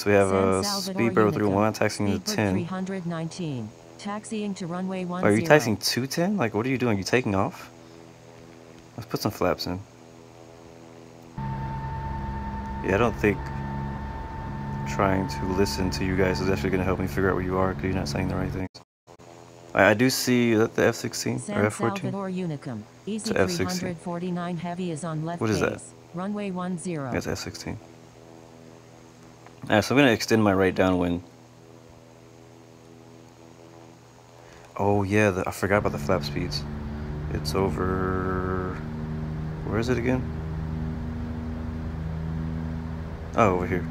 Speaker 1: we have a Speedbird 311 taxiing to 10. Are you taxiing to 10? Like, what are you doing? Are you taking off? Let's put some flaps in. Yeah, I don't think trying to listen to you guys is actually going to help me figure out where you are, because you're not saying the right things. I do see the F-16 or F-14. It's F-16. What is that? That's F-16. Alright, so I'm going to extend my right downwind. Oh yeah, I forgot about the flap speeds. It's over... Where is it again? Oh, over here.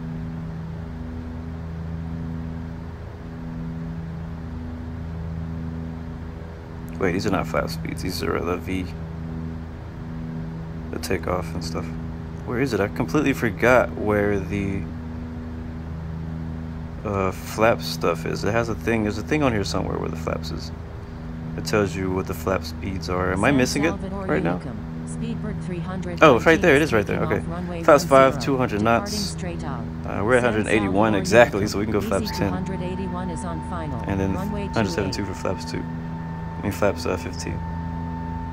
Speaker 1: Wait, these are not flap speeds. These are the V, the takeoff and stuff. Where is it? I completely forgot where the flap stuff is. It has a thing. There's a thing on here somewhere where the flaps is. It tells you what the flap speeds are. Am I missing it right now? Oh, it's right there. It is right there. Okay. Flaps 5, 200 knots. We're at 181 exactly, so we can go flaps 10. And then 172 for flaps 2. I mean flaps 15.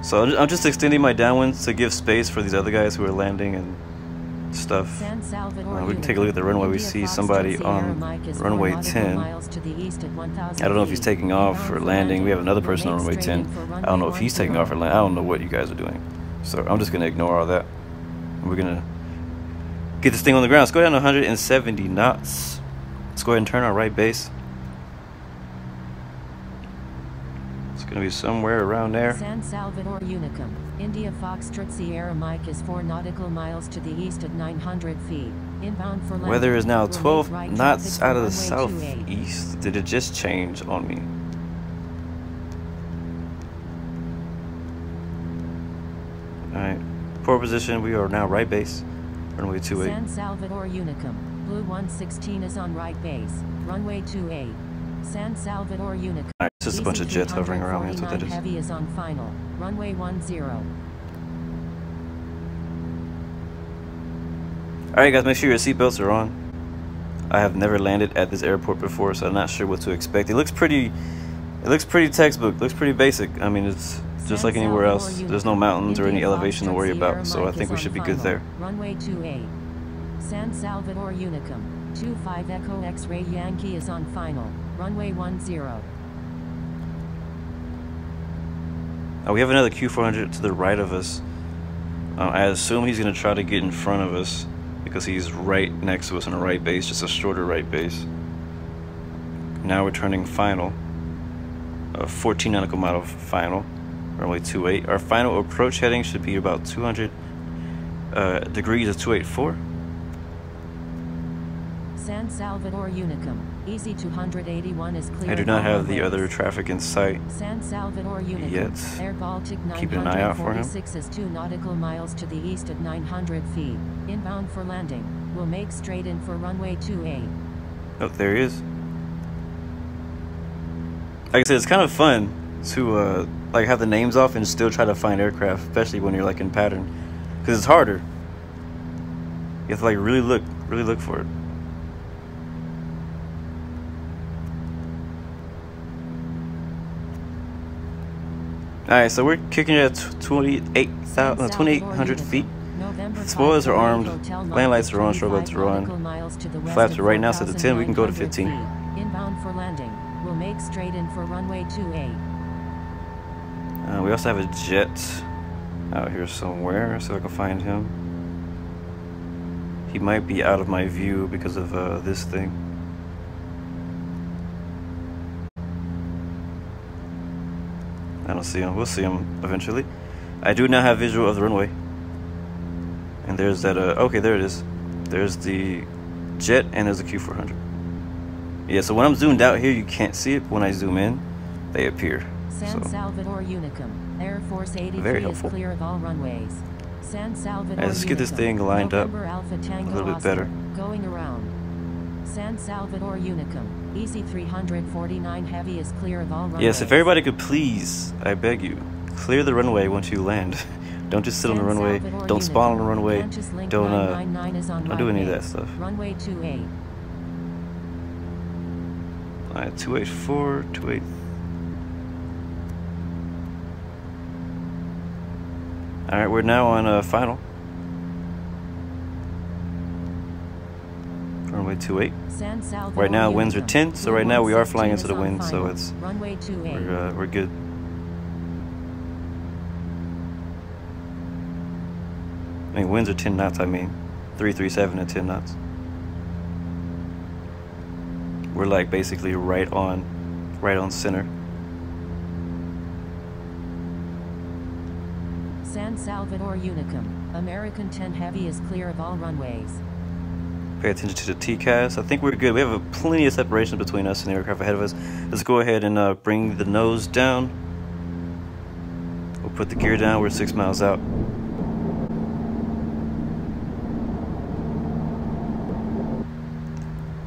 Speaker 1: So I'm just extending my downwinds to give space for these other guys who are landing and stuff. We can take a look at the runway. We see somebody on runway 10. I don't know if he's taking off or landing. We have another person on runway 10. I don't know if he's taking off or landing. I don't know what you guys are doing. So I'm just going to ignore all that. And we're going to get this thing on the ground. Let's go down to 170 knots. Let's go ahead and turn our right base. It's going to be somewhere around there.
Speaker 2: San Salvador Unicom. India Foxtrot Sierra Mike is 4 nautical miles to the east at 900 feet. Inbound for landing.
Speaker 1: Weather is now 12 knots out of the southeast. Did it just change on me? Alright. Port position, we are now right base. Runway 28.
Speaker 2: San Salvador Unicom. Blue 116 is on right base. Runway 28. San Salvador Unicom.
Speaker 1: Alright, it's just a bunch of jets hovering around me, that's what that is.
Speaker 2: Heavy is on final. Runway 10.
Speaker 1: Alright guys, make sure your seatbelts are on. I have never landed at this airport before, so I'm not sure what to expect. It looks pretty textbook, looks pretty basic. I mean, it's just like anywhere else. There's no mountains or any elevation to worry about, so I think we should be good there.
Speaker 2: Runway 28. San Salvador Unicom. 25 Echo X-ray Yankee is on final. runway 10.
Speaker 1: We have another Q400 to the right of us. I assume he's going to try to get in front of us because he's right next to us on the right base, just a shorter right base. Now we're turning final. 14 nautical mile final, runway 28. Our final approach heading should be about 200 degrees of 284.
Speaker 2: San Salvador Unicum, easy 281 is clear.
Speaker 1: I do not have the other traffic in sight
Speaker 2: San Salvador Unicum,
Speaker 1: yet.
Speaker 2: Air Baltic
Speaker 1: Keeping an eye out for him.
Speaker 2: 946 is 2 nautical miles to the east at 900 feet. Inbound for landing. We'll make straight in for runway 28.
Speaker 1: Oh, there he is. Like I said, it's kind of fun to like have the names off and still try to find aircraft, especially when you're like in pattern, because it's harder. You have to like really look for it. Alright, so we're kicking it at 2,800 feet. Spoilers are armed, land lights are on, shore lights are on. Flaps are right now set to 10, we can go to 15.
Speaker 2: Inbound for landing. We'll make straight in for runway 28.
Speaker 1: We also have a jet out here somewhere, so I can find him. He might be out of my view because of this thing. I don't see him. We'll see him eventually. I do now have visual of the runway. And there's that, okay, there it is. There's the jet and there's the Q400. Yeah, so when I'm zoomed out here, you can't see it. But when I zoom in, they appear.
Speaker 2: San Salvador Unicum, Air Force 83 is clear of all runways. San Salvador
Speaker 1: Let's get this thing lined up a little bit better.
Speaker 2: Going around. San Salvador Unicum, easy 349 heavy is clear of all runways.
Speaker 1: Yes, if everybody could please, I beg you, clear the runway once you land. Don't just sit on the runway. Don't spawn on the runway. Don't do any of that stuff.
Speaker 2: Runway 28.
Speaker 1: Alright, 284, 28. Alright, we're now on final. Runway 28. Right now winds are 10, so right now we are flying into the wind, so it's we're good. I mean, winds are 10 knots, I mean 337 at 10 knots. We're like basically right on center.
Speaker 2: San Salvador Unicum, American 10 heavy is clear of all runways.
Speaker 1: Pay attention to the TCAS. I think we're good. We have plenty of separation between us and the aircraft ahead of us. Let's go ahead and bring the nose down. We'll put the gear down. We're 6 miles out.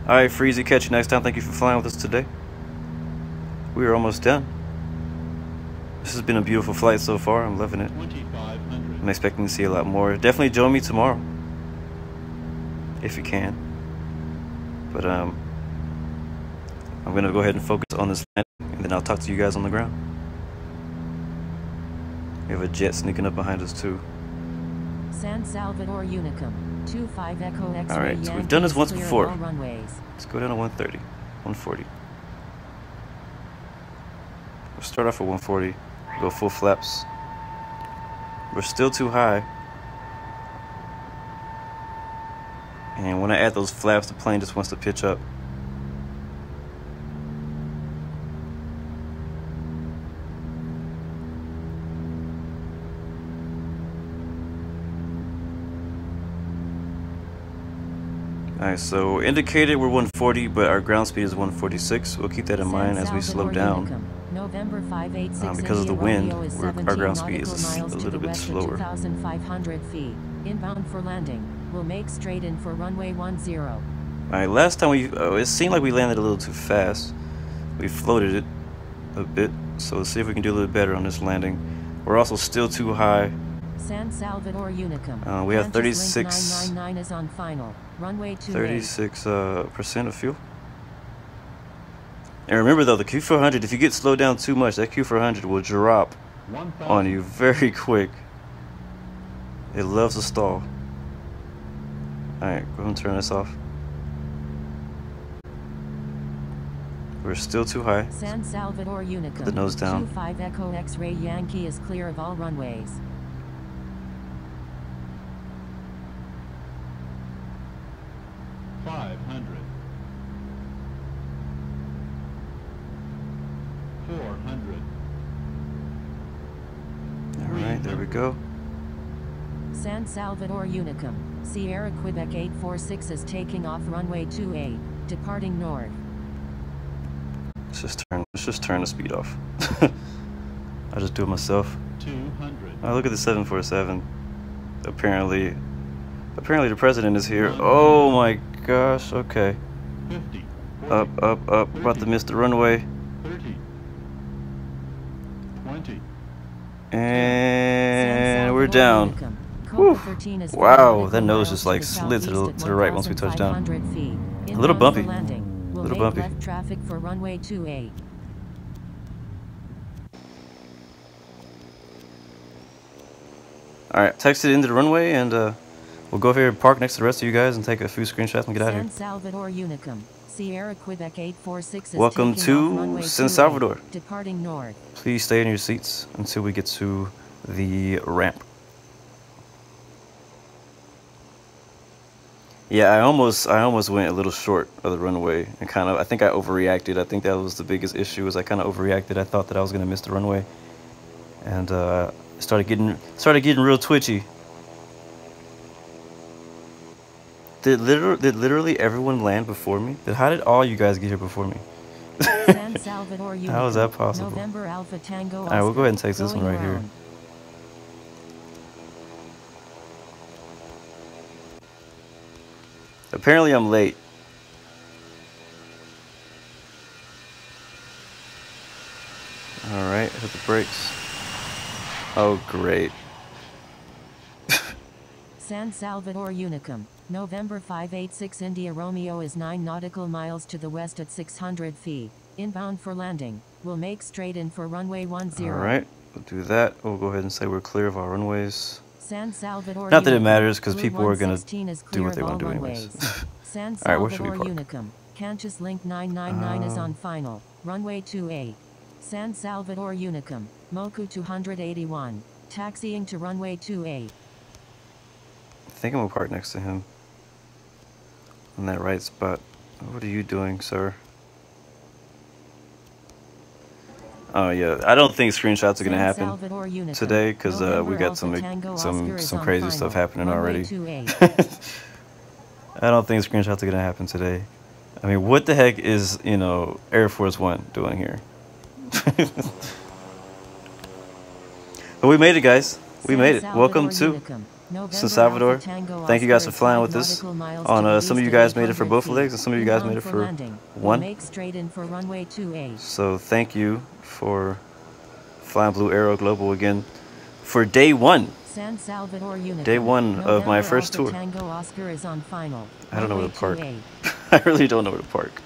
Speaker 1: Alright, Freezy, catch you next time. Thank you for flying with us today. We are almost done. This has been a beautiful flight so far. I'm loving it. I'm expecting to see a lot more. Definitely join me tomorrow, if you can. But I'm gonna go ahead and focus on this landing, and then I'll talk to you guys on the ground. We have a jet sneaking up behind us too.
Speaker 2: San Salvador Unicum, 25 Echo X-ray.
Speaker 1: Alright, so we've done this once before. Let's go down to 130, 140. We'll start off at 140, go full flaps. We're still too high. And when I add those flaps, the plane just wants to pitch up. Alright, so indicated we're 140, but our ground speed is 146. We'll keep that in mind as we slow down. Because of the wind, our ground speed is a little bit slower.
Speaker 2: 2,500 feet. Inbound for landing. We'll make straight in for runway 10.
Speaker 1: Alright, last time it seemed like we landed a little too fast. We floated it a bit, so let's see if we can do a little better on this landing. We're also still too high.
Speaker 2: San Salvador Unicum.
Speaker 1: We have 36%
Speaker 2: is on final. Runway
Speaker 1: 36% of fuel. And remember though, the Q400, if you get slowed down too much, that Q400 will drop on you very quick. It loves to stall. Alright, go ahead and turn this off. We're still too high.
Speaker 2: San Salvador Unicum.
Speaker 1: Put the nose down.
Speaker 2: 25 Echo X-Ray Yankee is clear of all runways.
Speaker 3: $500. 400.
Speaker 1: All right, there we go.
Speaker 2: San Salvador Unicum. Sierra Quebec 846 is taking off runway 28, departing north.
Speaker 1: Let's just turn the speed off. I'll just do it myself.
Speaker 3: 200.
Speaker 1: Oh, look at the 747. Apparently the president is here. Oh my gosh, okay.
Speaker 3: 50. 40,
Speaker 1: Up. About to miss the runway.
Speaker 3: 30. 20.
Speaker 1: And we're down. Whew. Wow, that nose just like slid to the right once we touched down. A little bumpy. A little bumpy.
Speaker 2: Left traffic for runway 28.
Speaker 1: Alright, text it into the runway and we'll go over here and park next to the rest of you guys and take a few screenshots and get out of here.
Speaker 2: San Salvador Unicum. Sierra Quebec 846 is
Speaker 1: Welcome to San Salvador.
Speaker 2: Departing north.
Speaker 1: Please stay in your seats until we get to the ramp. Yeah, I almost went a little short of the runway and I think I overreacted. I think that was the biggest issue, was I kind of overreacted. I thought that I was gonna miss the runway, and started getting real twitchy. Did literally everyone land before me? How did all you guys get here before me?
Speaker 2: San Salvador Unicum.
Speaker 1: How is that possible?
Speaker 2: November Alpha Tango
Speaker 1: All right, we'll go ahead and take this one right here. Apparently I'm late. Alright, hit the brakes. Oh, great.
Speaker 2: San Salvador Unicum. November 586 India Romeo is 9 nautical miles to the west at 600 feet. Inbound for landing. We'll make straight in for runway 10.
Speaker 1: Alright, we'll do that. We'll go ahead and say we're clear of our runways.
Speaker 2: San Salvador
Speaker 1: Not that it
Speaker 2: Unicum.
Speaker 1: matters, because
Speaker 2: Blue
Speaker 1: people are going
Speaker 2: 116
Speaker 1: to
Speaker 2: is
Speaker 1: do
Speaker 2: clear
Speaker 1: what they
Speaker 2: of
Speaker 1: want to
Speaker 2: all
Speaker 1: do anyways.
Speaker 2: runways. San
Speaker 1: Alright, where should we
Speaker 2: Salvador
Speaker 1: park?
Speaker 2: Unicum. Cantus Link 999 is on final. Runway 28. San Salvador Unicum. Moku 281. Taxiing to runway 28.
Speaker 1: I think I'm going to park next to him. In that right spot. What are you doing, sir? Oh yeah, I don't think screenshots are gonna happen today because we got some crazy stuff happening already. I don't think screenshots are gonna happen today. I mean, what the heck is, you know, Air Force One doing here? But we made it, guys. We made it. Welcome to San Salvador. Thank you guys for flying with us. On some of you guys made it for both legs, and some of you guys made it for one. So thank you for flying Blu Arrow Global again for day one. Day one of my first tour. I don't know where to park. I really don't know where to park.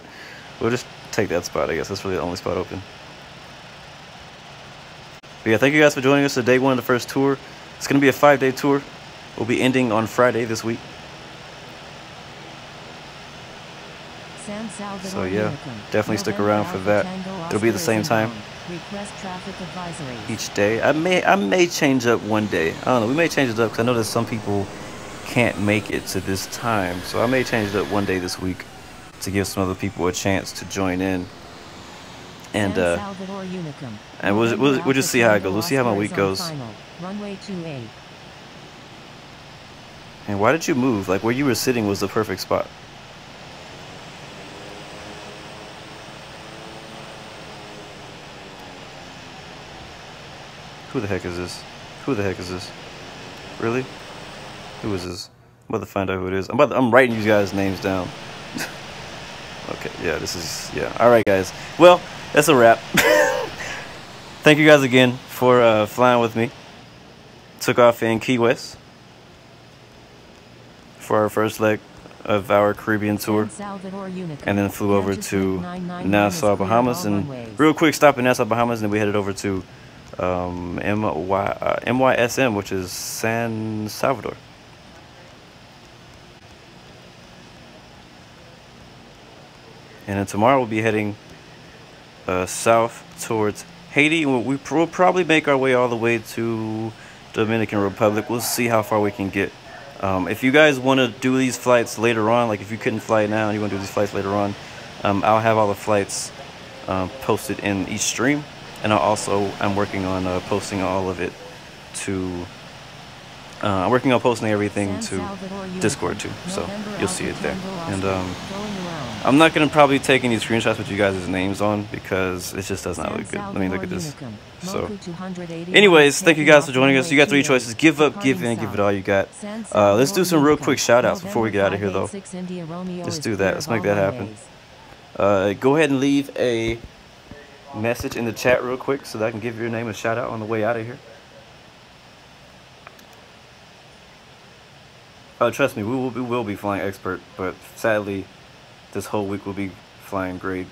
Speaker 1: We'll just take that spot, I guess. That's really the only spot open. But yeah, thank you guys for joining us for day one of the first tour. It's going to be a 5-day tour. We'll be ending on Friday this week. So yeah, definitely stick around for that. It'll be at the same time each day. I may change up one day. I don't know. We may change it up because I know that some people can't make it to this time. So I may change it up one day this week to give some other people a chance to join in. And we'll just see how it goes. We'll see how my week goes. And why did you move? Like, where you were sitting was the perfect spot. Who the heck is this? Who the heck is this? Really? Who is this? I'm about to find out who it is. I'm writing you guys' names down. Okay, yeah, this is, yeah. All right, guys. Well, that's a wrap. Thank you guys again for flying with me. Took off in Key West for our first leg of our Caribbean tour, and then flew over to Nassau, Bahamas, and real quick stop in Nassau, Bahamas, and then we headed over to MYSM, which is San Salvador. And then tomorrow we'll be heading south towards Haiti. We'll probably make our way all the way to Dominican Republic. We'll see how far we can get. If you guys want to do these flights later on, like if you couldn't fly now and you want to do these flights later on, I'll have all the flights posted in each stream, and I'm working on posting all of it to I'm working on posting everything to Discord too, so you'll see it there. And I'm not gonna probably take any screenshots with you guys' names on because it just does not look good. Let me look at this. So anyways, thank you guys for joining us. You got 3 choices: give up, give in, give it all you got. Let's do some real quick shout outs before we get out of here though. Let's do that. Let's make that happen. Go ahead and leave a message in the chat real quick so that I can give your name a shout out on the way out of here. Trust me, we will be flying expert, but sadly, this whole week we'll be flying grade.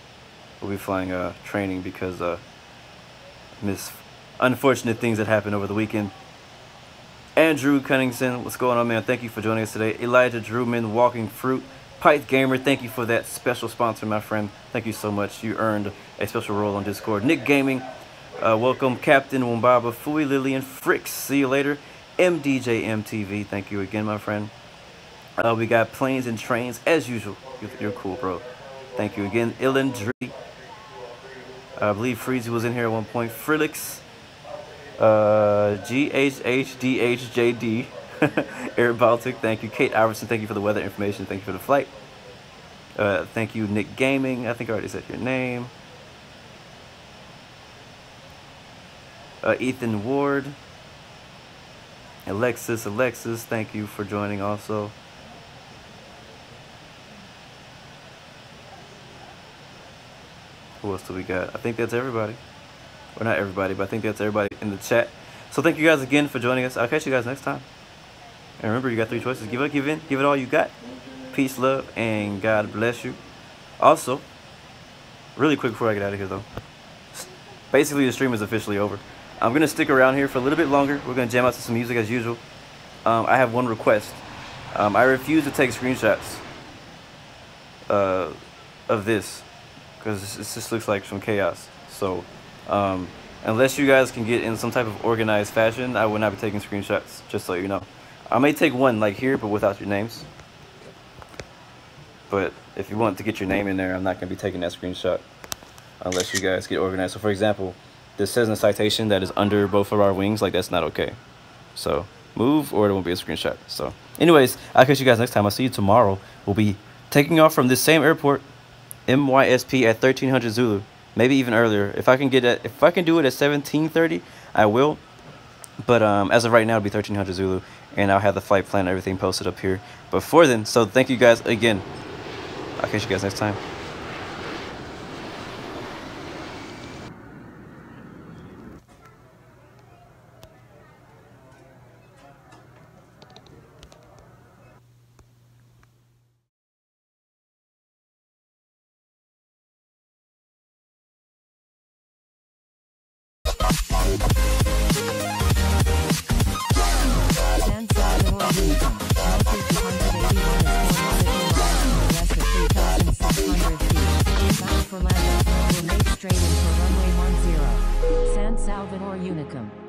Speaker 1: We'll be flying training because unfortunate things that happened over the weekend. Andrew Cunningston, what's going on, man? Thank you for joining us today. Elijah Drewman, Walking Fruit, Pyth Gamer, thank you for that special sponsor, my friend. Thank you so much. You earned a special role on Discord. Nick Gaming, welcome. Captain Wombaba, Fui Lillian, Fricks, see you later. MDJMTV, thank you again, my friend. We got Planes and Trains, as usual. You're cool, bro. Thank you again. Ilan Dree. I believe Freezy was in here at one point. Frelix. GHHDHJD. Air Baltic, thank you. Kate Iverson, thank you for the weather information. Thank you for the flight. Thank you, Nick Gaming. I think I already said your name. Ethan Ward. Alexis, thank you for joining also. Who else do we got? I think that's everybody. Or not everybody, but I think that's everybody in the chat. So thank you guys again for joining us. I'll catch you guys next time. And remember, you got 3 choices. Give up, give in, give it all you got. Peace, love, and God bless you. Also, really quick before I get out of here though. Basically, the stream is officially over. I'm going to stick around here for a little bit longer. We're going to jam out to some music as usual. I have one request. I refuse to take screenshots of this because it just looks like some chaos. So unless you guys can get in some type of organized fashion, I will not be taking screenshots, just so you know. I may take one like here, but without your names. But if you want to get your name in there, I'm not going to be taking that screenshot unless you guys get organized. So for example, this says in the citation that is under both of our wings. Like, that's not okay. So move or it won't be a screenshot. So anyways, I'll catch you guys next time. I'll see you tomorrow. We'll be taking off from this same airport, MYSP, at 1300 Zulu, maybe even earlier. If I can do it at 1730, I will. But as of right now, it'll be 1300 Zulu, and I'll have the flight plan and everything posted up here before then. So thank you guys again. I'll catch you guys next time.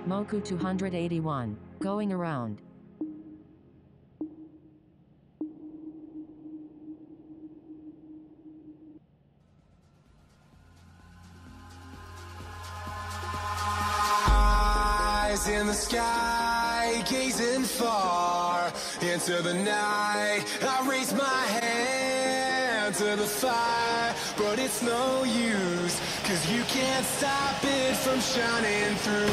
Speaker 2: Moku 281, going around.
Speaker 4: Eyes in the sky, gazing far into the night. I raise my hand to the fire, but it's no use, 'cause you can't stop it from shining through.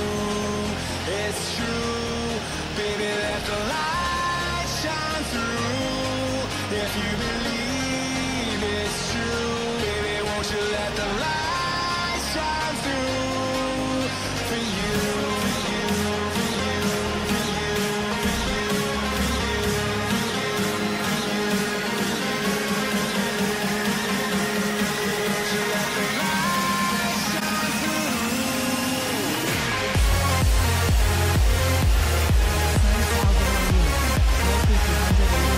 Speaker 4: It's true, baby, let the light shine through. If you believe it's true, baby, won't you let the light shine through for you, for you, for you, for you, for you, won't you let the light shine through.
Speaker 2: San Salvador, Moku 281,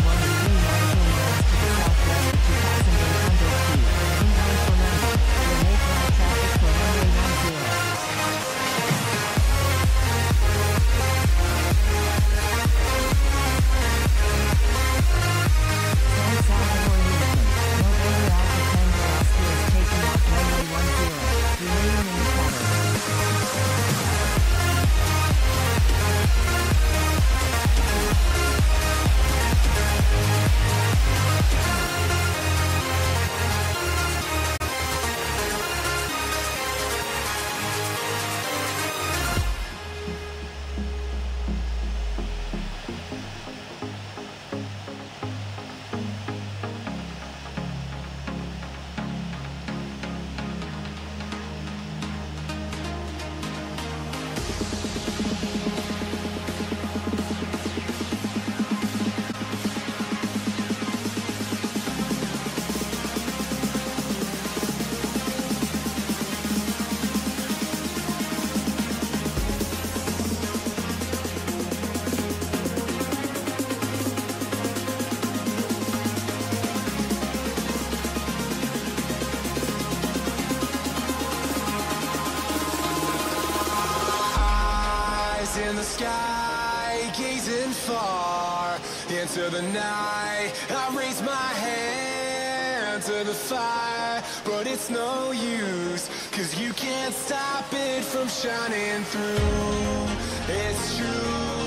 Speaker 4: sky, gazing far into the night. I raise my hand to the fire, but it's no use, 'cause you can't stop it from shining through. It's true.